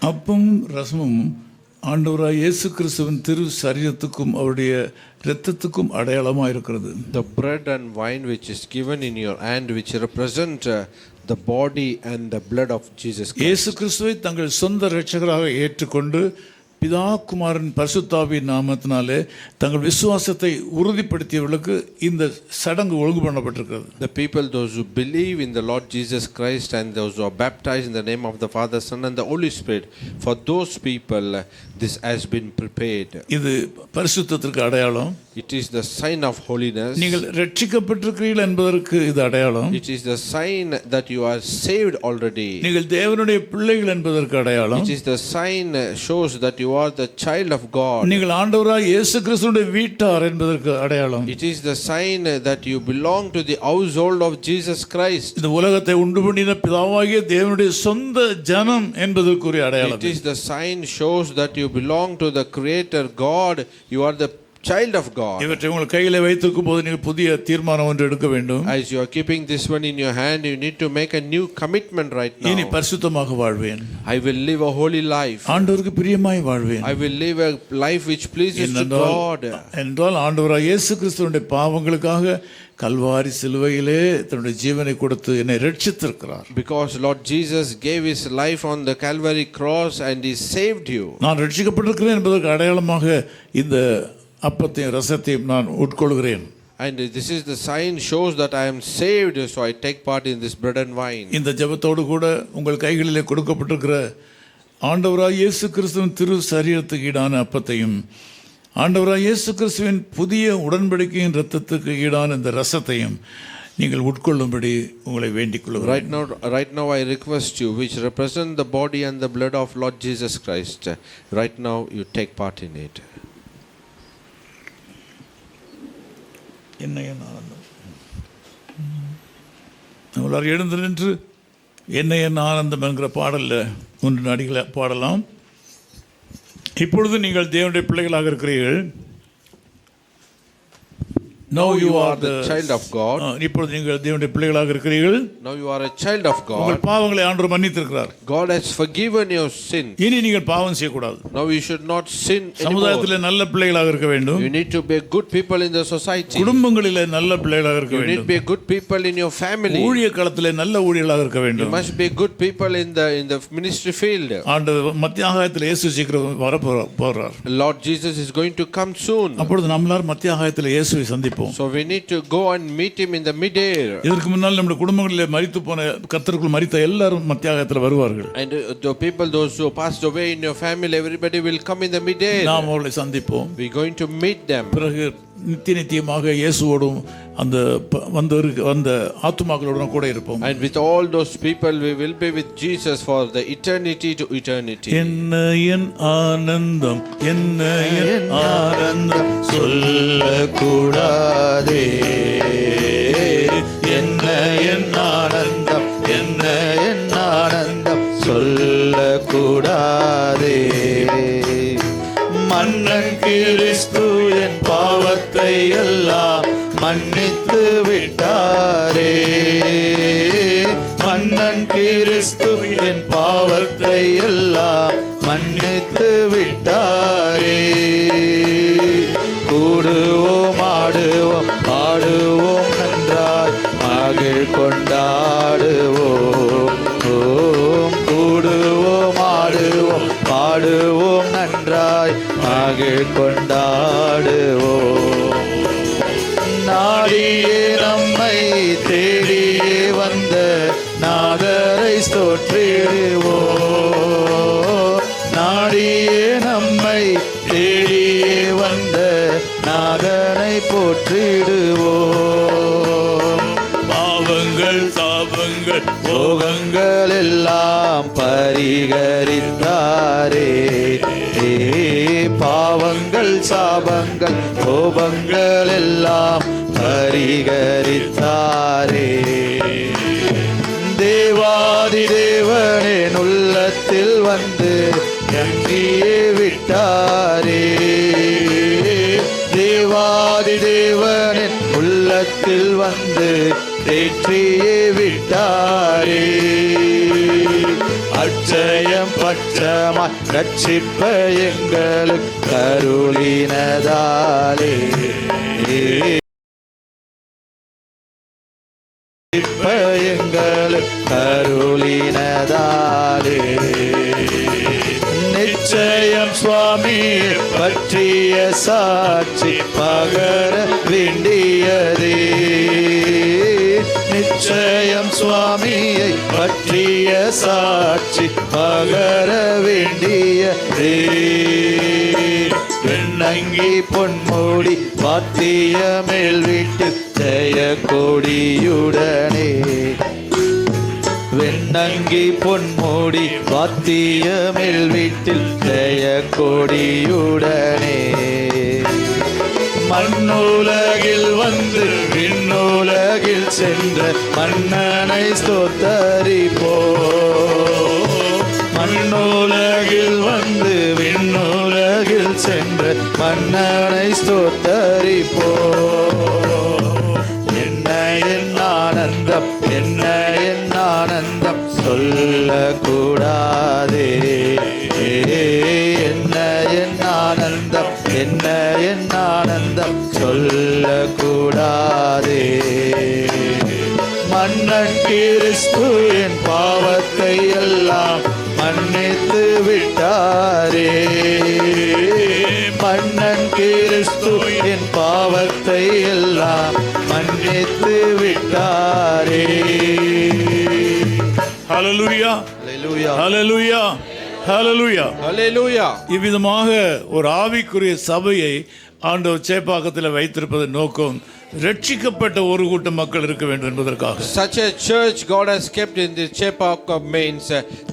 அப்பமும் ரசமும் ஆண்டவராய் இயேசு கிறிஸ்துவின் திரு சரீரத்துக்கும் அவருடைய இரத்தத்துக்கும் அடையாளமாக இருக்கிறது. The bread and wine which is given in your hand, which represent the body and the blood of Jesus Christ. இயேசு கிறிஸ்துவை தங்கள் சொந்த இரட்சகராக ஏற்றுக்கொண்டு பிதா குமாரன் பரிசுத்தாவியின் நாமத்தினாலே தங்கள் விசுவாசத்தை உறுதிப்படுத்தியவர்களுக்கு இந்த சடங்கு ஒழுங்கு பண்ணப்பட்டிருக்கிறது. The people, those who believe in the Lord Jesus Christ and those who are baptized in the name of the Father, Son and the Holy Spirit, for those people this has been prepared. இது பரிசுத்தத்திற்கு அடையாளம். It is the sign of holiness. நீங்கள் ரட்சிக்கப்பட்டிருக்கிறீர்கள் என்பதற்கு இது அடையாளம். It is the sign that you are saved already. நீங்கள் தேவனுடைய பிள்ளைகள் என்பதற்கு அடையாளம். It is the sign shows that you are the child of God. நீங்கள் ஆண்டவராய் இயேசு கிறிஸ்துவின் வீட்டார் என்பதற்கு அடையாளம். It is the sign that you belong to the household of Jesus Christ. இந்த உலகத்தை உண்டு பண்ணின பிதாவாகிய தேவனுடைய சொந்த ஜனம் என்பதற்குரிய அடையாளம். It is the sign shows that you belong to the creator God. You are the child of God. இவற்றை உங்கள் கையிலே வைத்திருக்கும் போது நீங்கள் புதிய தீர்மானம் ஒன்று எடுக்க வேண்டும். As you are keeping this one in your hand, you need to make a new commitment right now. இனி பரிசுத்தமாக வாழ்வேன். I will live a holy life. ஆண்டவருக்கு பிரியமாய் வாழ்வேன். I will live a life which pleases to God. என்றால் ஆண்டவராய் இயேசு கிறிஸ்துவினுடைய பாவங்களுக்காக கல்வாரி சிலுவையிலே தன்னுடைய ஜீவனை கொடுத்து என்னை ரட்சித்திருக்கிறார். Because Lord Jesus gave his life on the Calvary cross and he saved you. நான் ரட்சிக்கப்பட்டிருக்கிறேன் என்பதற்கு அடையாளமாக இந்த அப்பத்தையும் ரசத்தையும் நான் உட்கொள்கிறேன். And this is the sign shows that I am saved, so I take part in this bread and wine. இந்த ஜெபத்தோடு கூட உங்கள் கைகளிலே கொடுக்கப்பட்டிருக்கிற ஆண்டவராய் இயேசு கிறிஸ்துவின் திரு சரீரத்துக்கு ஈடான அப்பத்தையும் ஆண்டவராய் இயேசு கிறிஸ்துவின் புதிய உடன்படிக்கையின் இரத்தத்துக்கு ஈடான இந்த ரசத்தையும் நீங்கள் உட்கொள்ளும்படி உங்களை வேண்டிக் கொள்கிறேன். Right now I request you, which represent the body and the blood of Lord Jesus Christ, right now you take part in it. என்ன ஆனந்தம். நம்மளால் எழுந்து நின்று என்ன ஆனந்தம் என்கிற பாடலில் 3 நடிகளை பாடலாம். இப்பொழுது நீங்கள் தேவனுடைய பிள்ளைகளாக இருக்கிறீர்கள். Now you are the child of God. இப்பொழுது நீங்கள் தேவனுடைய பிள்ளைகளாக இருக்கிறீர்கள். Now you are a child of God. உங்கள் பாவங்களை ஆண்டவர் மன்னித்திருக்கிறார். God has forgiven your sin. இனி நீங்கள் பாவம் செய்யக்கூடாது. Now you should not sin anymore. சமுதாயத்திலே நல்ல பிள்ளைகளாக இருக்க வேண்டும். You need to be good people in the society. குடும்பங்களிலே நல்ல பிள்ளைகளாக இருக்க You வேண்டும். need to be good people in your family. ஊழிய களத்திலே நல்ல ஊழியர்களாக இருக்க You வேண்டும். must be good people in the ministry field. ஆண்டவர் மத்திய ஆகாயத்தில் இயேசு சீக்கிரம் வர போறார். Lord Jesus is going to come soon. அப்பொழுது நம்மளார் மத்திய ஆகாயத்தில் இயேசுவை சந்திப்போம். So we need to go and meet him in the mid-air. இதற்கு முன்னால் நம்முடைய குடும்பங்களிலே மரித்து போன கர்த்தருக்குள் மரித்த எல்லாரும் மத்திய ஆகாயத்தில் வருவார்கள். And the people, those who passed away in your family, everybody will come in the mid-air. நாம் அவர்களை சந்திப்போம். We are going to meet them. பிறகு நித்தியமாக இயேசுவோடும் அந்த வந்த ஆத்துமாக்களோடும் கூட இருப்போம். And with all those people we will be with Jesus for the eternity to eternity. என்ன என் ஆனந்தம், என்ன என் ஆனந்தம் சொல்லக்கூடாதே. என்ன என் ஆனந்தம், என்ன என் ஆனந்தம் சொல்லக்கூடாதே. மன்னன் கிறிஸ்து என் பாவத்தை எல்லாம் மன்னித்து விட்டாரே. மன்னன் கிறிஸ்து என் பாவத்தை எல்லாம் மன்னித்து விட்டாரே. கூடுவோம் ஆடுவோம் பாடுவோம் நன்றாய் மகிழ் கொண்டாடுவோம். கூடுவோம் ஆடுவோம் பாடுவோம் நன்றாய் மகிழ் கொண்டாடுவோம். நாடியே நம்மை தேடியே வந்த நாதரை ஸ்தோற்றிடுவோம். நாடியே நம்மை தேடியே வந்த நாதனை போற்றிடுவோம். பாவங்கள் சாபங்கள் போகங்கள் எல்லாம் பரிகரித்தாரே. பாவங்கள் சாபங்கள் கோபங்கள் எல்லாம் பரிகரித்தாரே. தேவாதி தேவனின் உள்ளத்தில் ஆதிதேவனின் உள்ளத்தில் வந்து தேற்றியே விட்டாரே. அட்சயம் பட்சமாய் ரட்சிப்ப எங்களுக்கு அருளினதாலே. எங்களுக்கு அருளினதாலே. நிச்சயம் சுவாமியை பற்றிய சாட்சி பகர வேண்டியதே. நிச்சயம் சுவாமியை பற்றிய சாட்சி பகர வேண்டியதே. வெண்ணங்கி பொன்மூடி பாத்திய மேல் வீட்டு ஜெய கொடியுடனே. வெண்ணங்கி பொன்மூடி வாத்திய மேல் வீட்டில் ஜெய கொடியுடனே. மண்ணுலகில் வந்து விண்ணுலகில் சென்ற மன்னனை ஸ்தோத்தரிப்போ. மண்ணுலகில் வந்து விண்ணுலகில் சென்ற மன்னனை ஸ்தோத்தரிப்போ. என்ன என் ஆனந்தம், என்ன என் ஆனந்தம் சொல்லக்கூடாதே. என்ன என் ஆனந்தம், என்ன என் ஆனந்தம் சொல்லக்கூடாதே. மன்னன் கிறிஸ்து என் பாவத்தை எல்லாம் மன்னித்து விட்டாரே. மன்னன் கிறிஸ்து என் பாவத்தை எல்லாம் மன்னித்து விட்டாரே. ஹல்லேலூயா, ஹல்லேலூயா, ஹல்லேலூயா, Hallelujah. இவ்விதமாக ஒரு ஆவிக்குரிய சபையை ஆண்டவர் சேப்பாக்கத்தில் வைத்திருப்பதன் நோக்கம் ரட்சிக்கப்பட்ட ஒரு கூட்டம் மக்கள் இருக்க வேண்டும் என்பதற்காக. Such a church God has kept in the Chepauk means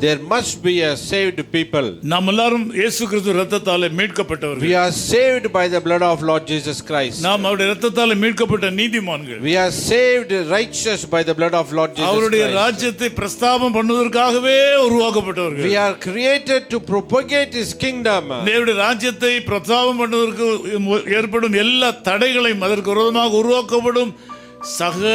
there must be a saved people. நாம் எல்லாரும் இயேசு கிறிஸ்து இரத்தத்தாலே மீட்கப்பட்டவர்கள். We are saved by the blood of Lord Jesus Christ. நாம் அவருடைய இரத்தத்தாலே மீட்கப்பட்ட நீதிமான்கள். We are saved righteous by the blood of Lord Jesus அவருடைய Christ. ராஜ்யத்தை பிரஸ்தாபம் பண்ணுவதற்காகவே உருவாக்கப்பட்டவர்கள். We are created to propagate His kingdom. தேவனுடைய ராஜ்யத்தை பிரஸ்தாபம் பண்ணுவதற்கு ஏற்படும் எல்லா தடைகளையும் அதற்கு விரோதமாக உருவாக்கப்படும் சகல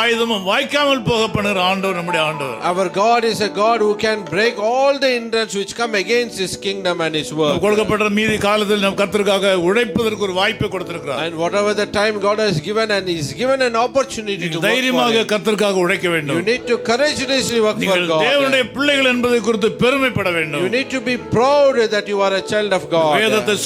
ஆயுதமும் வாய்க்காமல் போக பண்ணுகிற ஆண்டவர் நம்முடைய ஆண்டவர். Our God is a God who can break all the hindrances which come against His kingdom and His work. கொடுக்கப்பட்ட மீதி காலத்தில் நாம் கர்த்தருக்காக உழைப்பதற்கு ஒரு வாய்ப்பை கொடுத்திருக்கிறார். And whatever the time God has given, and He's given an opportunity to work for தைரியமாக Him. கர்த்தருக்காக உழைக்க வேண்டும். You need to courageously work for நீங்கள் God. தேவனுடைய பிள்ளைகள் என்பதை குறித்து பெருமைப்பட வேண்டும். You need to be proud that you are a child of God. வேதத்தை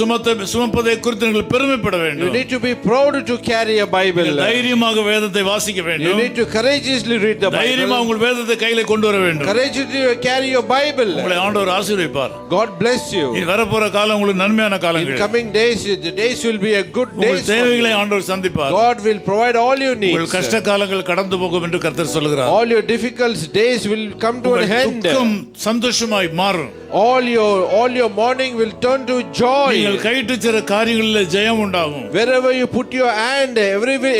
சுமப்பதை குறித்து நீங்கள் பெருமைப்பட You வேண்டும். need to be proud to carry a Bible. தைரியமாக வேதத்தை வாசிக்க You வேண்டும். need to courageously read the தைரியமாக Bible. உங்கள் வேதத்தை கையில கொண்டு வர வேண்டும். Courageously carry your Bible. உங்களை ஆண்டவர் ஆசீர்வதிப்பார். God bless you. இனி வரப்போற காலம் உங்களுக்கு நன்மையான In காலங்கள். coming days, the days will be a good உங்கள் days. for தேவைகளை you. ஆண்டவர் சந்திப்பார். God will provide all your உங்கள் needs. கஷ்ட காலங்கள் கடந்து போகும் என்று கர்த்தர் சொல்கிறார். All your difficult days will come to an உங்கள் end. துக்கம் சந்தோஷமாய் மாறும். All your mourning will turn to joy. நீங்கள் கையிட்டு சில காரியங்களில் ஜெயம் உண்டாகும். Wherever you put your hand,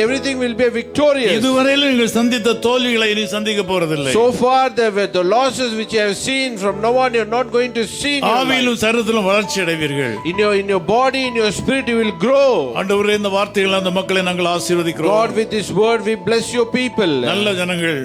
everything will be victorious. இதுவரையிலும் நீங்கள் சந்தித்த தோல்விகளை இனி சந்திக்க போறதில்லை. So far, the losses which you have seen, from now on, you're not going to see. in your life. ஆவியிலும் சரீரத்திலும் வளர்ச்சி அடைவீர்கள். In your body, in your spirit, you will grow. ஆண்டவரே, இந்த வார்த்தைகள் அந்த மக்களை நாங்கள் ஆசீர்வதிக்கிறோம். God, with this word, we bless your people. நல்ல ஜனங்கள்,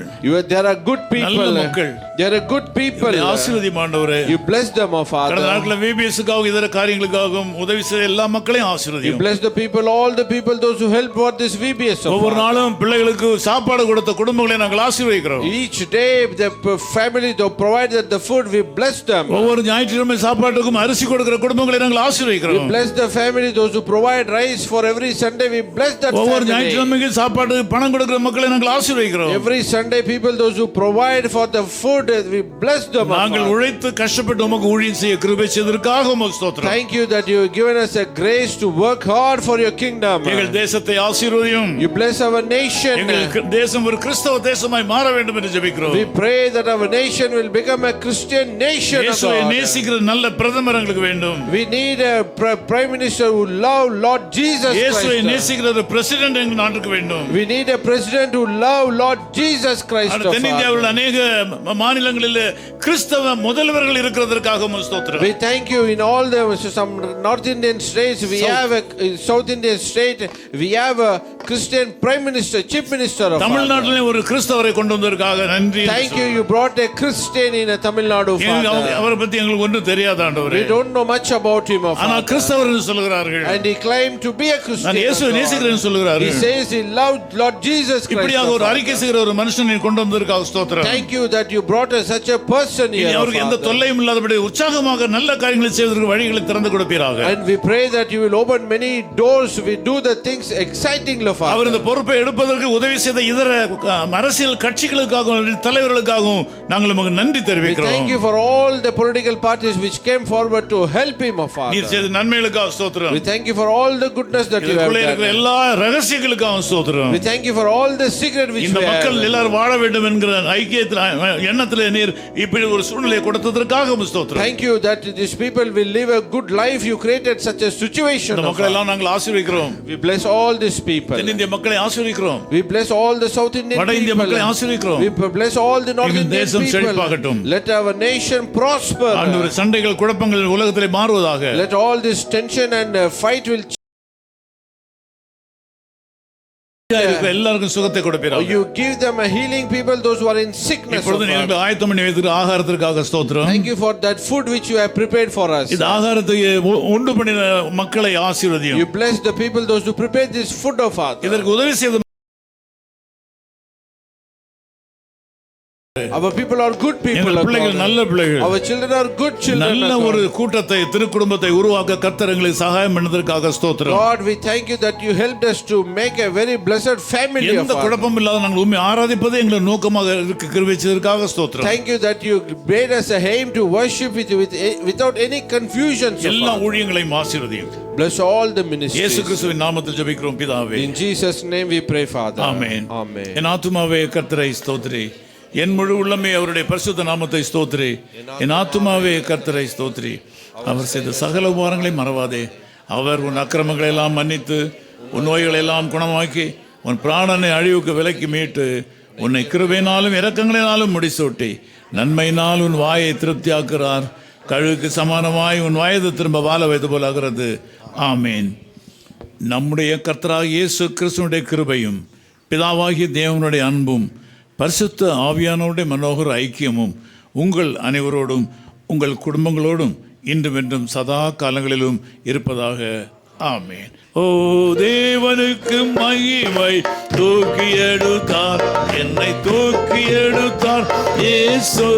There are good people. நல்ல மக்கள். There are good people. ஆசீர்வதியும் ஆண்டவரே. You bless them, O கடந்த Father. நாட்களில் VBS-க்காகவும் இதர காரியங்களுக்காகவும் உதவி செய்த எல்லா மக்களையும் You ஆசீர்வதியும். bless the people, all the people, those who help for this VBS. O ஒவ்வொரு Father. நாளும் பிள்ளைகளுக்கு சாப்பாடு கொடுத்த குடும்பங்களை நாங்கள் ஆசீர்வதிக்கிறோம். Each day, the family that provided the food, we bless them. ஒவ்வொரு ஞாயிற்றுக்கிழமை சாப்பாட்டுக்கும் அரிசி கொடுக்கிற குடும்பங்களை நாங்கள் We ஆசீர்வதிக்கிறோம். bless the family, those who provide rice for every Sunday, we bless that ஒவ்வொரு family. ஞாயிற்றுக்கிழமைக்கு சாப்பாடு பணம் கொடுக்கிற மக்களை நாங்கள் ஆசீர்வதிக்கிறோம். Every Sunday, people, those who provide for the food, we bless them. O நாங்கள் Father. உழைத்து கஷ்டப்பட்டு உமக்கு ஊழியம் செய்ய கிருபை செய்ததற்காக உமக்கு ஸ்தோத்திரம். Thank you that you have given us a grace to work hard for your kingdom. எங்கள் தேசத்தை ஆசீர்வதியும். You bless our nation. எங்கள் தேசம் ஒரு கிறிஸ்தவ தேசமாய் மாற வேண்டும் என்று ஜெபிக்கிறோம். We pray that our nation will become a Christian nation. இயேசுவை நேசிக்கிற நல்ல பிரதமர் எங்களுக்கு வேண்டும். We need a prime minister who love Lord Jesus Christ. இயேசுவை நேசிக்கிற ஒரு பிரசிடென்ட் எங்கள் நாட்டுக்கு வேண்டும். We need a president who love Lord Jesus Christ. தென்னிந்தியாவில் அநேக மாநிலங்களில் கிறிஸ்தவ முதல்வர்கள் இருக்கிறதற்காக ஸ்தோத்திரம். We thank you. In all the some North Indian states we have a South Indian state we have a Christian prime minister, chief minister of தமிழ்நாட்டிலே ஒரு கிறிஸ்தவரை கொண்டு வந்ததற்காக நன்றி. Thank you, you brought a Christian in a Tamil Nadu. அவரை பத்தி எங்களுக்கு ஒன்றும் தெரியாது ஆண்டவரே. We don't know much about him. ஆனால் கிறிஸ்தவர் என்று சொல்கிறார்கள். And he claimed to be a Christian. நான் இயேசுவை நேசிக்கிறேன்னு சொல்கிறார்கள். He says he loved Lord Jesus Christ. இப்படியாக ஒரு அறிக்கை செய்கிற ஒரு மனுஷனை கொண்டு வந்ததற்காக ஸ்தோத்திரம். Thank you that you brought us such a person here. அவருக்கு எந்த தொல்லையும் இல்லாதபடி உற்சாகமாக நல்ல காரியங்களை செய்வதற்கு வழிகளை திறந்து கொடுப்பீராக. And we pray that you will open many doors. We do the things excitingly, Father. அவர் இந்த பொறுப்பை எடுப்பதற்கு உதவி செய்த இதர அரசியல் கட்சிகளுக்காகவும் தலைவர்களுக்காகவும் நாங்கள் உங்களுக்கு நன்றி தெரிவிக்கிறோம். Thank you for all the political parties which came forward to help him, Father. நீர் செய்த நன்மைகளுக்காக ஸ்தோத்திரம். We thank you for all the goodness that you have done. எல்லா ரகசியங்களுக்காக ஸ்தோத்திரம். We thank you for all the secret which இந்த மக்கள் எல்லாரும் வாழ வேண்டும் என்கிற ஐக்கியத்தில் எண்ணத்தில் நீர் இப்படி ஒரு சூழ்நிலையை கொடுத்ததற்காக ஸ்தோத்திரம். Thank you that these people will live a good life. You created such a situation. இந்த மக்களை எல்லாம் நாங்கள் ஆசீர்வதிக்கிறோம். We bless all these people. தென்னிந்திய மக்களை ஆசீர்வதிக்கிறோம். We bless all the South Indian வட இந்திய மக்களை ஆசீர்வதிக்கிறோம். We bless all the North Indian தேசம் செழிப்பாகட்டும். Let our nation prosper. ஆண்டவரே சண்டைகள் குழப்பங்கள் உலகத்திலே மாறுவதாக. Let all this tension and fight will எல்லாருக்கும் சுகத்தை கொடுப்பீராக. You give them a healing people those who are in sickness. இப்பொழுது நீங்கள் ஆயத்தம் பண்ணி வைத்திருக்கிற ஆகாரத்திற்காக ஸ்தோத்திரம். Thank you for that food which you have prepared for us. இந்த ஆகாரத்தை உண்டு பண்ணின மக்களை ஆசீர்வதியும். You bless the people those who prepare this food of us. இதற்கு உதவி செய்த Our people are good people. பிள்ளைகள் நல்ல பிள்ளைகள். Our children are good children. நல்ல ஒரு கூட்டத்தை திருக்குடும்பத்தை உருவாக்க கர்த்தர் எங்களுக்கு சகாயம் பண்ணதற்காக ஸ்தோத்திரம். God, we thank you that you helped us to make a very blessed family. எந்த குழப்பமும் இல்லாத நாங்கள் உம்மை ஆராதிப்பதே எங்கள் நோக்கமாக இருக்க கிருபை செய்ததற்காக ஸ்தோத்திரம். Thank you that you made us a aim to worship without any confusion. எல்லா ஊழியங்களையும் ஆசீர்வதியும். Bless all the ministries. இயேசு கிறிஸ்துவின் நாமத்தில் ஜெபிக்கிறோம் பிதாவே. In Jesus name we pray, Father. Amen. Amen. என் ஆத்துமாவே கர்த்தரை ஸ்தோத்திரி. என் முழு உள்ளமே அவருடைய பரிசுத்த நாமத்தை ஸ்தோத்திரி. என் ஆத்துமாவே கர்த்தரை ஸ்தோத்திரி. அவர் செய்த சகல உபகாரங்களை மறவாதே. அவர் உன் அக்கிரமங்களை எல்லாம் மன்னித்து உன் நோய்களை எல்லாம் குணமாக்கி உன் பிராணனை அழிவுக்கு விலக்கி மீட்டு உன்னை கிருபையினாலும் இரக்கங்களினாலும் முடிசூட்டி நன்மையினால் உன் வாயை திருப்தியாக்குறார். கழுகுக்கு சமானமாய் உன் வயது திரும்ப வாழ வைத்து போலாகிறது. ஆமேன். நம்முடைய கர்த்தராகிய இயேசு கிறிஸ்துவினுடைய கிருபையும் பிதாவாகிய தேவனுடைய அன்பும் பரிசுத்த ஆவியானவருடைய மனோகர ஐக்கியமும் உங்கள் அனைவரோடும் உங்கள் குடும்பங்களோடும் இன்றும் என்றும் சதா காலங்களிலும் இருப்பதாக. ஆமேன். ஓ தேவனுக்கு மகிமை. தூக்கி எடுத்தார் என்னை தூக்கி எடுத்தார் இயேசு.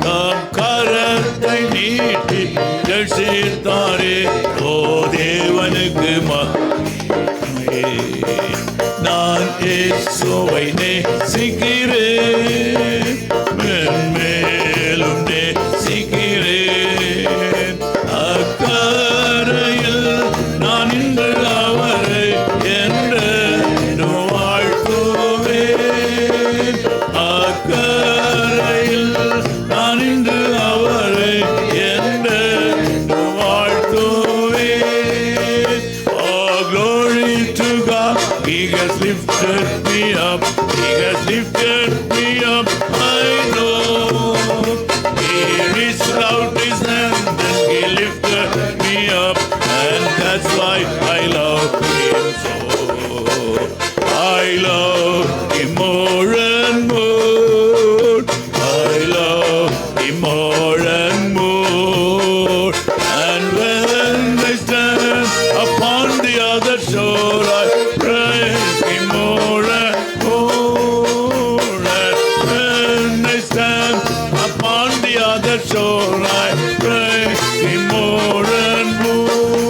தாம் கரத்தை நீட்டி ரட்சித்தாரே. ஓ தேவனுக்கு மகிமை. நான் இயேசுவை நேசிக்கிறேன். மேலும் நேசிக்கிறேன். அக்கரையில் நான் இன்று அவரை என்று வாழ்த்துவேன். அக்கரையில் நான் இன்று அவரை என்று வாழ்த்துவேன். Oh, glory to God. He has lifted me up. He has lifted me up. I know He reached out His hand and He lifted me up, and that's why I love Him so. I love Him more and more. I love Him more and more. And when I stand upon the other shore, I praise Him more and more. And when I stand upon the other shore, I praise Him more and more.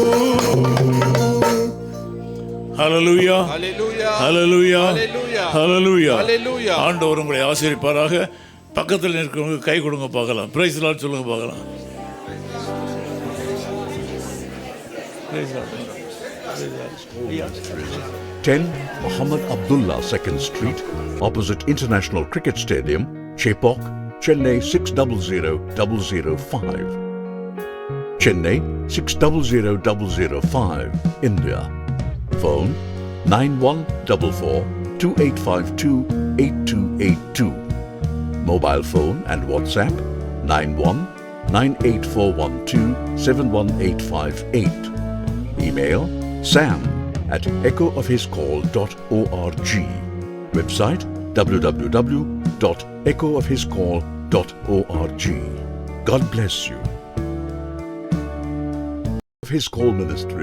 Hallelujah. Hallelujah. Hallelujah. Hallelujah. Hallelujah. Hallelujah. ஆண்டவர் உங்களை ஆசீர்வதிப்பாராக. பக்கத்தில் இருக்கிறவங்க கை கொடுங்க பார்க்கலாம். Praise the Lord சொல்லுங்க பார்க்கலாம். Praise the Lord. 10 Muhammad Abdullah 2nd Street, opposite International Cricket Stadium, Chepauk, Chennai 600005. Chennai 600005, India. Phone 9144-2852-8282. Mobile phone and WhatsApp 91-98412-71858. Email sam@echoofhiscall.org. Website www.echoofhiscall.org. God bless you. Of His Call Ministry.